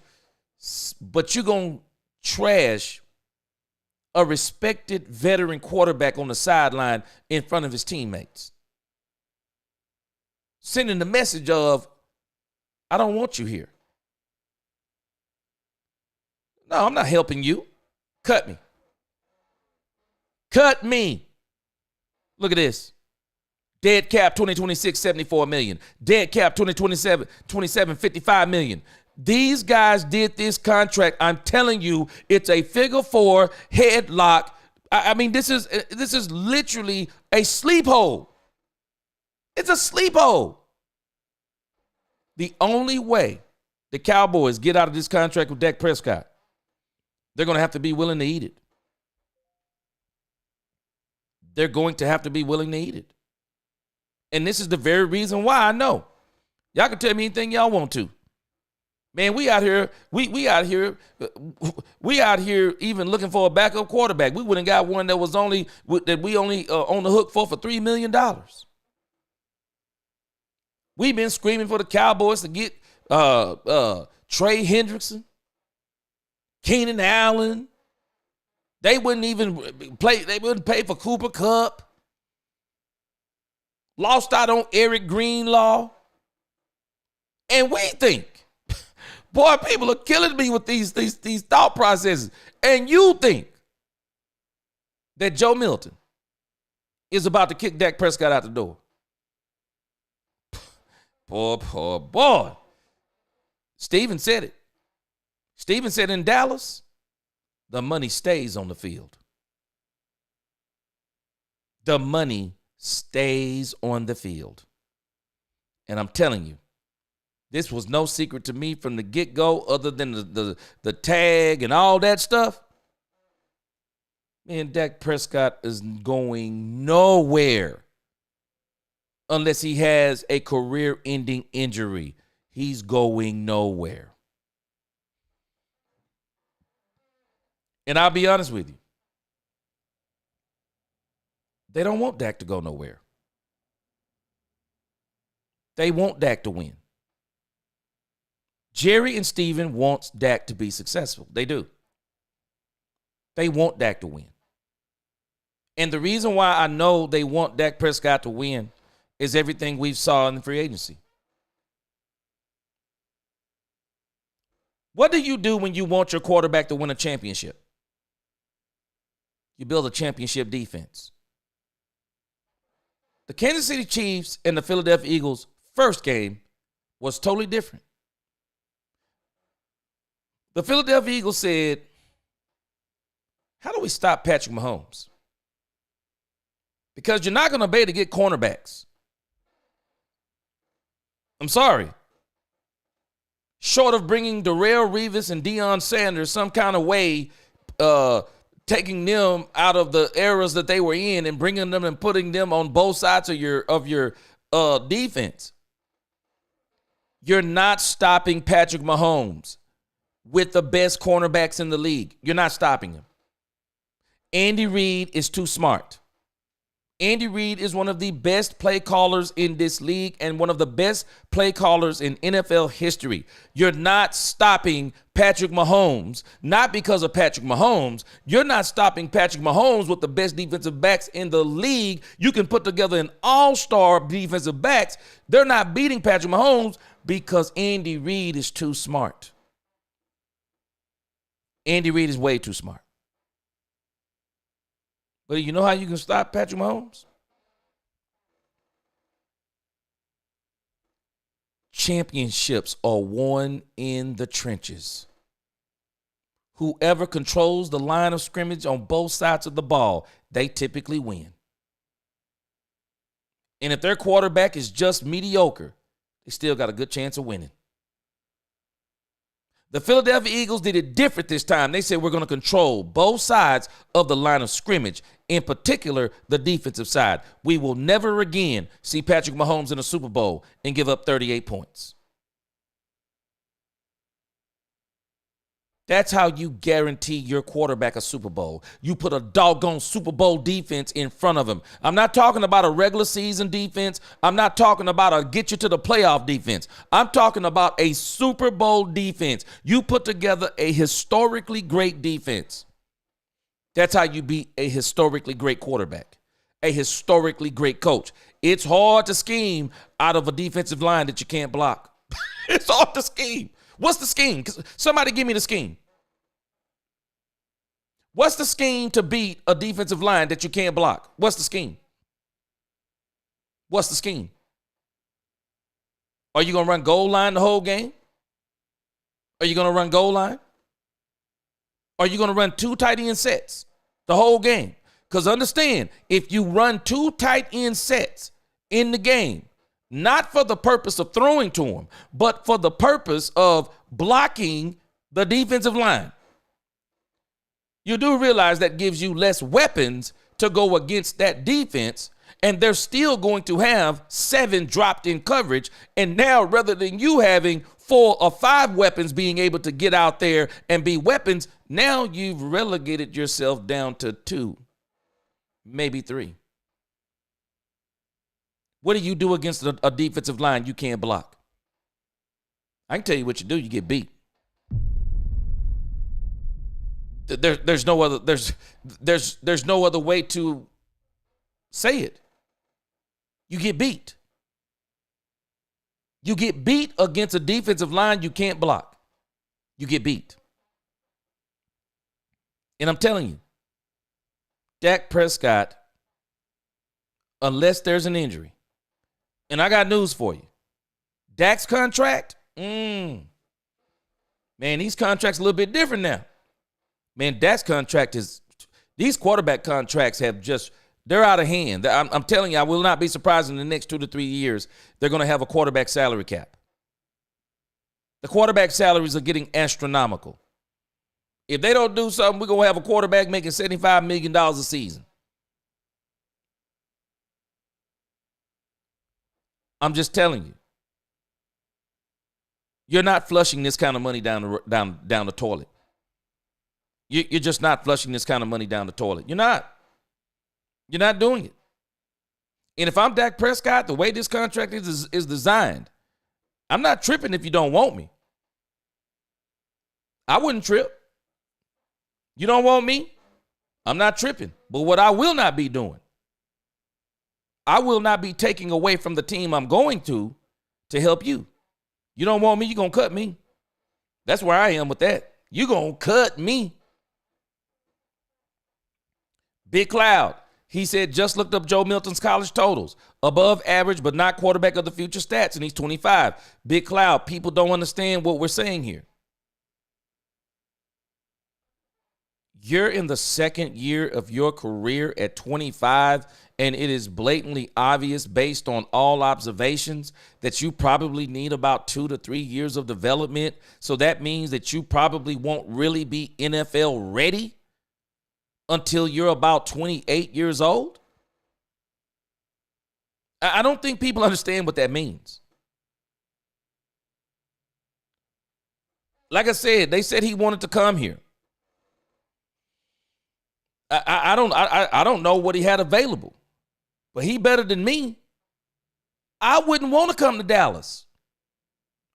But you going to trash a respected veteran quarterback on the sideline in front of his teammates. Sending the message of, I don't want you here. No, I'm not helping you. Cut me. Cut me. Look at this. Dead cap 2026, $74 million. Dead cap 2027, $55 million. These guys did this contract. I'm telling you, it's a figure four headlock. I mean, this is literally a sleep hole. It's a sleep hole. The only way the Cowboys get out of this contract with Dak Prescott, they're going to have to be willing to eat it. They're going to have to be willing to eat it. And this is the very reason why I know. Y'all can tell me anything y'all want to. Man, we out here even looking for a backup quarterback. We wouldn't got one that was only on the hook for $3 million. We've been screaming for the Cowboys to get Trey Hendrickson, Keenan Allen. They wouldn't even play. They wouldn't pay for Cooper Kupp. Lost out on Eric Greenlaw. And we think, boy, people are killing me with these thought processes. And you think that Joe Milton is about to kick Dak Prescott out the door. Boy. Steven said it. Steven said in Dallas, the money stays on the field. The money stays on the field. And I'm telling you, this was no secret to me from the get-go other than the tag and all that stuff. Man, Dak Prescott is going nowhere unless he has a career-ending injury. He's going nowhere. And I'll be honest with you. They don't want Dak to go nowhere. They want Dak to win. Jerry and Steven wants Dak to be successful. They do. They want Dak to win. And the reason why I know they want Dak Prescott to win is everything we've saw in the free agency. What do you do when you want your quarterback to win a championship? You build a championship defense. The Kansas City Chiefs and the Philadelphia Eagles' first game was totally different. The Philadelphia Eagles said, how do we stop Patrick Mahomes? Because you're not going to be able to get cornerbacks. I'm sorry. Short of bringing Darrelle Revis and Deion Sanders some kind of way, taking them out of the eras that they were in and bringing them and putting them on both sides of your defense. You're not stopping Patrick Mahomes with the best cornerbacks in the league. You're not stopping him. Andy Reid is too smart. Andy Reid is one of the best play callers in this league and one of the best play callers in NFL history. You're not stopping Patrick Mahomes, not because of Patrick Mahomes. You're not stopping Patrick Mahomes with the best defensive backs in the league. You can put together an all-star defensive backs. They're not beating Patrick Mahomes because Andy Reid is too smart. Andy Reid is way too smart. But you know how you can stop Patrick Mahomes? Championships are won in the trenches. Whoever controls the line of scrimmage on both sides of the ball, they typically win. And if their quarterback is just mediocre, they still got a good chance of winning. The Philadelphia Eagles did it different this time. They said we're going to control both sides of the line of scrimmage, in particular the defensive side. We will never again see Patrick Mahomes in a Super Bowl and give up 38 points. That's how you guarantee your quarterback a Super Bowl. You put a doggone Super Bowl defense in front of him. I'm not talking about a regular season defense. I'm not talking about a get you to the playoff defense. I'm talking about a Super Bowl defense. You put together a historically great defense. That's how you beat a historically great quarterback, a historically great coach. It's hard to scheme out of a defensive line that you can't block. It's hard to scheme. What's the scheme? Somebody give me the scheme. What's the scheme to beat a defensive line that you can't block? What's the scheme? What's the scheme? Are you going to run goal line the whole game? Are you going to run goal line? Are you going to run two tight end sets the whole game? Because understand, if you run two tight end sets in the game, not for the purpose of throwing to him, but for the purpose of blocking the defensive line, you do realize that gives you less weapons to go against that defense, and they're still going to have 7 dropped in coverage. And now, rather than you having 4 or 5 weapons being able to get out there and be weapons, now you've relegated yourself down to 2, maybe 3. What do you do against a defensive line you can't block? I can tell you what you do. You get beat. There's no other way to say it. You get beat. You get beat against a defensive line you can't block. You get beat. And I'm telling you, Dak Prescott, unless there's an injury, and I got news for you. Dak's contract, man, these contracts a little bit different now. Man, Dak's contract these quarterback contracts they're out of hand. I'm telling you, I will not be surprised in the next 2 to 3 years, they're going to have a quarterback salary cap. The quarterback salaries are getting astronomical. If they don't do something, we're going to have a quarterback making $75 million a season. I'm just telling you. You're not flushing this kind of money down the toilet. You're just not flushing this kind of money down the toilet. You're not. You're not doing it. And if I'm Dak Prescott, the way this contract is designed, I'm not tripping if you don't want me. I wouldn't trip. You don't want me? I'm not tripping. But what I will not be doing, I will not be taking away from the team I'm going to help you. You don't want me, you're going to cut me. That's where I am with that. You going to cut me. Big Cloud. He said, just looked up Joe Milton's college totals. Above average, but not quarterback of the future stats, and he's 25. Big Cloud. People don't understand what we're saying here. You're in the second year of your career at 25, and it is blatantly obvious based on all observations that you probably need about 2 to 3 years of development. So that means that you probably won't really be NFL ready until you're about 28 years old. I don't think people understand what that means. Like I said, they said he wanted to come here. I don't know what he had available, but he better than me. I wouldn't want to come to Dallas.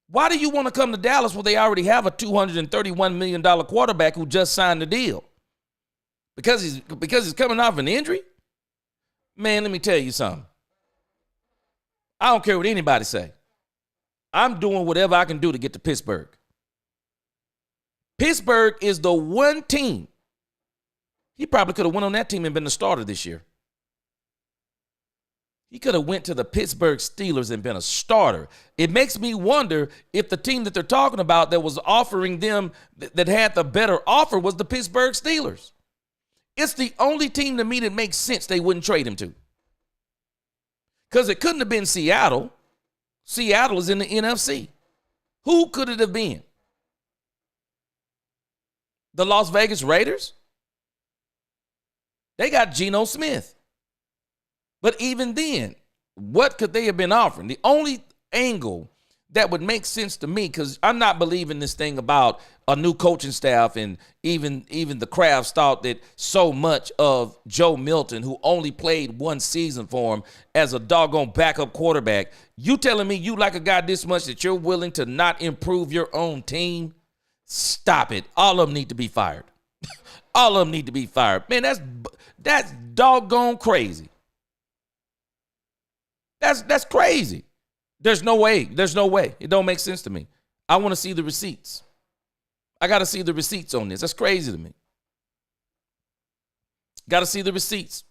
Why do you want to come to Dallas where they already have a $231 million quarterback who just signed the deal? Because he's coming off an injury? Man, let me tell you something. I don't care what anybody say. I'm doing whatever I can do to get to Pittsburgh. Pittsburgh is the one team. He probably could have went on that team and been the starter this year. He could have went to the Pittsburgh Steelers and been a starter. It makes me wonder if the team that they're talking about that was offering them, that had the better offer, was the Pittsburgh Steelers. It's the only team to me that makes sense they wouldn't trade him to. Because it couldn't have been Seattle. Seattle is in the NFC. Who could it have been? The Las Vegas Raiders? They got Geno Smith. But even then, what could they have been offering? The only angle that would make sense to me, because I'm not believing this thing about a new coaching staff, and even the Crafts thought that so much of Joe Milton, who only played one season for him as a doggone backup quarterback. You telling me you like a guy this much that you're willing to not improve your own team? Stop it. All of them need to be fired. All of them need to be fired. Man, that's doggone crazy. That's crazy. There's no way. There's no way. It don't make sense to me. I want to see the receipts. I got to see the receipts on this. That's crazy to me. Got to see the receipts.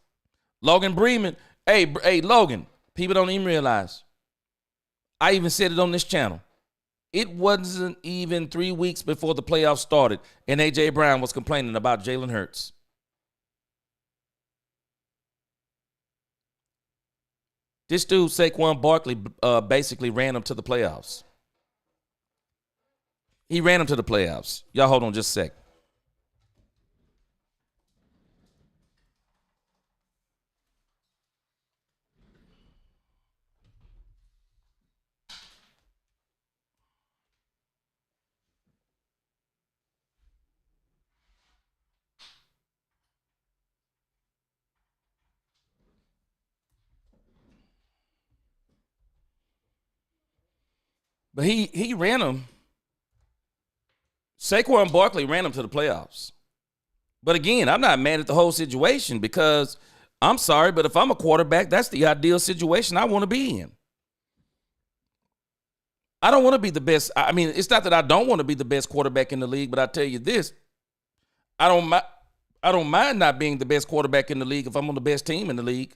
Logan Bremen. Hey, Logan, people don't even realize. I even said it on this channel. It wasn't even 3 weeks before the playoffs started, and A.J. Brown was complaining about Jalen Hurts. This dude, Saquon Barkley, basically ran him to the playoffs. He ran him to the playoffs. Y'all hold on just a sec. But he ran him. Saquon Barkley ran him to the playoffs. But again, I'm not mad at the whole situation, because I'm sorry, but if I'm a quarterback, that's the ideal situation I want to be in. I don't want to be the best. I mean, it's not that I don't want to be the best quarterback in the league, but I tell you this, I don't mind not being the best quarterback in the league if I'm on the best team in the league.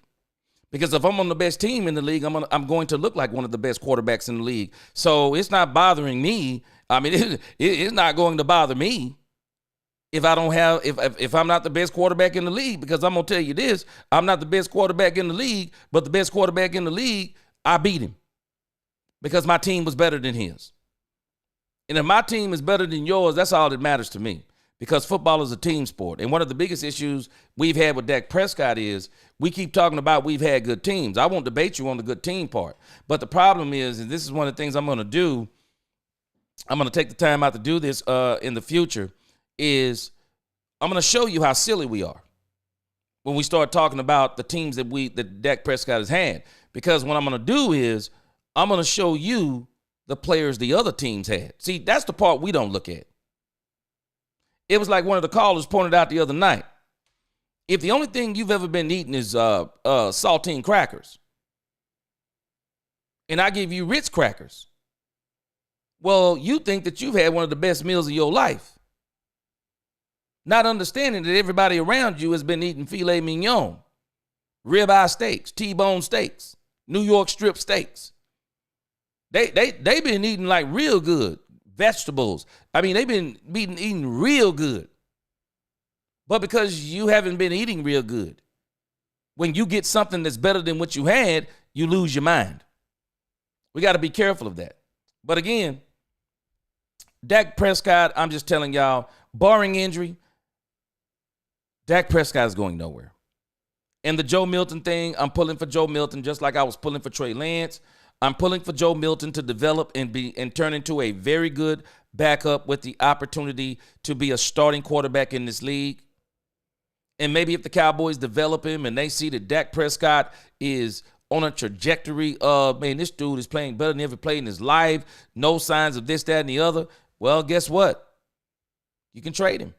Because if I'm on the best team in the league, I'm going to look like one of the best quarterbacks in the league. So it's not bothering me. I mean, it's not going to bother me if I don't have, if I'm not the best quarterback in the league. Because I'm gonna tell you this, I'm not the best quarterback in the league, but the best quarterback in the league, I beat him because my team was better than his. And if my team is better than yours, that's all that matters to me. Because football is a team sport. And one of the biggest issues we've had with Dak Prescott is we keep talking about we've had good teams. I won't debate you on the good team part. But the problem is, and this is one of the things I'm going to do, I'm going to take the time out to do this in the future, is I'm going to show you how silly we are when we start talking about the teams that Dak Prescott has had. Because what I'm going to do is I'm going to show you the players the other teams had. See, that's the part we don't look at. It was like one of the callers pointed out the other night. If the only thing you've ever been eating is saltine crackers, and I give you Ritz crackers, Well, you think that you've had one of the best meals of your life, not understanding that everybody around you has been eating filet mignon, ribeye steaks, T-bone steaks, New York strip steaks. They been eating like real good vegetables. I mean, they've been eating real good. But because you haven't been eating real good, when you get something that's better than what you had, you lose your mind. We got to be careful of that. But again, Dak Prescott, I'm just telling y'all, barring injury, Dak Prescott is going nowhere. And the Joe Milton thing, I'm pulling for Joe Milton just like I was pulling for Trey Lance. I'm pulling for Joe Milton to develop and turn into a very good backup with the opportunity to be a starting quarterback in this league. And maybe if the Cowboys develop him and they see that Dak Prescott is on a trajectory of, man, this dude is playing better than ever played in his life, no signs of this, that, and the other, well, guess what? You can trade him.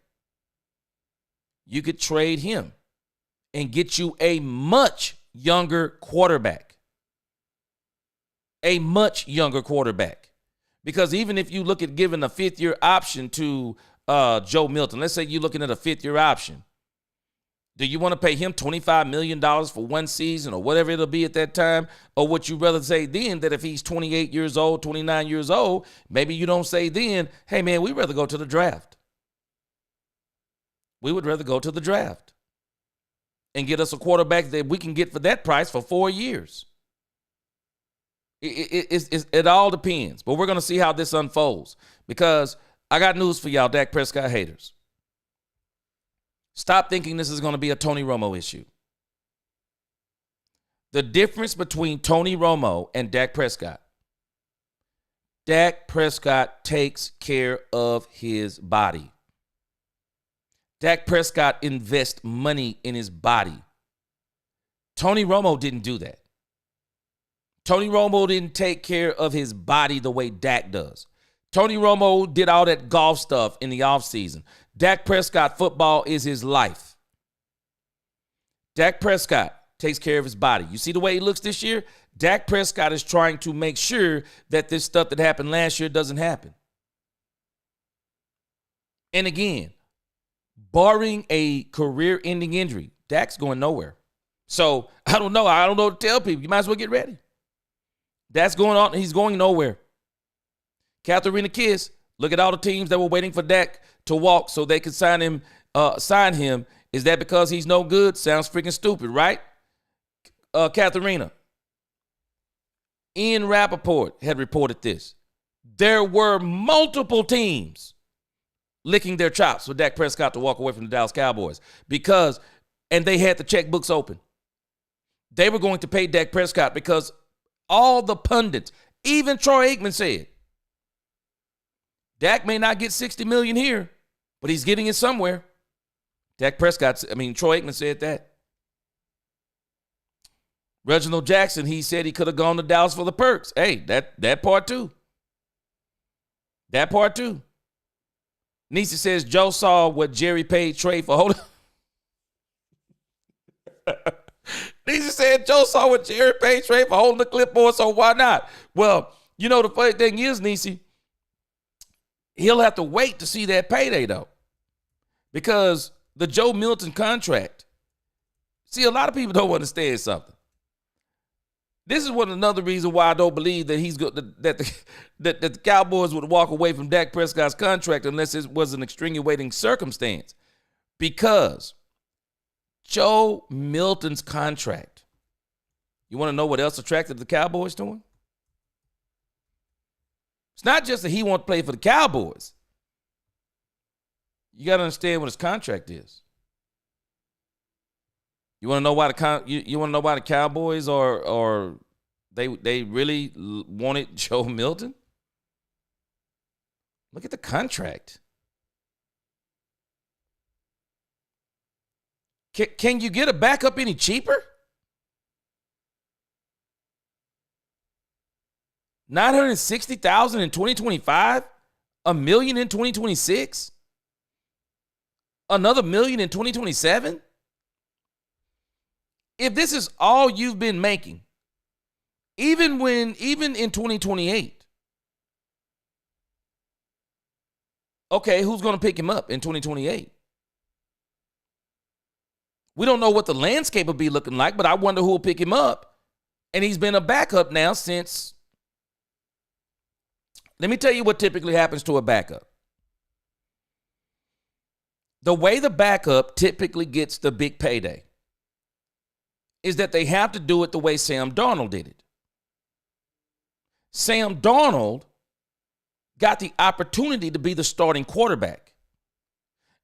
You could trade him and get you a much younger quarterback. A much younger quarterback. Because even if you look at giving a fifth-year option to Joe Milton, let's say you're looking at a fifth-year option. Do you want to pay him $25 million for one season or whatever it'll be at that time? Or would you rather say then that if he's 28 years old, 29 years old, maybe you don't say then, hey, man, we'd rather go to the draft. We would rather go to the draft and get us a quarterback that we can get for that price for 4 years. It all depends. But we're going to see how this unfolds because I got news for y'all, Dak Prescott haters. Stop thinking this is going to be a Tony Romo issue. The difference between Tony Romo and Dak Prescott takes care of his body. Dak Prescott invests money in his body. Tony Romo didn't do that. Tony Romo didn't take care of his body the way Dak does. Tony Romo did all that golf stuff in the offseason. Dak Prescott, football is his life. Dak Prescott takes care of his body. You see the way he looks this year? Dak Prescott is trying to make sure that this stuff that happened last year doesn't happen. And again, barring a career-ending injury, Dak's going nowhere. So I don't know what to tell people. You might as well get ready. That's going on. He's going nowhere. Katharina Kiss, look at all the teams that were waiting for Dak to walk so they could sign him. Is that because he's no good? Sounds freaking stupid, right? Katharina. Ian Rappaport had reported this. There were multiple teams licking their chops for Dak Prescott to walk away from the Dallas Cowboys and they had the checkbooks open. They were going to pay Dak Prescott because all the pundits, even Troy Aikman said, Dak may not get $60 million here, but he's getting it somewhere. Troy Aikman said that. Reginald Jackson, he said he could have gone to Dallas for the perks. Hey, that part too. That part too. Nisi says Joe saw what Jerry paid Trey for. Hold on. Nisi said Joe saw what Jerry paid Trey for holding the clipboard, so why not? Well, you know, the funny thing is, Nisi, he'll have to wait to see that payday, though. Because the Joe Milton contract, see, a lot of people don't understand something. This is another reason why I don't believe that that the Cowboys would walk away from Dak Prescott's contract unless it was an extenuating circumstance. Because Joe Milton's contract, you want to know what else attracted the Cowboys to him? It's not just that he wants to play for the Cowboys. You got to understand what his contract is. You want to know why the Cowboys are they really wanted Joe Milton? Look at the contract. Can you get a backup any cheaper? $960,000 in 2025, $1 million in 2026, another $1 million in 2027. If this is all you've been making, even in 2028, Okay, who's going to pick him up in 2028? We don't know what the landscape will be looking like, but I wonder who will pick him up. And he's been a backup now since. Let me tell you what typically happens to a backup. The way the backup typically gets the big payday is that they have to do it the way Sam Darnold did it. Sam Darnold got the opportunity to be the starting quarterback.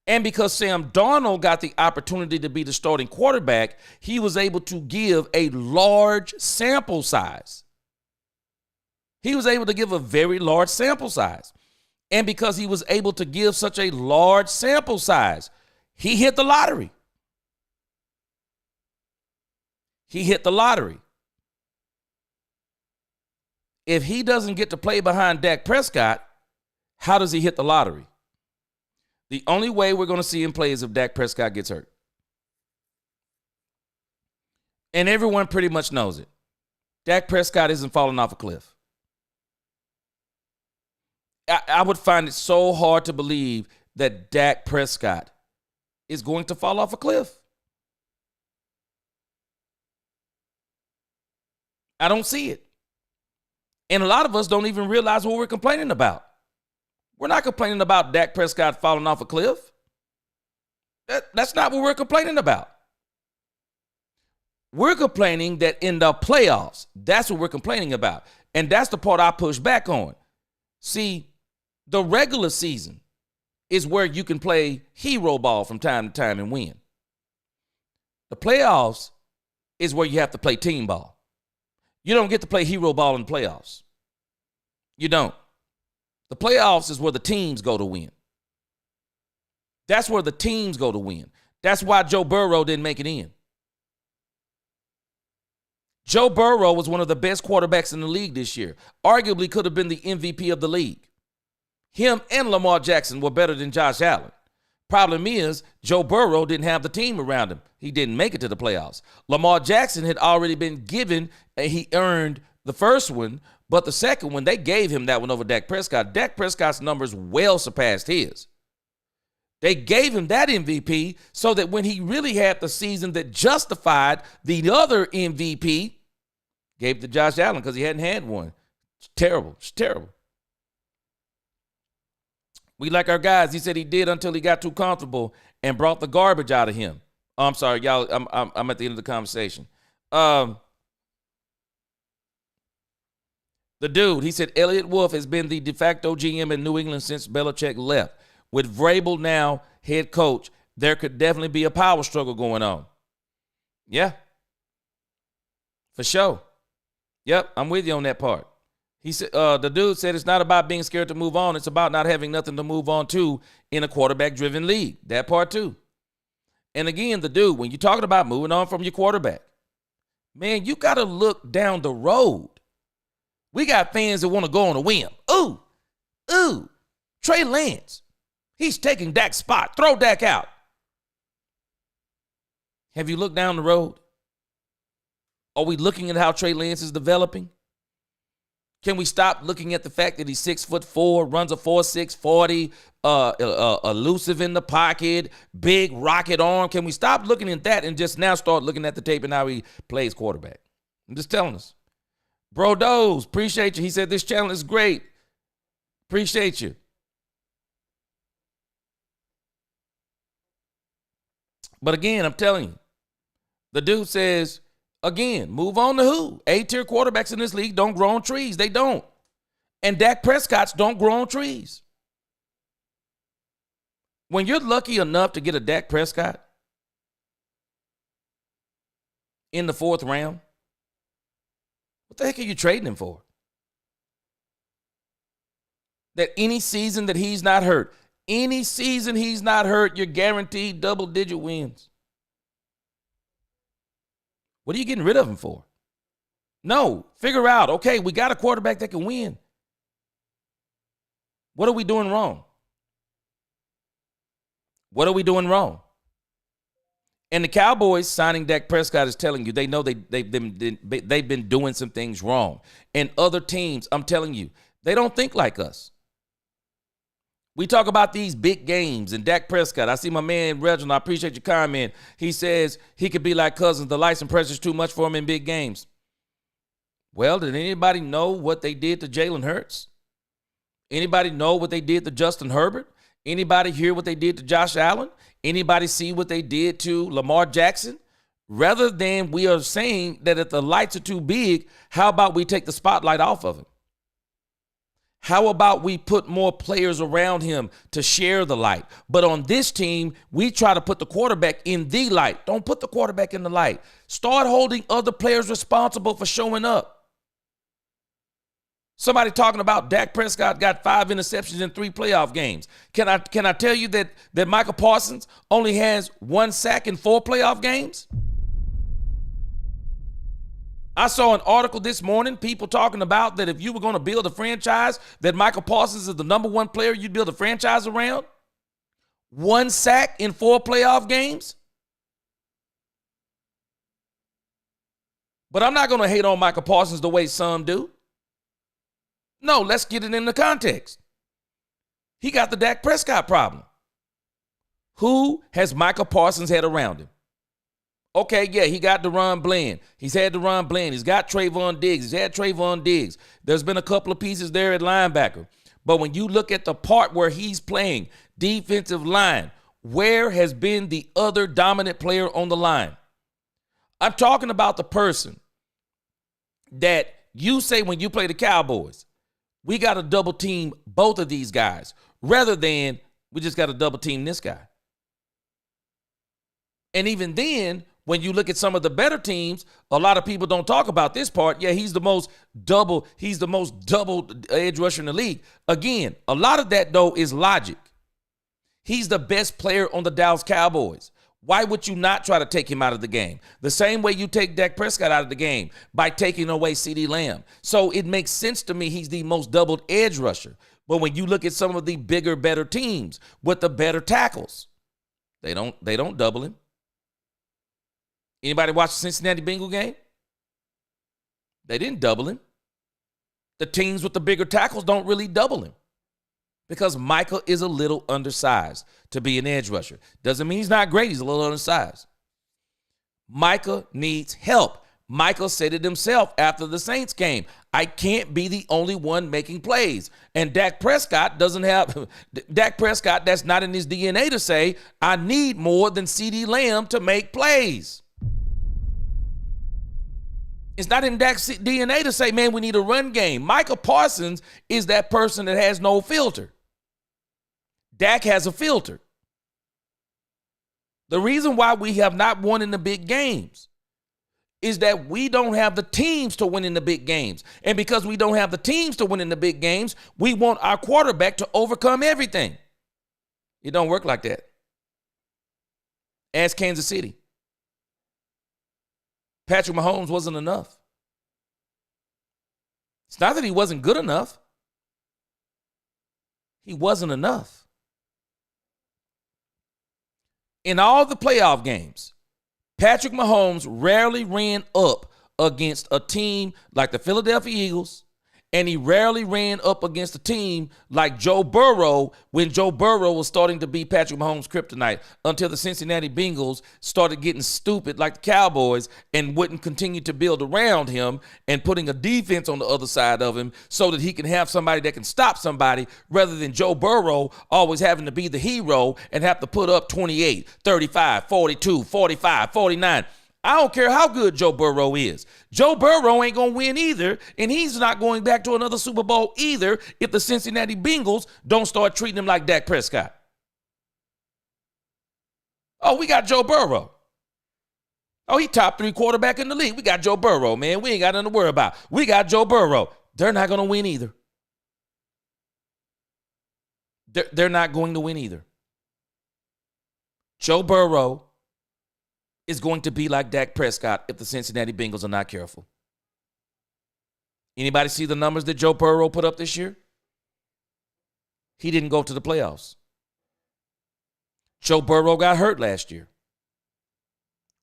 And because Sam Darnold got the opportunity to be the starting quarterback, he was able to give a large sample size. He was able to give a very large sample size. And because he was able to give such a large sample size, he hit the lottery. He hit the lottery. If he doesn't get to play behind Dak Prescott, how does he hit the lottery? The only way we're going to see him play is if Dak Prescott gets hurt. And everyone pretty much knows it. Dak Prescott isn't falling off a cliff. I would find it so hard to believe that Dak Prescott is going to fall off a cliff. I don't see it. And a lot of us don't even realize what we're complaining about. We're not complaining about Dak Prescott falling off a cliff. That's not what we're complaining about. We're complaining that in the playoffs, that's what we're complaining about. And that's the part I push back on. See, the regular season is where you can play hero ball from time to time and win. The playoffs is where you have to play team ball. You don't get to play hero ball in the playoffs. You don't. The playoffs is where the teams go to win. That's where the teams go to win. That's why Joe Burrow didn't make it in. Joe Burrow was one of the best quarterbacks in the league this year. Arguably could have been the MVP of the league. Him and Lamar Jackson were better than Josh Allen. Problem is, Joe Burrow didn't have the team around him. He didn't make it to the playoffs. Lamar Jackson had already been given, he earned the first one, but the second one, they gave him that one over Dak Prescott. Dak Prescott's numbers well surpassed his. They gave him that MVP so that when he really had the season that justified the other MVP, gave it to Josh Allen because he hadn't had one. It's terrible. It's terrible. We like our guys. He said he did until he got too comfortable and brought the garbage out of him. Oh, I'm sorry, y'all. I'm at the end of the conversation. The dude, he said Elliott Wolf has been the de facto GM in New England since Belichick left. With Vrabel now head coach, there could definitely be a power struggle going on. Yeah. For sure. Yep, I'm with you on that part. He said, the dude said it's not about being scared to move on. It's about not having nothing to move on to in a quarterback-driven league. That part too. And again, the dude, when you're talking about moving on from your quarterback, man, you got to look down the road. We got fans that want to go on a whim. Ooh, Trey Lance. He's taking Dak's spot. Throw Dak out. Have you looked down the road? Are we looking at how Trey Lance is developing? Can we stop looking at the fact that he's 6'4", runs a 4.6 40, elusive in the pocket, big rocket arm? Can we stop looking at that and just now start looking at the tape and how he plays quarterback? I'm just telling us. Bro Doze, appreciate you. He said this channel is great. Appreciate you. But again, I'm telling you, the dude says, again, move on to who? A-tier quarterbacks in this league don't grow on trees. They don't. And Dak Prescott's don't grow on trees. When you're lucky enough to get a Dak Prescott in the 4th round, what the heck are you trading him for? That any season that he's not hurt, you're guaranteed double-digit wins. What are you getting rid of him for? No, figure out, okay, we got a quarterback that can win. What are we doing wrong? What are we doing wrong? And the Cowboys signing Dak Prescott is telling you they know they've been doing some things wrong. And other teams, I'm telling you, they don't think like us. We talk about these big games and Dak Prescott. I see my man Reginald. I appreciate your comment. He says he could be like Cousins. The lights and pressure's too much for him in big games. Well, did anybody know what they did to Jalen Hurts? Anybody know what they did to Justin Herbert? Anybody hear what they did to Josh Allen? Anybody see what they did to Lamar Jackson? Rather than we are saying that if the lights are too big, how about we take the spotlight off of him? How about we put more players around him to share the light? But on this team, we try to put the quarterback in the light. Don't put the quarterback in the light. Start holding other players responsible for showing up. Somebody talking about Dak Prescott got 5 interceptions in 3 playoff games. Can I tell you that Michael Parsons only has 1 sack in 4 playoff games? I saw an article this morning, people talking about that if you were going to build a franchise, that Michael Parsons is the number 1 player you'd build a franchise around. 1 sack in 4 playoff games. But I'm not going to hate on Michael Parsons the way some do. No, let's get it in the context. He got the Dak Prescott problem. Who has Michael Parsons had around him? Okay, yeah, he got DeRon Bland. He's had DeRon Bland. He's got Trayvon Diggs. He's had Trayvon Diggs. There's been a couple of pieces there at linebacker. But when you look at the part where he's playing, defensive line, where has been the other dominant player on the line? I'm talking about the person that you say when you play the Cowboys, we got to double team both of these guys rather than we just got to double team this guy. And even then, when you look at some of the better teams, a lot of people don't talk about this part. Yeah, he's the most double edge rusher in the league. Again, a lot of that, though, is logic. He's the best player on the Dallas Cowboys. Why would you not try to take him out of the game? The same way you take Dak Prescott out of the game, by taking away CeeDee Lamb. So it makes sense to me he's the most doubled edge rusher. But when you look at some of the bigger, better teams with the better tackles, they don't double him. Anybody watch the Cincinnati Bengal game? They didn't double him. The teams with the bigger tackles don't really double him because Michael is a little undersized to be an edge rusher. Doesn't mean he's not great. He's a little undersized. Michael needs help. Michael said it himself after the Saints game. I can't be the only one making plays. And Dak Prescott that's not in his DNA to say, I need more than CeeDee Lamb to make plays. It's not in Dak's DNA to say, man, we need a run game. Michael Parsons is that person that has no filter. Dak has a filter. The reason why we have not won in the big games is that we don't have the teams to win in the big games. And because we don't have the teams to win in the big games, we want our quarterback to overcome everything. It don't work like that. Ask Kansas City. Patrick Mahomes wasn't enough. It's not that he wasn't good enough. He wasn't enough. In all the playoff games, Patrick Mahomes rarely ran up against a team like the Philadelphia Eagles, and he rarely ran up against a team like Joe Burrow when Joe Burrow was starting to be Patrick Mahomes' kryptonite until the Cincinnati Bengals started getting stupid like the Cowboys and wouldn't continue to build around him and putting a defense on the other side of him so that he can have somebody that can stop somebody rather than Joe Burrow always having to be the hero and have to put up 28, 35, 42, 45, 49. I don't care how good Joe Burrow is. Joe Burrow ain't going to win either, and he's not going back to another Super Bowl either if the Cincinnati Bengals don't start treating him like Dak Prescott. Oh, we got Joe Burrow. Oh, he top 3 quarterback in the league. We got Joe Burrow, man. We ain't got nothing to worry about. We got Joe Burrow. They're not going to win either. They're not going to win either. Joe Burrow is going to be like Dak Prescott if the Cincinnati Bengals are not careful. Anybody see the numbers that Joe Burrow put up this year? He didn't go to the playoffs. Joe Burrow got hurt last year.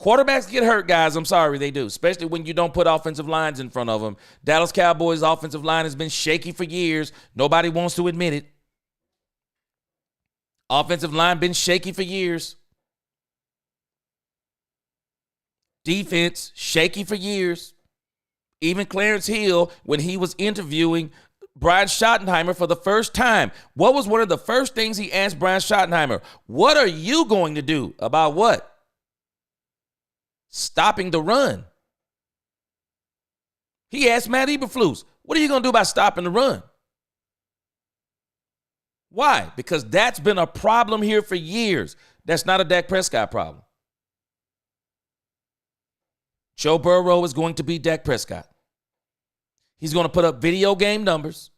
Quarterbacks get hurt, guys. I'm sorry, they do, especially when you don't put offensive lines in front of them. Dallas Cowboys' offensive line has been shaky for years. Nobody wants to admit it. Offensive line been shaky for years. Defense shaky for years. Even Clarence Hill, when he was interviewing Brian Schottenheimer for the first time, what was one of the first things he asked Brian Schottenheimer? What are you going to do about what? Stopping the run. He asked Matt Eberflus, what are you going to do about stopping the run? Why? Because that's been a problem here for years. That's not a Dak Prescott problem. Joe Burrow is going to be Dak Prescott. He's going to put up video game numbers.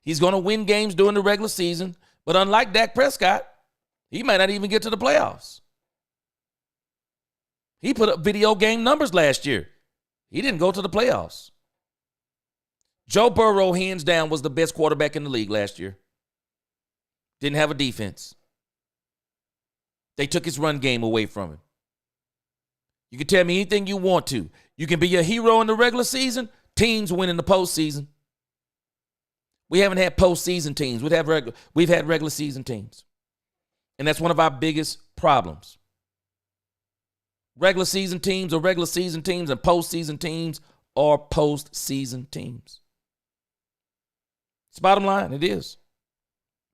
He's going to win games during the regular season. But unlike Dak Prescott, he might not even get to the playoffs. He put up video game numbers last year. He didn't go to the playoffs. Joe Burrow, hands down, was the best quarterback in the league last year. Didn't have a defense. They took his run game away from him. You can tell me anything you want to. You can be a hero in the regular season. Teams win in the postseason. We haven't had postseason teams. We've had regular season teams. And that's one of our biggest problems. Regular season teams are regular season teams, and postseason teams are postseason teams. It's bottom line. It is.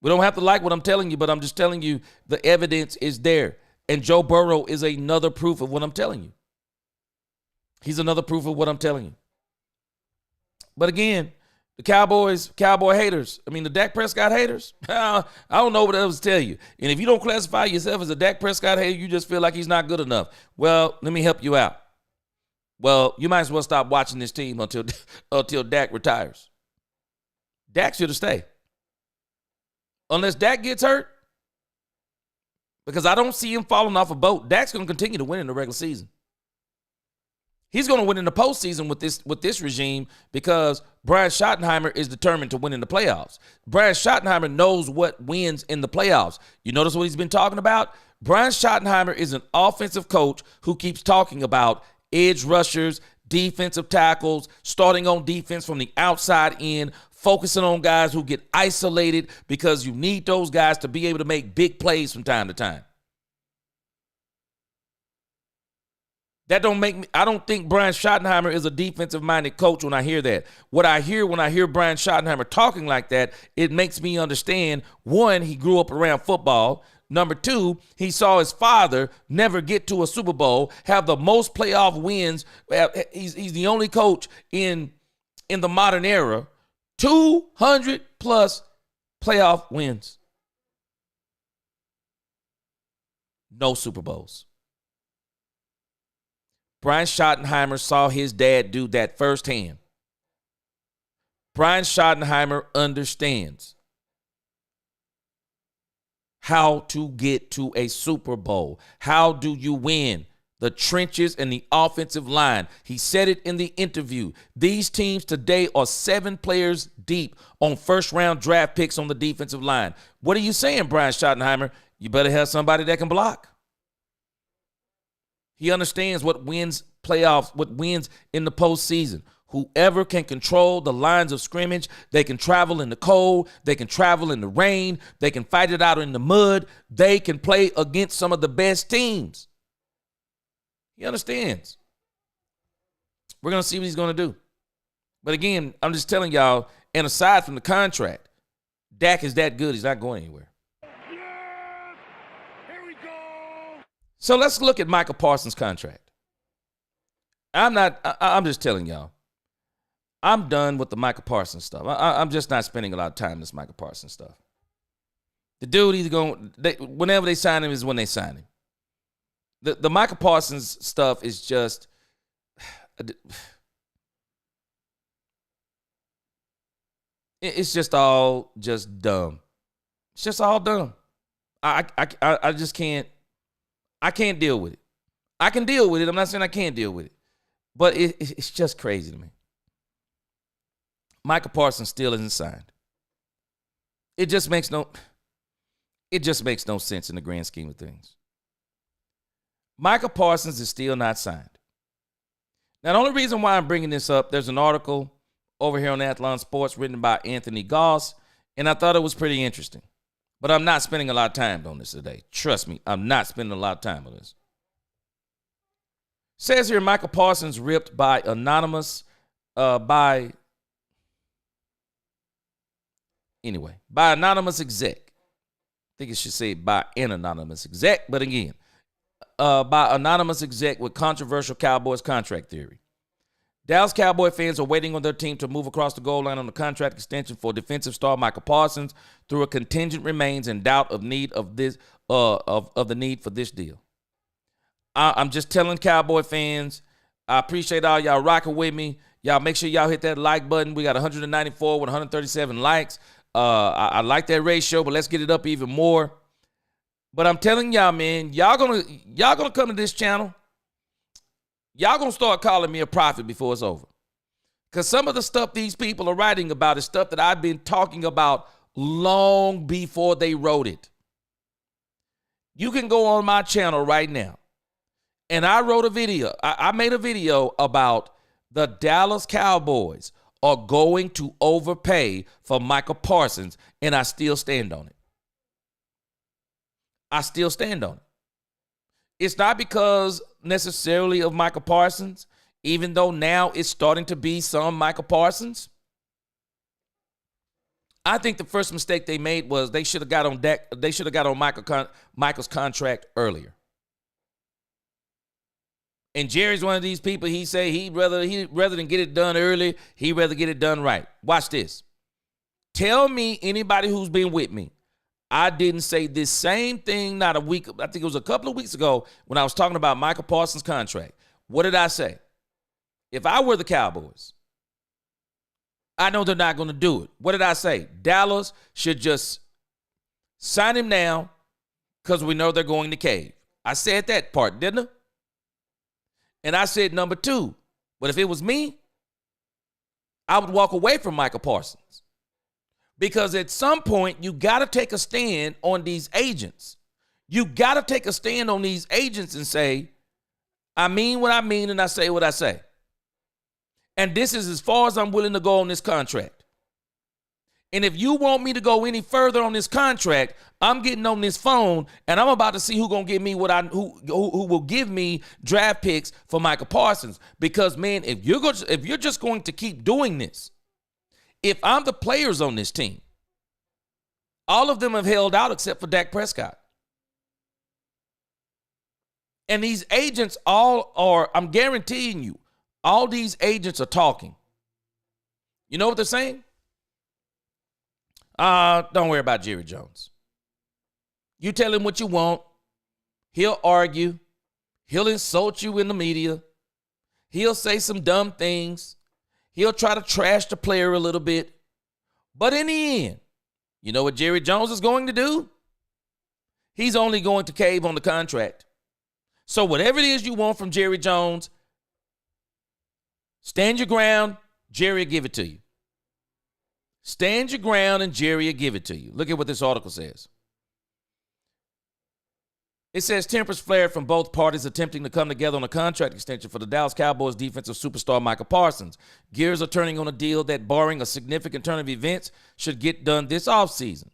We don't have to like what I'm telling you, but I'm just telling you the evidence is there. And Joe Burrow is another proof of what I'm telling you. He's another proof of what I'm telling you. But again, the Cowboy haters, the Dak Prescott haters, I don't know what else to tell you. And if you don't classify yourself as a Dak Prescott hater, you just feel like he's not good enough. Well, let me help you out. Well, you might as well stop watching this team until Dak retires. Dak's here to stay. Unless Dak gets hurt, because I don't see him falling off a boat, Dak's going to continue to win in the regular season. He's going to win in the postseason with this regime because Brian Schottenheimer is determined to win in the playoffs. Brian Schottenheimer knows what wins in the playoffs. You notice what he's been talking about? Brian Schottenheimer is an offensive coach who keeps talking about edge rushers, defensive tackles, starting on defense from the outside in, focusing on guys who get isolated because you need those guys to be able to make big plays from time to time. That don't make me, I don't think Brian Schottenheimer is a defensive-minded coach when I hear that. What I hear when I hear Brian Schottenheimer talking like that, it makes me understand, one, he grew up around football. Number two, he saw his father never get to a Super Bowl, have the most playoff wins. He's the only coach in the modern era, 200-plus playoff wins. No Super Bowls. Brian Schottenheimer saw his dad do that firsthand. Brian Schottenheimer understands how to get to a Super Bowl. How do you win? The trenches and the offensive line. He said it in the interview. These teams today are 7 players deep on first-round draft picks on the defensive line. What are you saying, Brian Schottenheimer? You better have somebody that can block. He understands what wins playoffs, what wins in the postseason. Whoever can control the lines of scrimmage, they can travel in the cold, they can travel in the rain, they can fight it out in the mud, they can play against some of the best teams. He understands. We're going to see what he's going to do. But again, I'm just telling y'all, and aside from the contract, Dak is that good, he's not going anywhere. So let's look at Micah Parsons' contract. I'm just telling y'all, I'm done with the Micah Parsons stuff. I'm just not spending a lot of time on this Micah Parsons stuff. The dude either whenever they sign him is when they sign him. The Micah Parsons stuff is just, it's just all just dumb. It's just all dumb. I just can't. I can't deal with it. I can deal with it. I'm not saying I can't deal with it. But it's just crazy to me. Micah Parsons still isn't signed. It just makes no sense in the grand scheme of things. Micah Parsons is still not signed. Now, the only reason why I'm bringing this up, there's an article over here on Athlon Sports written by Anthony Goss, and I thought it was pretty interesting. But I'm not spending a lot of time on this today. Trust me, I'm not spending a lot of time on this. Says here, Michael Parsons ripped by anonymous, by anonymous exec. I think it should say by an anonymous exec, but again, by anonymous exec with controversial Cowboys contract theory. Dallas Cowboy fans are waiting on their team to move across the goal line on the contract extension for defensive star Michael Parsons through a contingent remains in doubt of need of this of the need for this deal. I'm just telling Cowboy fans, I appreciate all y'all rocking with me. Y'all make sure y'all hit that like button. We got 194 with 137 likes. I like that ratio, but let's get it up even more. But I'm telling y'all, man, y'all gonna come to this channel. Y'all gonna start calling me a prophet before it's over. Because some of the stuff these people are writing about is stuff that I've been talking about long before they wrote it. You can go on my channel right now. And I wrote a video. I made a video about the Dallas Cowboys are going to overpay for Michael Parsons, and I still stand on it. I still stand on it. It's not because necessarily of Michael Parsons, even though now it's starting to be some Michael Parsons. I think the first mistake they made was they should have got on Dak. They should have got on Michael's contract earlier. And Jerry's one of these people. He say he'd rather than get it done early, he'd rather get it done right. Watch this. Tell me anybody who's been with me. I didn't say this same thing not a week. I think it was a couple of weeks ago when I was talking about Michael Parsons' contract. What did I say? If I were the Cowboys, I know they're not going to do it. What did I say? Dallas should just sign him now because we know they're going to cave. I said that part, didn't I? And I said number two, but if it was me, I would walk away from Michael Parsons. Because at some point, you got to take a stand on these agents. You got to take a stand on these agents and say, I mean what I mean and I say what I say. And this is as far as I'm willing to go on this contract. And if you want me to go any further on this contract, I'm getting on this phone and I'm about to see who gonna give me who will give me draft picks for Michael Parsons. Because man, if you're just going to keep doing this, if I'm the players on this team, all of them have held out except for Dak Prescott. And these agents all are, I'm guaranteeing you, all these agents are talking. You know what they're saying? Don't worry about Jerry Jones. You tell him what you want. He'll argue. He'll insult you in the media. He'll say some dumb things. He'll try to trash the player a little bit. But in the end, you know what Jerry Jones is going to do? He's only going to cave on the contract. So whatever it is you want from Jerry Jones, stand your ground, Jerry will give it to you. Stand your ground and Jerry will give it to you. Look at what this article says. It says tempers flared from both parties attempting to come together on a contract extension for the Dallas Cowboys defensive superstar Michael Parsons. Gears are turning on a deal that, barring a significant turn of events, should get done this offseason.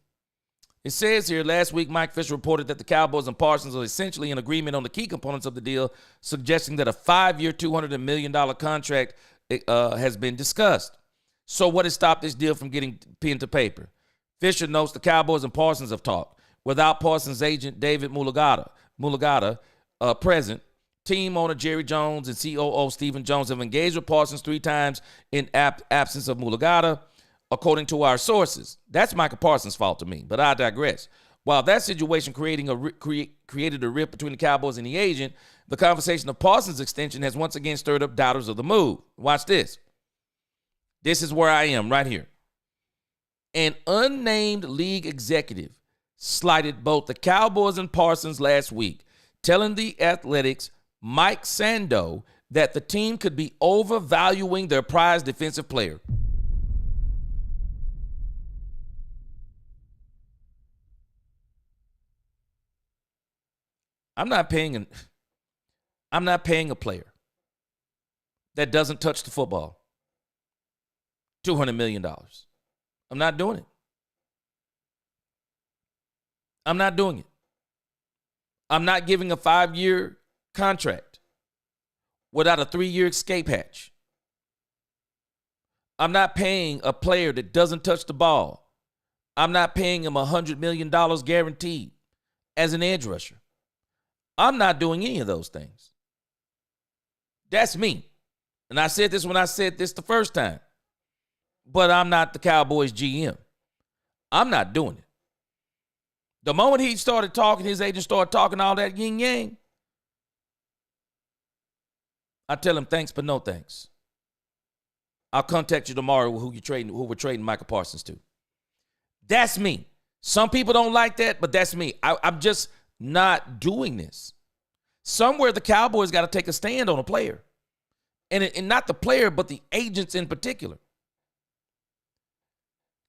It says here, last week, Mike Fisher reported that the Cowboys and Parsons are essentially in agreement on the key components of the deal, suggesting that a 5-year, $200 million contract has been discussed. So what has stopped this deal from getting pen to paper? Fisher notes the Cowboys and Parsons have talked. Without Parsons' agent, David Mulugata, present, team owner Jerry Jones and COO Stephen Jones have engaged with Parsons 3 times in absence of Mulugata, according to our sources. That's Michael Parsons' fault to me, but I digress. While that situation created a rift between the Cowboys and the agent, the conversation of Parsons' extension has once again stirred up doubters of the move. Watch this. This is where I am right here. An unnamed league executive slighted both the Cowboys and Parsons last week, telling the Athletics' Mike Sando that the team could be overvaluing their prized defensive player. I'm not paying a player that doesn't touch the football $200 million. I'm not doing it. I'm not doing it. I'm not giving a 5-year contract without a 3-year escape hatch. I'm not paying a player that doesn't touch the ball. I'm not paying him $100 million guaranteed as an edge rusher. I'm not doing any of those things. That's me. And I said this when I said this the first time. But I'm not the Cowboys GM. I'm not doing it. The moment he started talking, his agent started talking all that yin yang, I tell him thanks, but no thanks. I'll contact you tomorrow who we're trading Michael Parsons to. That's me. Some people don't like that, but that's me. I'm just not doing this. Somewhere the Cowboys got to take a stand on a player. And not the player, but the agents in particular.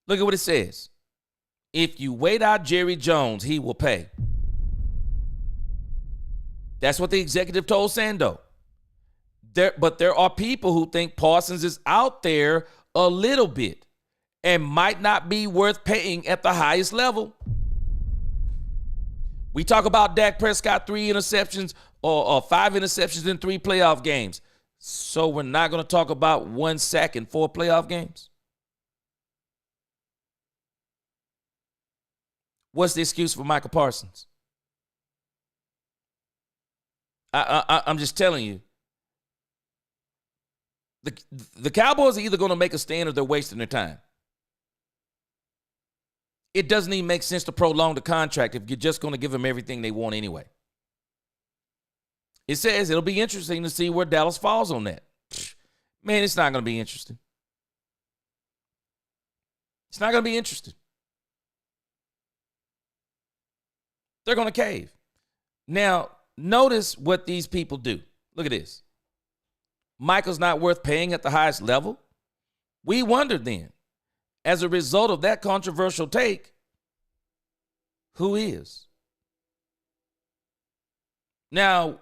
Look at what it says. If you wait out Jerry Jones, he will pay. That's what the executive told Sando. But there are people who think Parsons is out there a little bit and might not be worth paying at the highest level. We talk about Dak Prescott, 3 interceptions or 5 interceptions in 3 playoff games. So we're not going to talk about 1 sack in 4 playoff games? What's the excuse for Michael Parsons? I'm just telling you. The Cowboys are either going to make a stand or they're wasting their time. It doesn't even make sense to prolong the contract if you're just going to give them everything they want anyway. It says it'll be interesting to see where Dallas falls on that. Man, it's not going to be interesting. It's not going to be interesting. They're going to cave. Now, notice what these people do. Look at this. Michael's not worth paying at the highest level. We wondered then, as a result of that controversial take, who is? Now,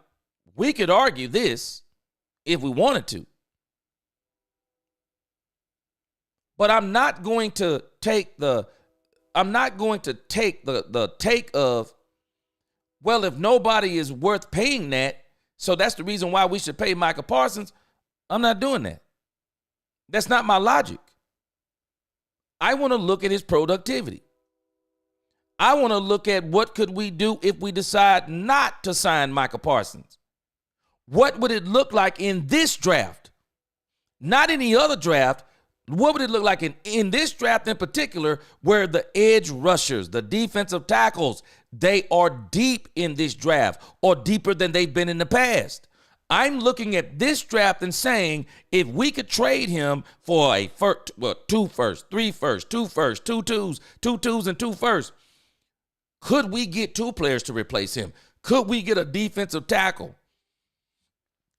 we could argue this if we wanted to. But I'm not going to take the take of, well, if nobody is worth paying that, so that's the reason why we should pay Michael Parsons. I'm not doing that. That's not my logic. I want to look at his productivity. I want to look at what could we do if we decide not to sign Michael Parsons. What would it look like in this draft? Not any other draft. What would it look like in this draft in particular, where the edge rushers, the defensive tackles, they are deep in this draft or deeper than they've been in the past? I'm looking at this draft and saying, if we could trade him for a first, 2 firsts, 3 firsts, 2 firsts, 2 twos, 2 twos, and 2 firsts, could we get 2 players to replace him? Could we get a defensive tackle?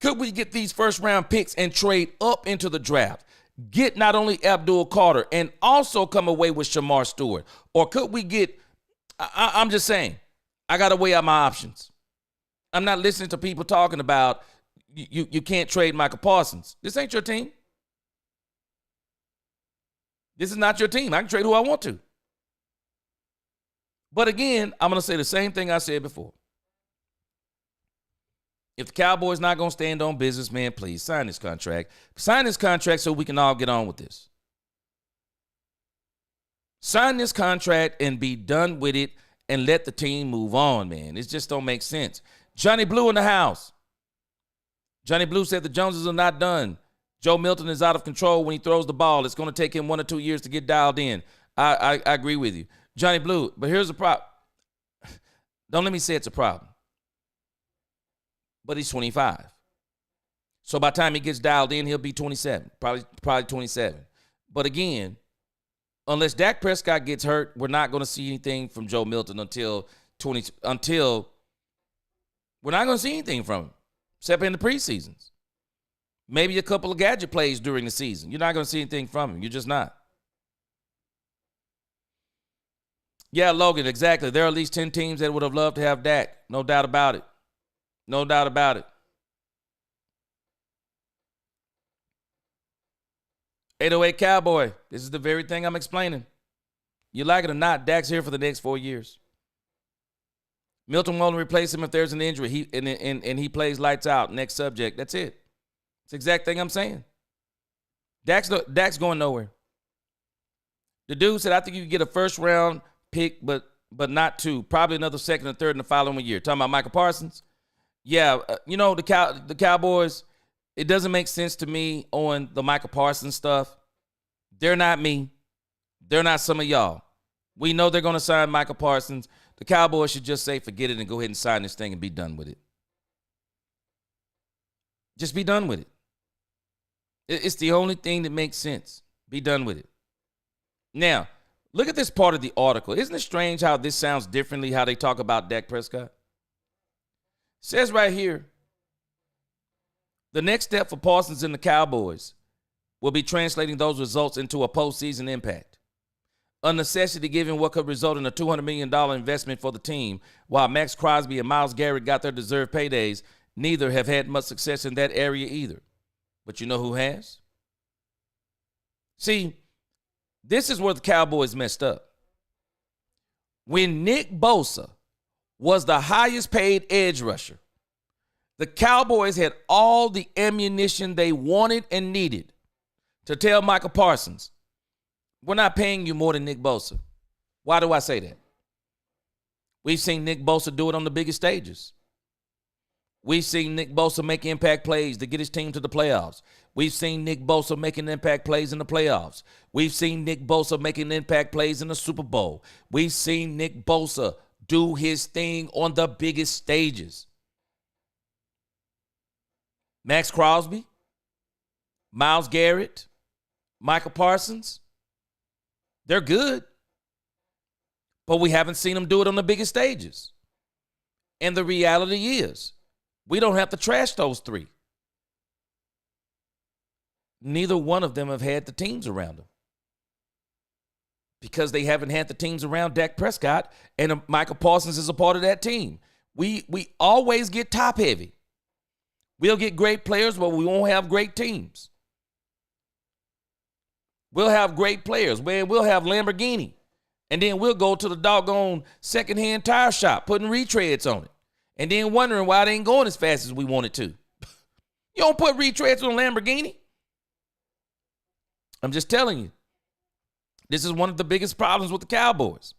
Could we get these first-round picks and trade up into the draft? Get not only Abdul Carter and also come away with Shamar Stewart? Or could we get, I'm just saying, I got to weigh out my options. I'm not listening to people talking about you can't trade Michael Parsons. This ain't your team. This is not your team. I can trade who I want to. But again, I'm going to say the same thing I said before. If the Cowboys not going to stand on business, man, please sign this contract. Sign this contract so we can all get on with this. Sign this contract and be done with it and let the team move on, man. It just don't make sense. Johnny Blue in the house. Johnny Blue said the Joneses are not done. Joe Milton is out of control when he throws the ball. It's going to take him 1 or 2 years to get dialed in. I agree with you. Johnny Blue, but here's the problem. Don't let me say it's a problem. But he's 25. So by the time he gets dialed in, he'll be 27, probably 27. But again, unless Dak Prescott gets hurt, we're not going to see anything from Joe Milton until we're not going to see anything from him, except in the preseasons. Maybe a couple of gadget plays during the season. You're not going to see anything from him. You're just not. Yeah, Logan, exactly. There are at least 10 teams that would have loved to have Dak. No doubt about it. No doubt about it. 808 Cowboy. This is the very thing I'm explaining. You like it or not, Dak's here for the next 4 years. Milton won't replace him if there's an injury. He plays lights out. Next subject. That's it. It's the exact thing I'm saying. Dak's going nowhere. The dude said, I think you can get a first-round pick, but not two. Probably another second or third in the following year. Talking about Michael Parsons? Yeah, the Cowboys, it doesn't make sense to me on the Michael Parsons stuff. They're not me. They're not some of y'all. We know they're going to sign Michael Parsons. The Cowboys should just say, forget it and go ahead and sign this thing and be done with it. Just be done with it. It's the only thing that makes sense. Be done with it. Now, look at this part of the article. Isn't it strange how this sounds differently, how they talk about Dak Prescott? It says right here, the next step for Parsons and the Cowboys will be translating those results into a postseason impact. A necessity given what could result in a $200 million investment for the team. While Max Crosby and Myles Garrett got their deserved paydays, neither have had much success in that area either. But you know who has? See, this is where the Cowboys messed up. When Nick Bosa was the highest paid edge rusher, the Cowboys had all the ammunition they wanted and needed to tell Michael Parsons, we're not paying you more than Nick Bosa. Why do I say that? We've seen Nick Bosa do it on the biggest stages. We've seen Nick Bosa make impact plays to get his team to the playoffs. We've seen Nick Bosa making impact plays in the playoffs. We've seen Nick Bosa making impact plays in the Super Bowl. We've seen Nick Bosa do his thing on the biggest stages. Max Crosby, Myles Garrett, Michael Parsons, they're good, but we haven't seen them do it on the biggest stages. And the reality is, we don't have to trash those three. Neither one of them have had the teams around them because they haven't had the teams around Dak Prescott, and Michael Parsons is a part of that team. We always get top heavy. We'll get great players, but we won't have great teams. We'll have great players. We'll have Lamborghini. And then we'll go to the doggone secondhand tire shop putting retreads on it. And then wondering why it ain't going as fast as we want it to. You don't put retreads on a Lamborghini. I'm just telling you. This is one of the biggest problems with the Cowboys.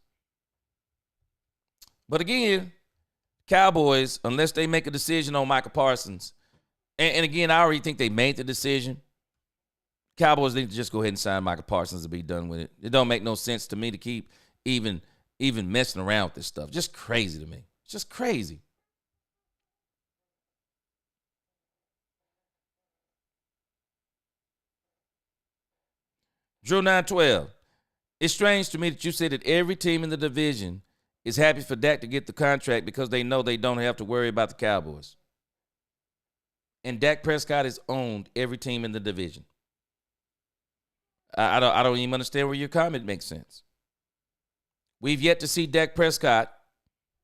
But again, Cowboys, unless they make a decision on Michael Parsons, and again, I already think they made the decision. Cowboys need to just go ahead and sign Michael Parsons to be done with it. It don't make no sense to me to keep even messing around with this stuff. Just crazy to me. It's just crazy. Drew 912. It's strange to me that you said that every team in the division is happy for Dak to get the contract because they know they don't have to worry about the Cowboys. And Dak Prescott has owned every team in the division. I don't even understand where your comment makes sense. We've yet to see Dak Prescott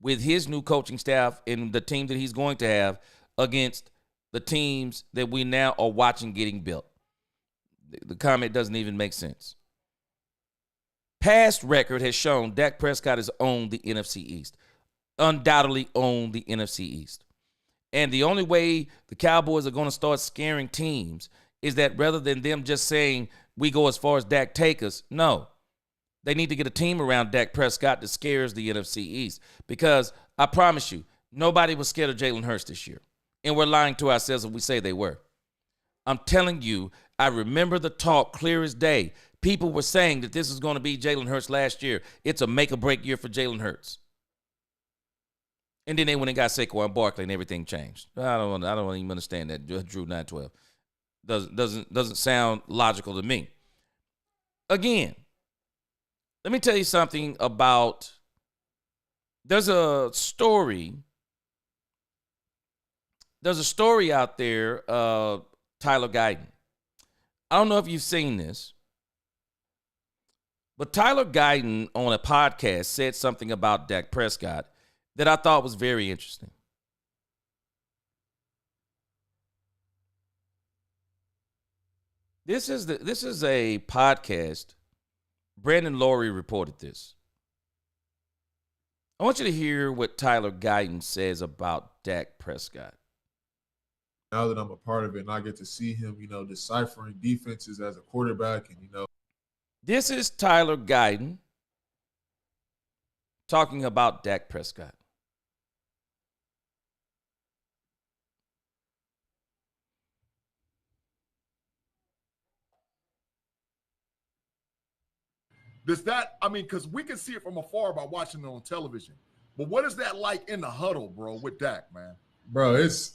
with his new coaching staff and the team that he's going to have against the teams that we now are watching getting built. The comment doesn't even make sense. Past record has shown Dak Prescott has owned the NFC East. Undoubtedly owned the NFC East. And the only way the Cowboys are going to start scaring teams is that rather than them just saying, we go as far as Dak take us, no. They need to get a team around Dak Prescott that scares the NFC East. Because I promise you, nobody was scared of Jalen Hurts this year. And we're lying to ourselves if we say they were. I'm telling you, I remember the talk clear as day. People were saying that this is going to be Jalen Hurts last year. It's a make-or-break year for Jalen Hurts. And then they went and got Saquon Barkley and everything changed. I don't even understand that. Drew 912 doesn't sound logical to me. Again, let me tell you something about. There's a story. There's a story out there. Tyler Guyton. I don't know if you've seen this, but Tyler Guyton on a podcast said something about Dak Prescott that I thought was very interesting. This is a podcast. Brandon Laurie reported this. I want you to hear what Tyler Guyton says about Dak Prescott. Now that I'm a part of it and I get to see him, deciphering defenses as a quarterback and, This is Tyler Guyton talking about Dak Prescott. Because we can see it from afar by watching it on television. But what is that like in the huddle, bro, with Dak, man? bro, it's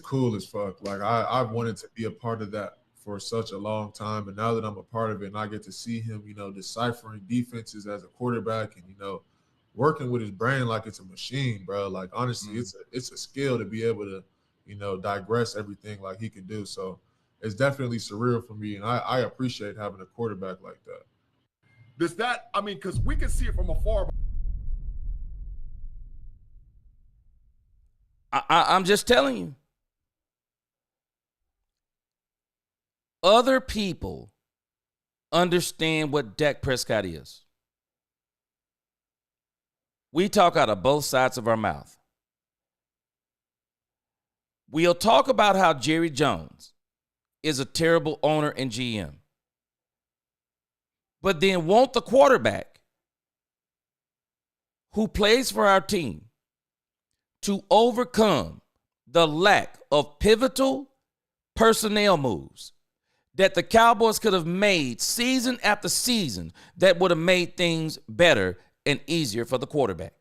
cool as fuck. Like I've wanted to be a part of that for such a long time. And now that I'm a part of it and I get to see him, deciphering defenses as a quarterback and, working with his brain like it's a machine, bro. Like, honestly, it's a skill to be able to, digress everything like he can do. So it's definitely surreal for me. And I appreciate having a quarterback like that. Because we can see it from afar. I'm just telling you. Other people understand what Dak Prescott is. We talk out of both sides of our mouth. We'll talk about how Jerry Jones is a terrible owner and GM, but then want the quarterback who plays for our team to overcome the lack of pivotal personnel moves that the Cowboys could have made season after season that would have made things better and easier for the quarterback.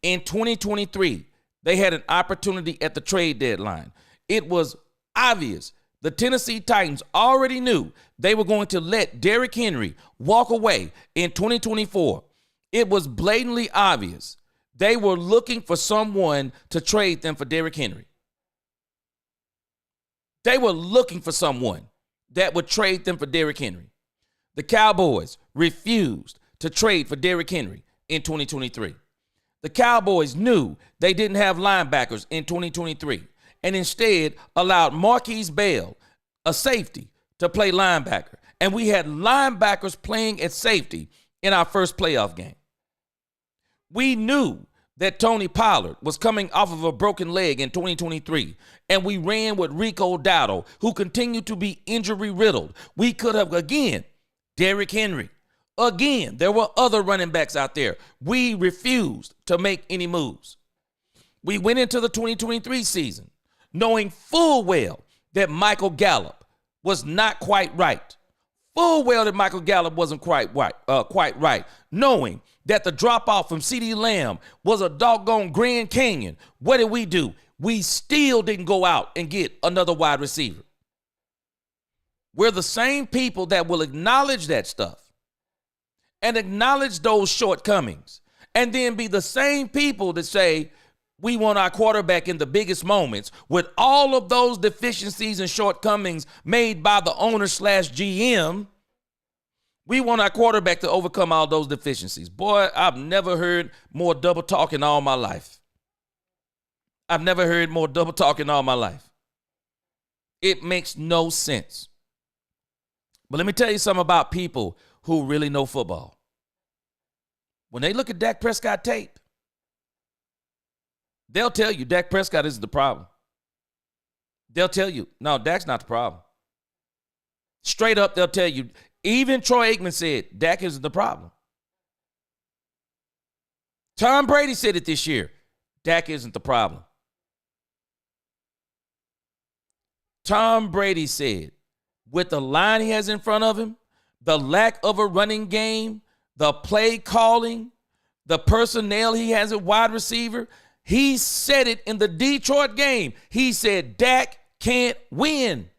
In 2023, they had an opportunity at the trade deadline. It was obvious the Tennessee Titans already knew they were going to let Derrick Henry walk away in 2024. It was blatantly obvious they were looking for someone to trade them for Derrick Henry. They were looking for someone that would trade them for Derrick Henry. The Cowboys refused to trade for Derrick Henry in 2023. The Cowboys knew they didn't have linebackers in 2023 and instead allowed Marquise Bell, a safety, to play linebacker. And we had linebackers playing at safety in our first playoff game. We knew that Tony Pollard was coming off of a broken leg in 2023, and we ran with Rico Dowdle, who continued to be injury riddled. We could have, again, Derrick Henry. Again, there were other running backs out there. We refused to make any moves. We went into the 2023 season knowing full well that Michael Gallup was not quite right. Full well that Michael Gallup wasn't quite right. Knowing that the drop-off from CeeDee Lamb was a doggone Grand Canyon. What did we do? We still didn't go out and get another wide receiver. We're the same people that will acknowledge that stuff and acknowledge those shortcomings, and then be the same people that say we want our quarterback in the biggest moments with all of those deficiencies and shortcomings made by the owner/GM. We want our quarterback to overcome all those deficiencies. Boy, I've never heard more double talk in all my life. I've never heard more double talk in all my life. It makes no sense. But let me tell you something about people who really know football. When they look at Dak Prescott tape, they'll tell you Dak Prescott isn't the problem. They'll tell you, no, Dak's not the problem. Straight up, they'll tell you, even Troy Aikman said Dak isn't the problem. Tom Brady said it this year, Dak isn't the problem. Tom Brady said, with the line he has in front of him, the lack of a running game, the play calling, the personnel he has at wide receiver, he said it in the Detroit game. He said, Dak can't win.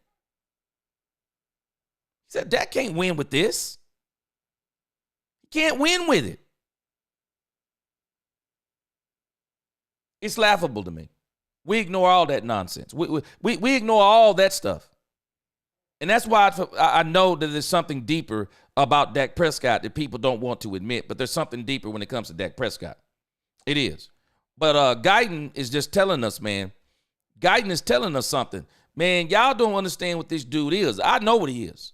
He said, Dak can't win with this. He can't win with it. It's laughable to me. We ignore all that nonsense. We ignore all that stuff. And that's why I know that there's something deeper about Dak Prescott that people don't want to admit, but there's something deeper when it comes to Dak Prescott. It is. But Guyton is just telling us, man. Guyton is telling us something. Man, y'all don't understand what this dude is. I know what he is.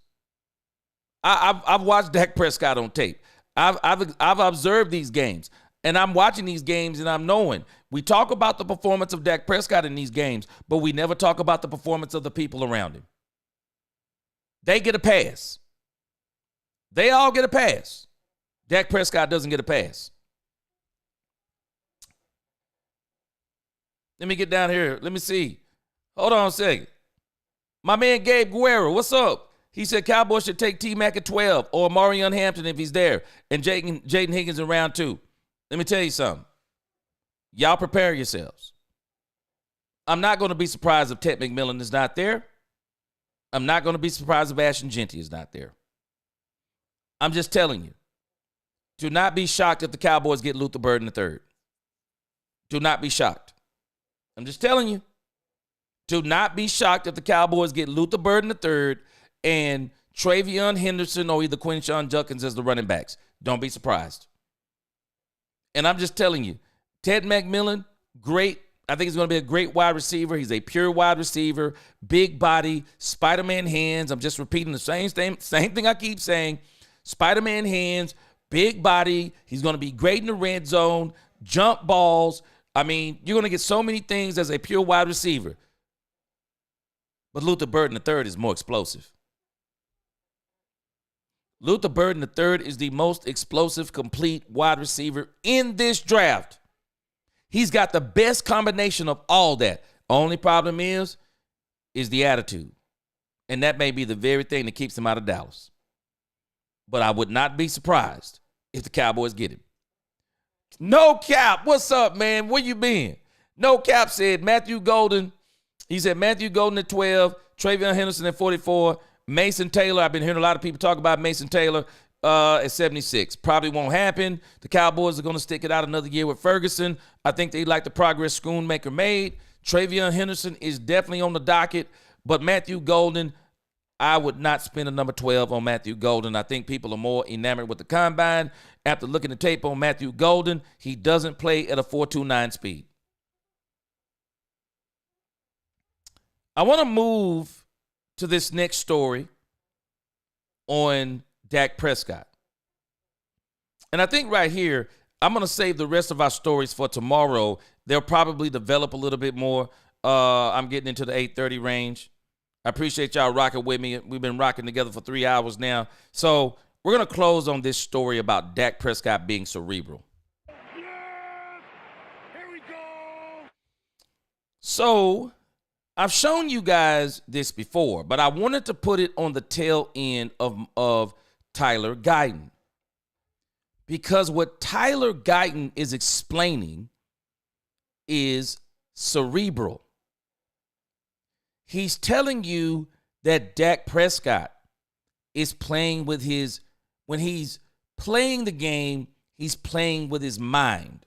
I've watched Dak Prescott on tape. I've observed these games. And I'm watching these games and I'm knowing we talk about the performance of Dak Prescott in these games, but we never talk about the performance of the people around him. They get a pass. They all get a pass. Dak Prescott doesn't get a pass. Let me get down here. Let me see. Hold on a second. My man Gabe Guerrero, what's up? He said Cowboys should take T-Mac at 12 or Marion Hampton if he's there, and Jaden Higgins in round 2. Let me tell you something. Y'all prepare yourselves. I'm not going to be surprised if Ted McMillan is not there. I'm not going to be surprised if Ashton Genty is not there. I'm just telling you. Do not be shocked if the Cowboys get Luther Bird in the 3rd. Do not be shocked. I'm just telling you. Do not be shocked if the Cowboys get Luther Bird in the 3rd and Travion Henderson or either Quinshon Judkins as the running backs. Don't be surprised. And I'm just telling you, Ted McMillan, great. I think he's going to be a great wide receiver. He's a pure wide receiver, big body, Spider-Man hands. I'm just repeating the same thing I keep saying. Spider-Man hands, big body. He's going to be great in the red zone, jump balls. I mean, you're going to get so many things as a pure wide receiver. But Luther Burden III is more explosive. Luther Burden III is the most explosive, complete wide receiver in this draft. He's got the best combination of all that. Only problem is the attitude. And that may be the very thing that keeps him out of Dallas. But I would not be surprised if the Cowboys get him. No Cap, what's up, man? Where you been? No Cap said Matthew Golden. He said Matthew Golden at 12, Travion Henderson at 44, Mason Taylor. I've been hearing a lot of people talk about Mason Taylor at 76. Probably won't happen. The Cowboys are going to stick it out another year with Ferguson. I think they like the progress Schoonmaker made. Travion Henderson is definitely on the docket, but Matthew Golden, I would not spend a number 12 on Matthew Golden. I think people are more enamored with the combine. After looking at the tape on Matthew Golden, he doesn't play at a 4.29 speed. I want to move to this next story on Dak Prescott. And I think right here, I'm going to save the rest of our stories for tomorrow. They'll probably develop a little bit more. I'm getting into the 8:30 range. I appreciate y'all rocking with me. We've been rocking together for 3 hours now. So we're going to close on this story about Dak Prescott being cerebral. Here we go. So I've shown you guys this before, but I wanted to put it on the tail end of Tyler Guyton. Because what Tyler Guyton is explaining is cerebral. He's telling you that Dak Prescott is playing with when he's playing the game, he's playing with his mind.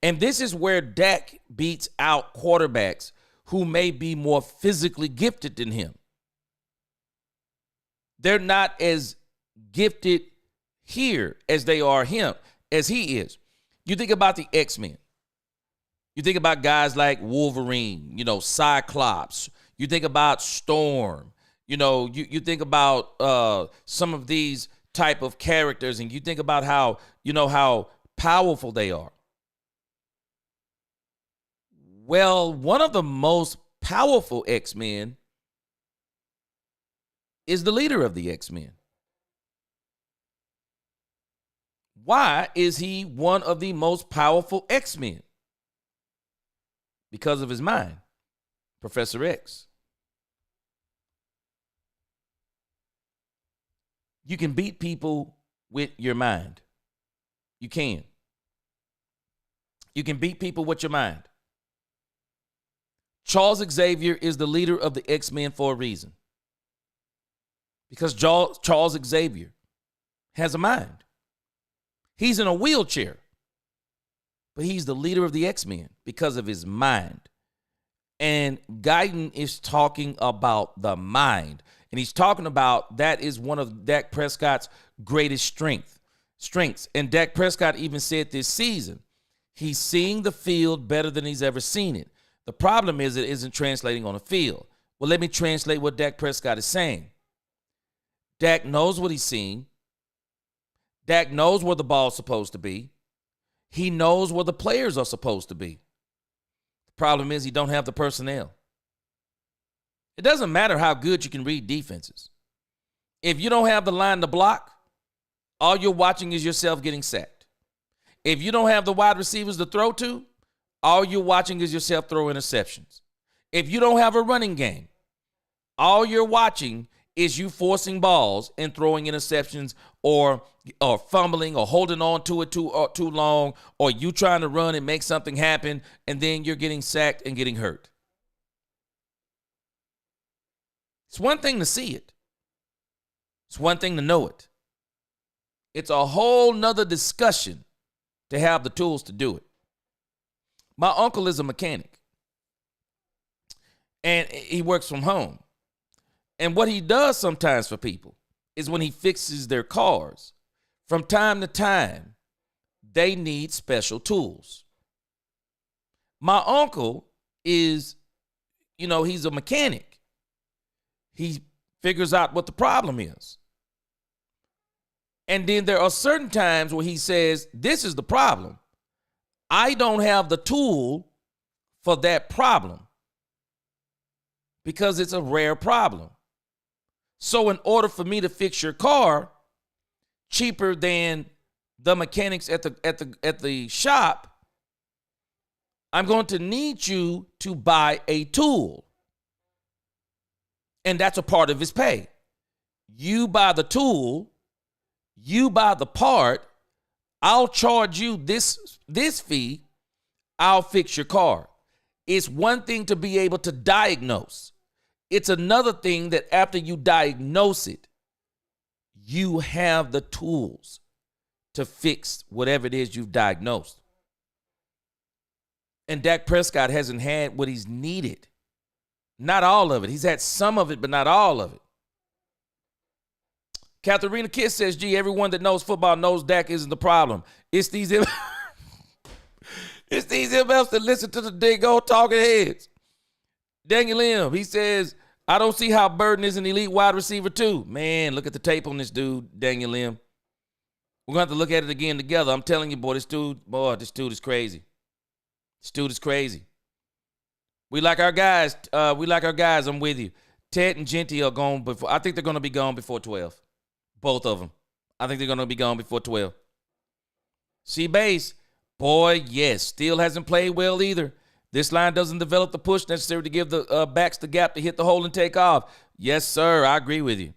And this is where Dak beats out quarterbacks who may be more physically gifted than him. They're not as gifted here as they are him, as he is. You think about the X-Men. You think about guys like Wolverine, Cyclops. You think about Storm. You think about some of these type of characters, and you think about how powerful they are. Well, one of the most powerful X-Men is the leader of the X-Men. Why is he one of the most powerful X-Men? Because of his mind, Professor X. You can beat people with your mind. You can. You can beat people with your mind. Charles Xavier is the leader of the X-Men for a reason. Because Charles Xavier has a mind. He's in a wheelchair. But he's the leader of the X-Men because of his mind. And Guyton is talking about the mind. And he's talking about that is one of Dak Prescott's greatest strengths. And Dak Prescott even said this season, he's seeing the field better than he's ever seen it. The problem is it isn't translating on the field. Well, let me translate what Dak Prescott is saying. Dak knows what he's seeing. Dak knows where the ball's supposed to be. He knows where the players are supposed to be. The problem is he don't have the personnel. It doesn't matter how good you can read defenses. If you don't have the line to block, all you're watching is yourself getting sacked. If you don't have the wide receivers to throw to, all you're watching is yourself throw interceptions. If you don't have a running game, all you're watching is you forcing balls and throwing interceptions or fumbling or holding on to it too long, or you trying to run and make something happen, and then you're getting sacked and getting hurt. It's one thing to see it. It's one thing to know it. It's a whole nother discussion to have the tools to do it. My uncle is a mechanic, and he works from home. And what he does sometimes for people is when he fixes their cars, from time to time, they need special tools. My uncle is, he's a mechanic. He figures out what the problem is. And then there are certain times where he says, this is the problem. I don't have the tool for that problem because it's a rare problem. So in order for me to fix your car cheaper than the mechanics at the shop, I'm going to need you to buy a tool. And that's a part of his pay. You buy the tool, you buy the part, I'll charge you this fee, I'll fix your car. It's one thing to be able to diagnose. It's another thing that after you diagnose it, you have the tools to fix whatever it is you've diagnosed. And Dak Prescott hasn't had what he's needed. Not all of it. He's had some of it, but not all of it. Katharina Kiss says, gee, everyone that knows football knows Dak isn't the problem. It's these it's these MFs that listen to the big old talking heads. Daniel M., he says, I don't see how Burden is an elite wide receiver too. Man, look at the tape on this dude, Daniel M. We're going to have to look at it again together. I'm telling you, this dude is crazy. This dude is crazy. We like our guys. I'm with you. Ted and Genty are gone before. I think they're going to be gone before 12. Both of them. I think they're going to be gone before 12. C-Base, boy, yes, still hasn't played well either. This line doesn't develop the push necessary to give the backs the gap to hit the hole and take off. Yes, sir, I agree with you.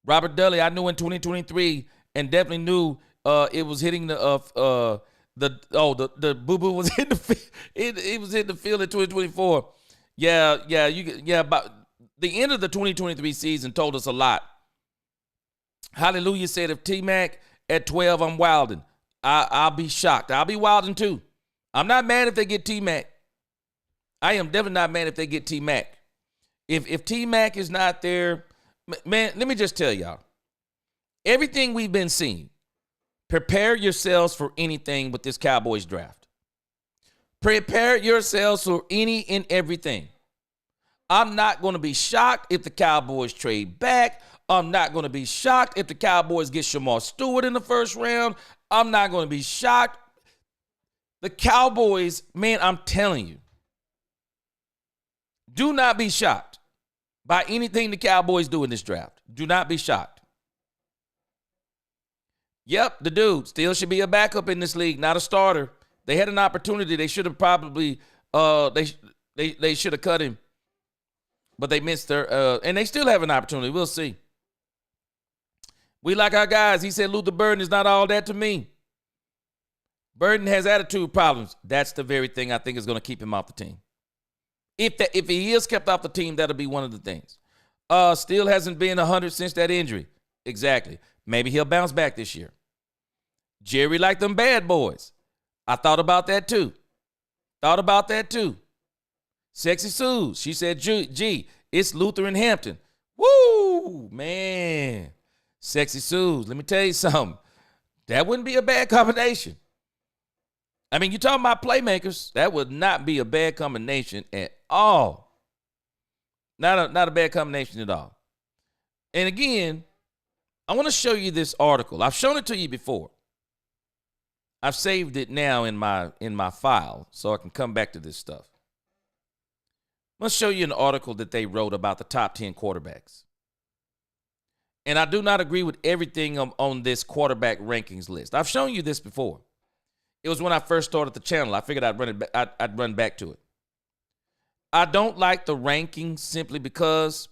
Robert Dudley, I knew in 2023 and definitely knew it was hitting the boo-boo was in the field. It was in the field in 2024. But the end of the 2023 season told us a lot. Hallelujah said, if T-Mac at 12, I'm wilding. I'll be shocked. I'll be wilding too. I'm not mad if they get T-Mac. I am definitely not mad if they get T-Mac. If T-Mac is not there, man, let me just tell y'all. Everything we've been seeing, prepare yourselves for anything with this Cowboys draft. Prepare yourselves for any and everything. I'm not going to be shocked if the Cowboys trade back. I'm not going to be shocked if the Cowboys get Shamar Stewart in the first round. I'm not going to be shocked. The Cowboys, man, I'm telling you, do not be shocked by anything the Cowboys do in this draft. Do not be shocked. Yep, the dude still should be a backup in this league, not a starter. They had an opportunity. They should have probably they should have cut him, but they missed their and they still have an opportunity. We'll see. We like our guys. He said Luther Burden is not all that to me. Burden has attitude problems. That's the very thing I think is going to keep him off the team. If he is kept off the team, that'll be one of the things. Still hasn't been 100 since that injury. Exactly. Maybe he'll bounce back this year. Jerry liked them bad boys. I thought about that too. Sexy Sue, she said, gee, it's Luther and Hampton. Woo, man. Sexy Sue, let me tell you something. That wouldn't be a bad combination. I mean, you're talking about playmakers. That would not be a bad combination at all. Not a bad combination at all. And again, I want to show you this article. I've shown it to you before. I've saved it now in my file so I can come back to this stuff. Let's show you an article that they wrote about the top 10 quarterbacks. And I do not agree with everything on this quarterback rankings list. I've shown you this before. It was when I first started the channel. I figured I'd run back to it. I don't like the rankings simply because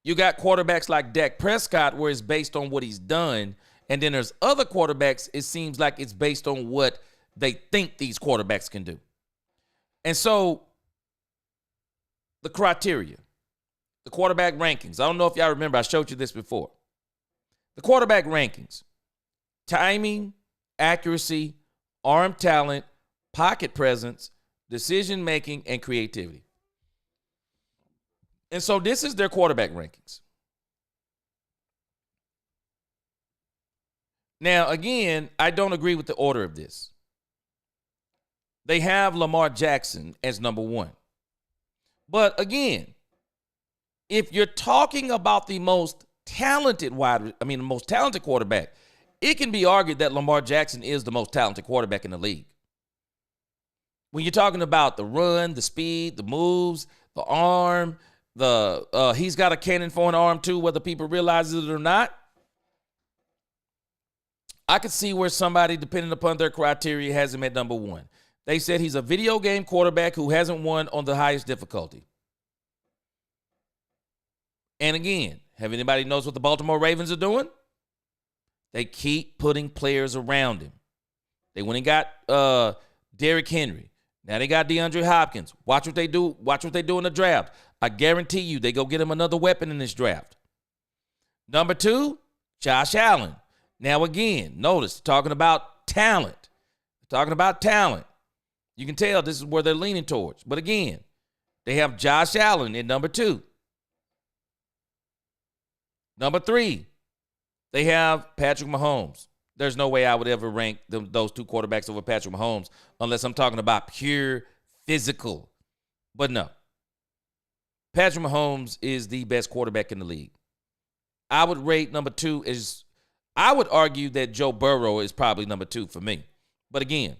you got quarterbacks like Dak Prescott where it's based on what he's done. And then there's other quarterbacks, it seems like it's based on what they think these quarterbacks can do. And so the criteria, the quarterback rankings, I don't know if y'all remember, I showed you this before. The quarterback rankings, timing, accuracy, arm talent, pocket presence, decision-making, and creativity. And so this is their quarterback rankings. Now, again, I don't agree with the order of this. They have Lamar Jackson as number 1. But again, if you're talking about the most talented quarterback, it can be argued that Lamar Jackson is the most talented quarterback in the league. When you're talking about the run, the speed, the moves, the arm, he's got a cannon for an arm too, whether people realize it or not. I could see where somebody, depending upon their criteria, has him at number 1. They said he's a video game quarterback who hasn't won on the highest difficulty. And again, have anybody knows what the Baltimore Ravens are doing? They keep putting players around him. They went and got Derrick Henry. Now they got DeAndre Hopkins. Watch what they do. Watch what they do in the draft. I guarantee you they go get him another weapon in this draft. Number 2, Josh Allen. Now again, notice, talking about talent. Talking about talent. You can tell this is where they're leaning towards. But again, they have Josh Allen at number 2. Number 3, they have Patrick Mahomes. There's no way I would ever rank those 2 quarterbacks over Patrick Mahomes unless I'm talking about pure physical. But no. Patrick Mahomes is the best quarterback in the league. I would rate number 2 as, I would argue that Joe Burrow is probably number 2 for me. But again,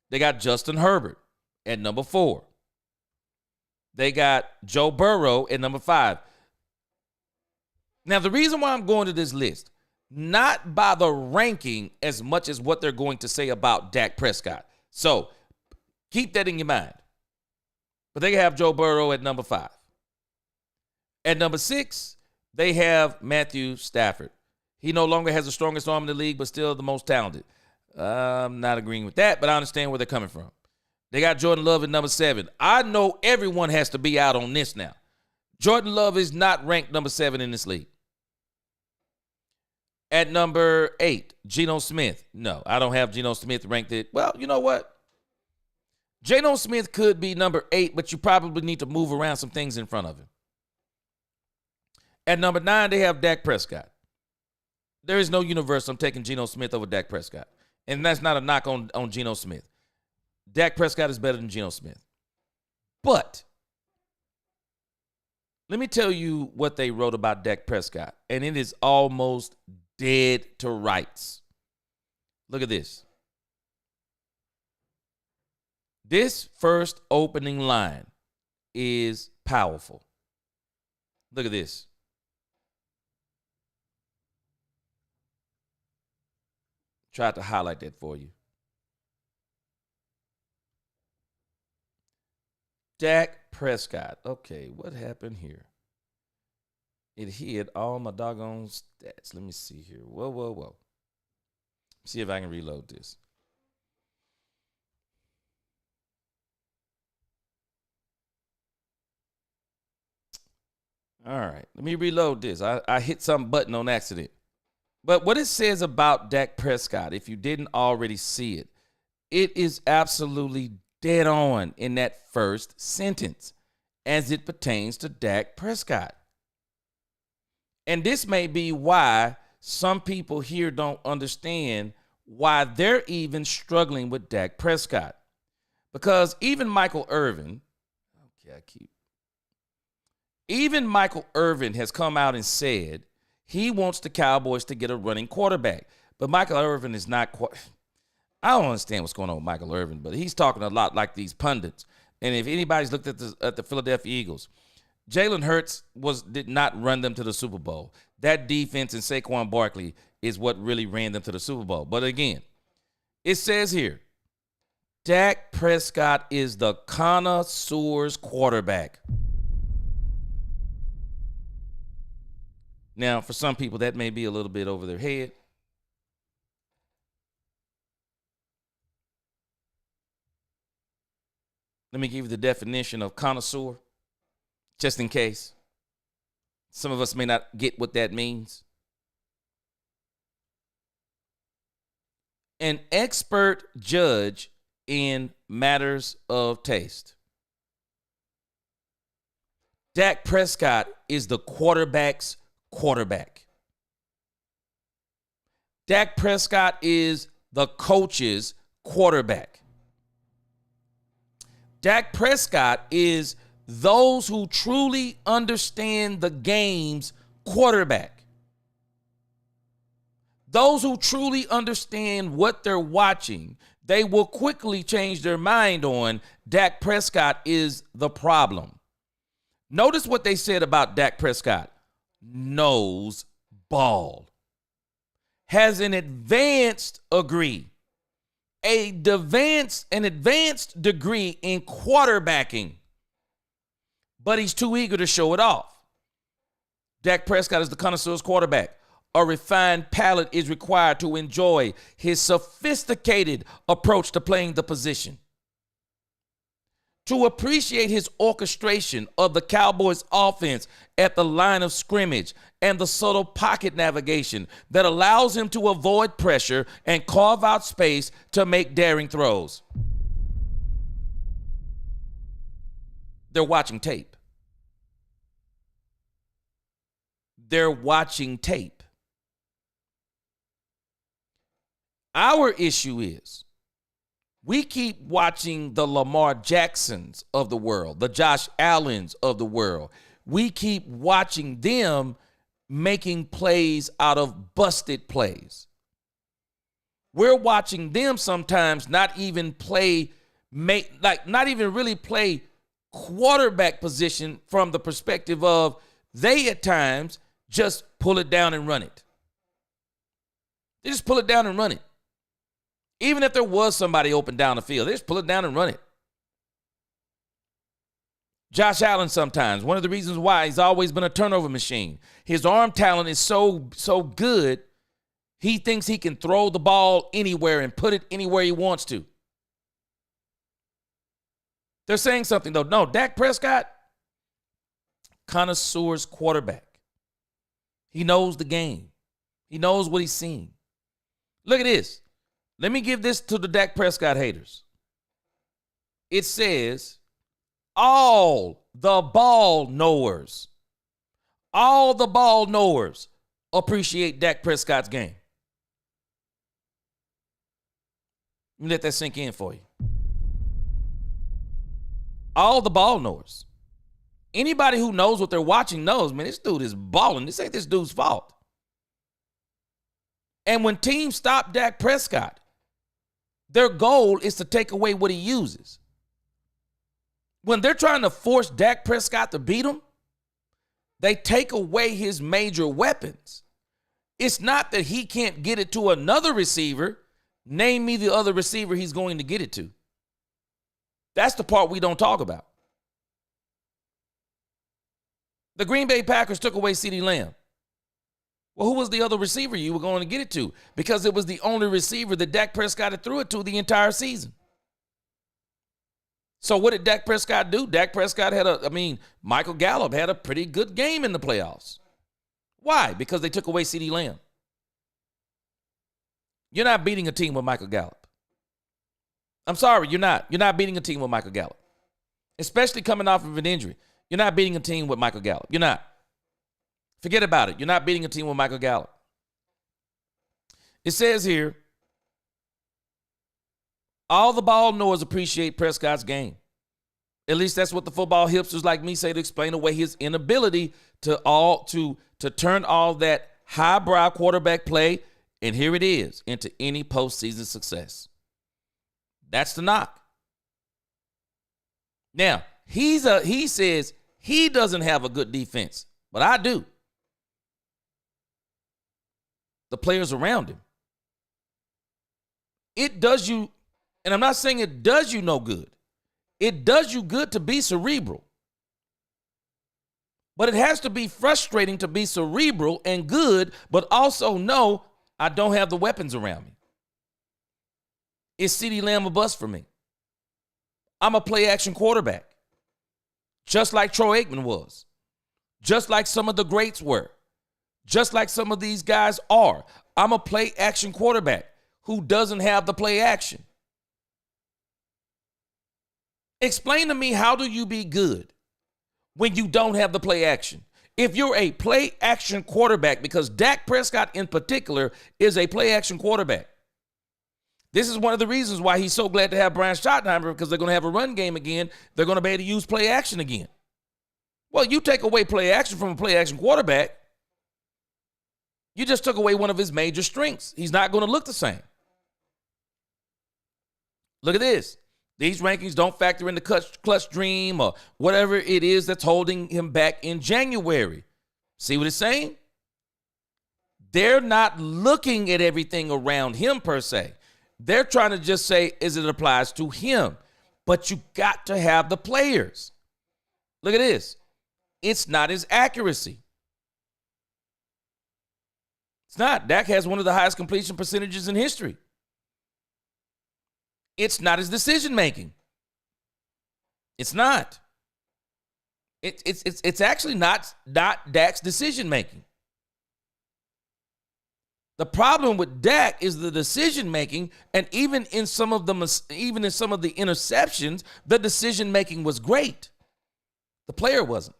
they got Justin Herbert at number 4. They got Joe Burrow at number 5. Now, the reason why I'm going to this list, not by the ranking as much as what they're going to say about Dak Prescott. So keep that in your mind. But they have Joe Burrow at number 5. At number 6, they have Matthew Stafford. He no longer has the strongest arm in the league, but still the most talented. I'm not agreeing with that, but I understand where they're coming from. They got Jordan Love at number 7. I know everyone has to be out on this now. Jordan Love is not ranked number 7 in this league. At number 8, Geno Smith. No, I don't have Geno Smith ranked it. Well, you know what? Geno Smith could be number 8, but you probably need to move around some things in front of him. At number 9, they have Dak Prescott. There is no universe I'm taking Geno Smith over Dak Prescott. And that's not a knock on Geno Smith. Dak Prescott is better than Geno Smith. But let me tell you what they wrote about Dak Prescott. And it is almost dead to rights. Look at this. This first opening line is powerful. Look at this. Tried to highlight that for you. Dak Prescott. Okay, what happened here? It hid all my doggone stats. Let me see here. Whoa. See if I can reload this. All right, let me reload this. I hit some button on accident. But what it says about Dak Prescott, if you didn't already see it, it is absolutely dead on in that first sentence as it pertains to Dak Prescott. And this may be why some people here don't understand why they're even struggling with Dak Prescott. Because even Michael Irvin has come out and said he wants the Cowboys to get a running quarterback. But Michael Irvin is not quite. I don't understand what's going on with Michael Irvin, but he's talking a lot like these pundits. And if anybody's looked at the Philadelphia Eagles, Jalen Hurts did not run them to the Super Bowl. That defense and Saquon Barkley is what really ran them to the Super Bowl. But again, it says here, Dak Prescott is the connoisseur's quarterback. Now, for some people, that may be a little bit over their head. Let me give you the definition of connoisseur, just in case. Some of us may not get what that means. An expert judge in matters of taste. Dak Prescott is the quarterback's quarterback. Dak Prescott is the coach's quarterback. Dak Prescott is those who truly understand the game's quarterback. Those who truly understand what they're watching, they will quickly change their mind on Dak Prescott is the problem. Notice what they said about Dak Prescott. Knows ball. Has an advanced degree. An advanced degree in quarterbacking. But he's too eager to show it off. Dak Prescott is the connoisseur's quarterback. A refined palate is required to enjoy his sophisticated approach to playing the position. To appreciate his orchestration of the Cowboys' offense at the line of scrimmage and the subtle pocket navigation that allows him to avoid pressure and carve out space to make daring throws. They're watching tape. They're watching tape. Our issue is we keep watching the Lamar Jacksons of the world, the Josh Allens of the world. We keep watching them making plays out of busted plays. We're watching them sometimes not even really play quarterback position from the perspective of they at times just pull it down and run it. They just pull it down and run it. Even if there was somebody open down the field, they just pull it down and run it. Josh Allen sometimes, one of the reasons why he's always been a turnover machine. His arm talent is so good, he thinks he can throw the ball anywhere and put it anywhere he wants to. They're saying something, though. No, Dak Prescott, connoisseur's quarterback. He knows the game. He knows what he's seen. Look at this. Let me give this to the Dak Prescott haters. It says, all the ball knowers appreciate Dak Prescott's game. Let me let that sink in for you. All the ball knowers. Anybody who knows what they're watching knows, man, this dude is balling. This ain't this dude's fault. And when teams stop Dak Prescott, their goal is to take away what he uses. When they're trying to force Dak Prescott to beat him, they take away his major weapons. It's not that he can't get it to another receiver. Name me the other receiver he's going to get it to. That's the part we don't talk about. The Green Bay Packers took away CeeDee Lamb. Well, who was the other receiver you were going to get it to? Because it was the only receiver that Dak Prescott had threw it to the entire season. So what did Dak Prescott do? Dak Prescott Michael Gallup had a pretty good game in the playoffs. Why? Because they took away CeeDee Lamb. You're not beating a team with Michael Gallup. I'm sorry, you're not. You're not beating a team with Michael Gallup. Especially coming off of an injury. You're not beating a team with Michael Gallup. You're not. Forget about it. You're not beating a team with Michael Gallup. It says here, all the ball knowers appreciate Prescott's game. At least that's what the football hipsters like me say to explain away his inability to turn all that highbrow quarterback play And here it is, into any postseason success. That's the knock. Now, he says he doesn't have a good defense, but I do. The players around him. It does you, and I'm not saying it does you no good. It does you good to be cerebral. But it has to be frustrating to be cerebral and good, but also know I don't have the weapons around me. Is CeeDee Lamb a bust for me? I'm a play-action quarterback, just like Troy Aikman was, just like some of the greats were, just like some of these guys are. I'm a play-action quarterback who doesn't have the play-action. Explain to me, how do you be good when you don't have the play-action? If you're a play-action quarterback, because Dak Prescott in particular is a play-action quarterback. This is one of the reasons why he's so glad to have Brian Schottenheimer, because they're going to have a run game again. They're going to be able to use play-action again. Well, you take away play-action from a play-action quarterback, you just took away one of his major strengths. He's not going to look the same. Look at this. These rankings don't factor in the clutch dream or whatever it is that's holding him back in January. See what it's saying? They're not looking at everything around him per se. They're trying to just say, as it applies to him. But you got to have the players. Look at this. It's not his accuracy. It's not. Dak has one of the highest completion percentages in history. It's not his decision-making. It's not. It's actually not Dak's decision-making. The problem with Dak is the decision-making, and even in some of the interceptions, the decision-making was great. The player wasn't.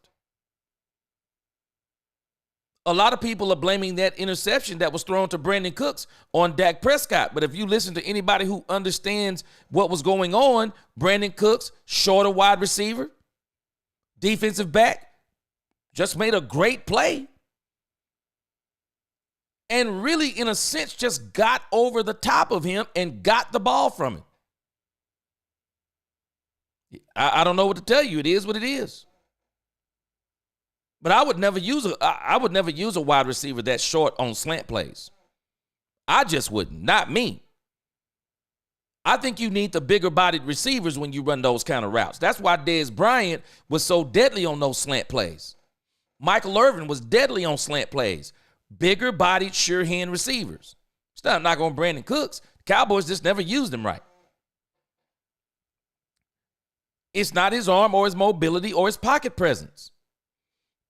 A lot of people are blaming that interception that was thrown to Brandon Cooks on Dak Prescott. But if you listen to anybody who understands what was going on, Brandon Cooks, shorter wide receiver, defensive back, just made a great play. And really, in a sense, just got over the top of him and got the ball from him. I don't know what to tell you. It is what it is. But I would never use a wide receiver that short on slant plays. I just wouldn't. Not me. I think you need the bigger-bodied receivers when you run those kind of routes. That's why Dez Bryant was so deadly on those slant plays. Michael Irvin was deadly on slant plays. Bigger-bodied, sure-hand receivers. I'm not going Brandon Cooks. The Cowboys just never used him right. It's not his arm or his mobility or his pocket presence.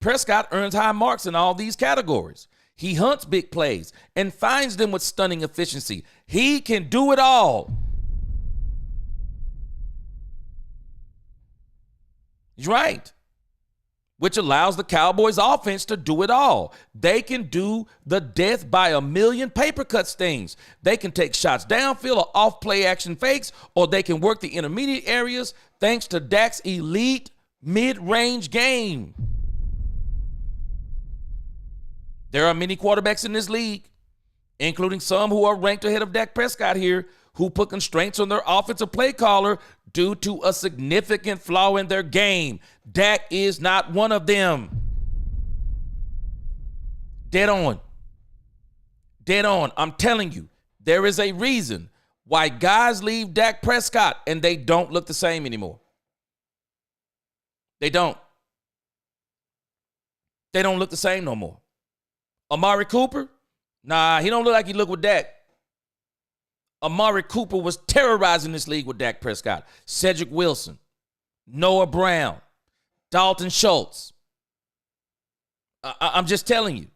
Prescott earns high marks in all these categories. He hunts big plays and finds them with stunning efficiency. He can do it all. He's right. Which allows the Cowboys offense to do it all. They can do the death by a million paper cuts things. They can take shots downfield or off play action fakes, or they can work the intermediate areas thanks to Dak's elite mid-range game. There are many quarterbacks in this league, including some who are ranked ahead of Dak Prescott here, who put constraints on their offensive play caller due to a significant flaw in their game. Dak is not one of them. Dead on. Dead on. I'm telling you, there is a reason why guys leave Dak Prescott and they don't look the same anymore. They don't. They don't look the same no more. Amari Cooper? Nah, he don't look like he looked with Dak. Amari Cooper was terrorizing this league with Dak Prescott. Cedric Wilson, Noah Brown, Dalton Schultz. I'm just telling you.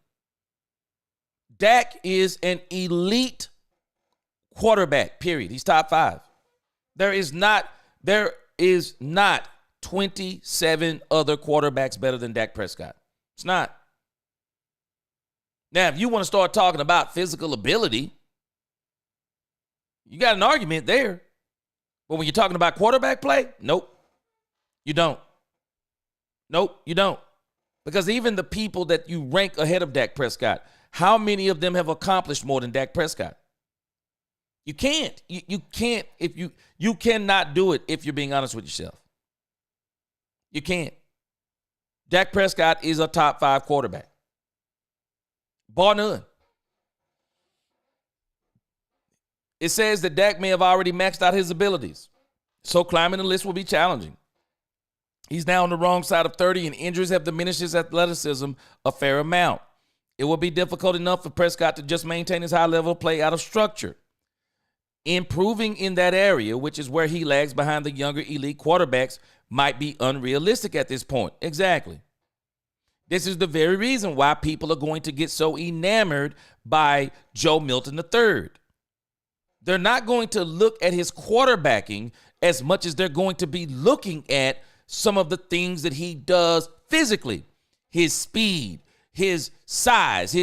Dak is an elite quarterback, period. He's top 5. There is not 27 other quarterbacks better than Dak Prescott. It's not. Now, if you want to start talking about physical ability, you got an argument there. But when you're talking about quarterback play, nope, you don't. Nope, you don't. Because even the people that you rank ahead of Dak Prescott, How many of them have accomplished more than Dak Prescott? You can't. You can't if you cannot do it if you're being honest with yourself. You can't. Dak Prescott is a top 5 quarterback. Bar none. It says that Dak may have already maxed out his abilities, so climbing the list will be challenging. He's now on the wrong side of 30, and injuries have diminished his athleticism a fair amount. It will be difficult enough for Prescott to just maintain his high level of play out of structure. Improving in that area, which is where he lags behind the younger elite quarterbacks, might be unrealistic at this point. Exactly. This is the very reason why people are going to get so enamored by Joe Milton III. They're not going to look at his quarterbacking as much as they're going to be looking at some of the things that he does physically. His speed, his size,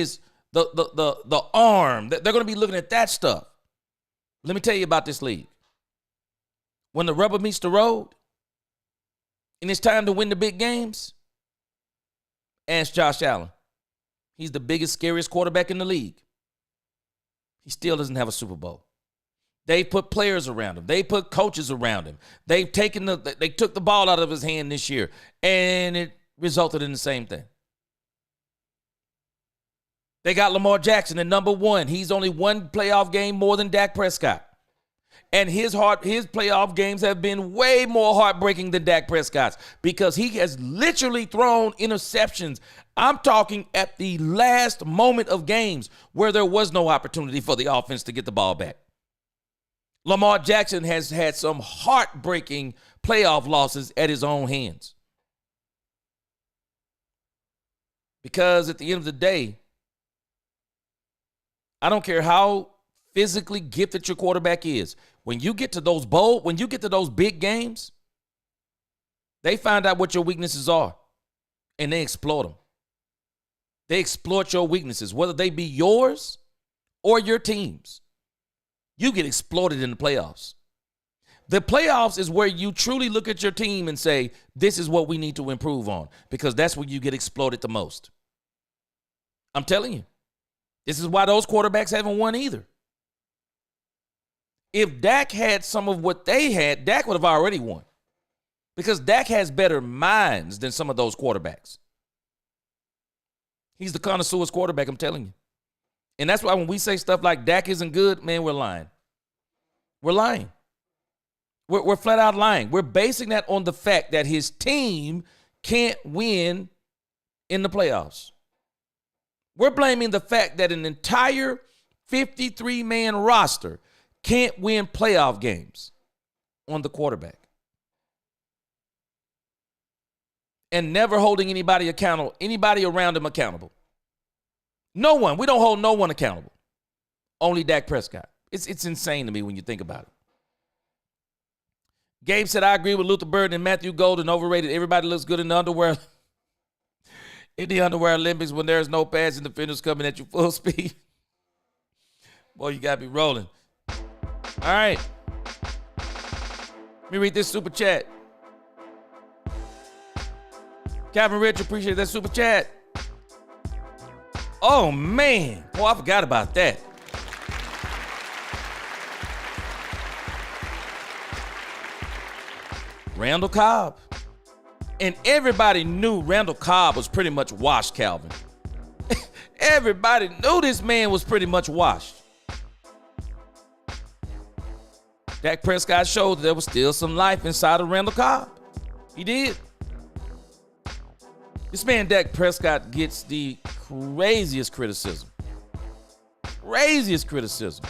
the arm. They're going to be looking at that stuff. Let me tell you about this league. When the rubber meets the road and it's time to win the big games, ask Josh Allen. He's the biggest, scariest quarterback in the league. He still doesn't have a Super Bowl. They put players around him. They put coaches around him. They took the ball out of his hand this year, and it resulted in the same thing. They got Lamar Jackson at number 1. He's only one playoff game more than Dak Prescott. And his playoff games have been way more heartbreaking than Dak Prescott's because he has literally thrown interceptions. I'm talking at the last moment of games where there was no opportunity for the offense to get the ball back. Lamar Jackson has had some heartbreaking playoff losses at his own hands. Because at the end of the day, I don't care how physically gifted your quarterback is. When you get to those big games, they find out what your weaknesses are, and they exploit them. They exploit your weaknesses, whether they be yours or your team's. You get exploited in the playoffs. The playoffs is where you truly look at your team and say, this is what we need to improve on, because that's where you get exploited the most. I'm telling you. This is why those quarterbacks haven't won either. If Dak had some of what they had, Dak would have already won. Because Dak has better minds than some of those quarterbacks. He's the connoisseur's quarterback, I'm telling you. And that's why when we say stuff like Dak isn't good, man, we're lying. We're lying. We're flat out lying. We're basing that on the fact that his team can't win in the playoffs. We're blaming the fact that an entire 53-man roster can't win playoff games on the quarterback. And never holding anybody accountable, anybody around him accountable. No one. We don't hold no one accountable. Only Dak Prescott. It's insane to me when you think about it. Gabe said, I agree with Luther Burden and Matthew Golden. Overrated. Everybody looks good in the underwear. In the underwear Olympics when there's no pads and defenders coming at you full speed. Boy, you got to be rolling. All right. Let me read this super chat. Calvin Rich, appreciate that super chat. Oh, man. Boy, I forgot about that. Randall Cobb. And everybody knew Randall Cobb was pretty much washed, Calvin. Everybody knew this man was pretty much washed. Dak Prescott showed that there was still some life inside of Randall Cobb. He did. This man, Dak Prescott, gets the craziest criticism. Craziest criticism.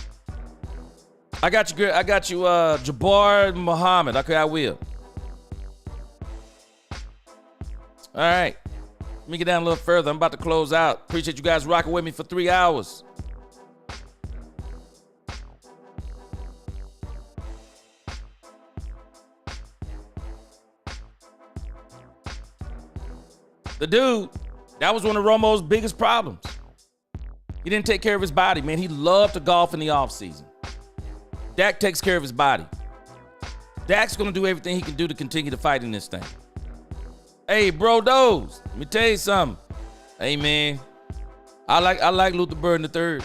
I got you, Jabbar Muhammad. Okay, I will. All right. Let me get down a little further. I'm about to close out. Appreciate you guys rocking with me for 3 hours. The dude, that was one of Romo's biggest problems. He didn't take care of his body, man. He loved to golf in the offseason. Dak takes care of his body. Dak's going to do everything he can do to continue to fight in this thing. Hey, bro, those. Let me tell you something. Hey, man, I like Luther Burden III.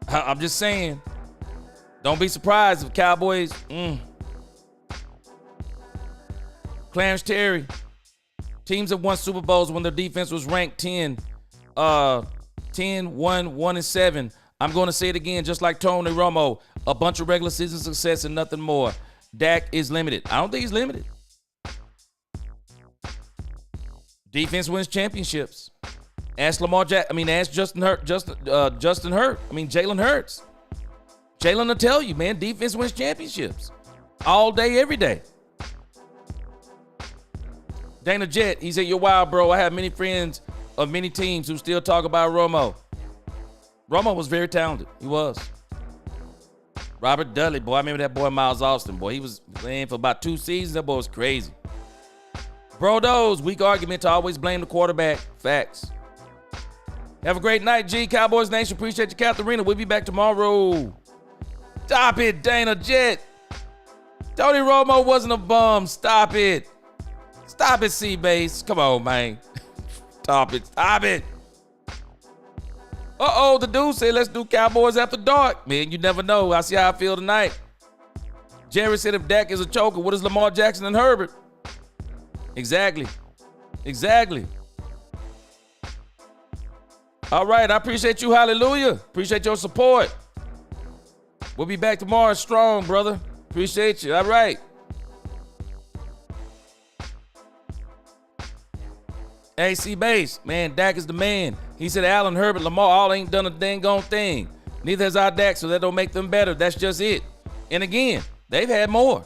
I'm just saying. Don't be surprised if Cowboys. Clarence Terry. Teams have won Super Bowls when their defense was ranked 10, 1, 1, and 7. I'm going to say it again, just like Tony Romo. A bunch of regular season success and nothing more. Dak is limited. I don't think he's limited. Defense wins championships. Ask ask Jalen Hurts. Jalen will tell you, man, defense wins championships. All day, every day. Dana Jett, he said, you're wild, bro. I have many friends of many teams who still talk about Romo. Romo was very talented. He was. Robert Dudley, boy, I remember that boy Miles Austin, boy. He was playing for about 2 seasons. That boy was crazy. Brodos, weak argument to always blame the quarterback. Facts. Have a great night, G. Cowboys Nation. Appreciate you, Katharina. We'll be back tomorrow. Stop it, Dana Jett. Tony Romo wasn't a bum. Stop it. Stop it, C-Base. Come on, man. Stop it. Stop it. Uh-oh, the dude said, let's do Cowboys after dark. Man, you never know. I'll see how I feel tonight. Jerry said, if Dak is a choker, what is Lamar Jackson and Herbert? Exactly. All right, I appreciate you. Hallelujah. Appreciate your support. We'll be back tomorrow strong, brother. Appreciate you. All right. AC Base, man, Dak is the man. He said Allen, Herbert, Lamar all ain't done a dang on thing. Neither has our Dak, so that don't make them better. That's just it. And again, they've had more.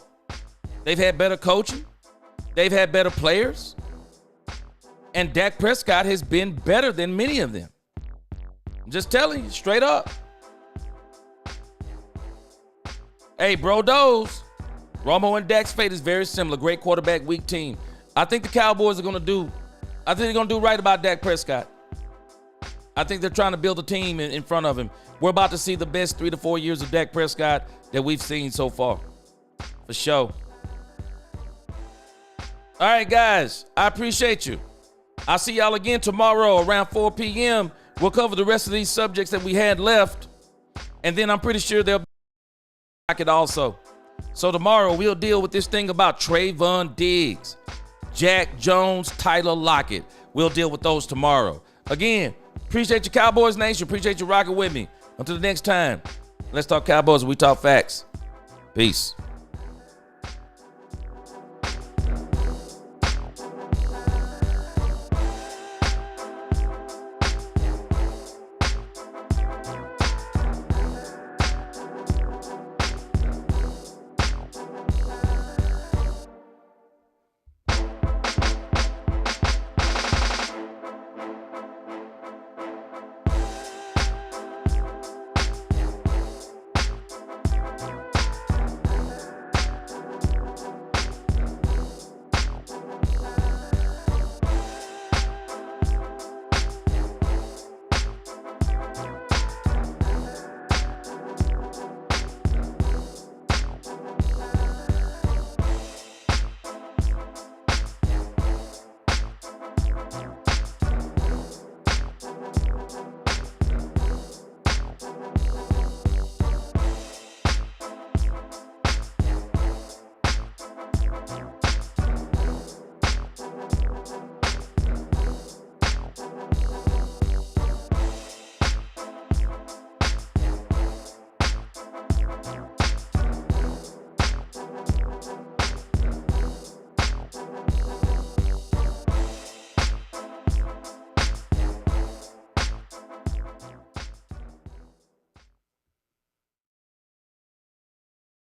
They've had better coaching. They've had better players. And Dak Prescott has been better than many of them. I'm just telling you, straight up. Hey, Brodos, Romo and Dak's fate is very similar. Great quarterback, weak team. I think the Cowboys are going to do right about Dak Prescott. I think they're trying to build a team in front of him. We're about to see the best 3 to 4 years of Dak Prescott that we've seen so far. For sure. All right, guys. I appreciate you. I'll see y'all again tomorrow around 4 p.m. We'll cover the rest of these subjects that we had left. And then I'm pretty sure they'll be back it also. So tomorrow we'll deal with this thing about Trayvon Diggs, Jack Jones, Tyler Lockett. We'll deal with those tomorrow. Again, appreciate you, Cowboys Nation. Appreciate you rocking with me. Until the next time, let's talk Cowboys and we talk facts. Peace.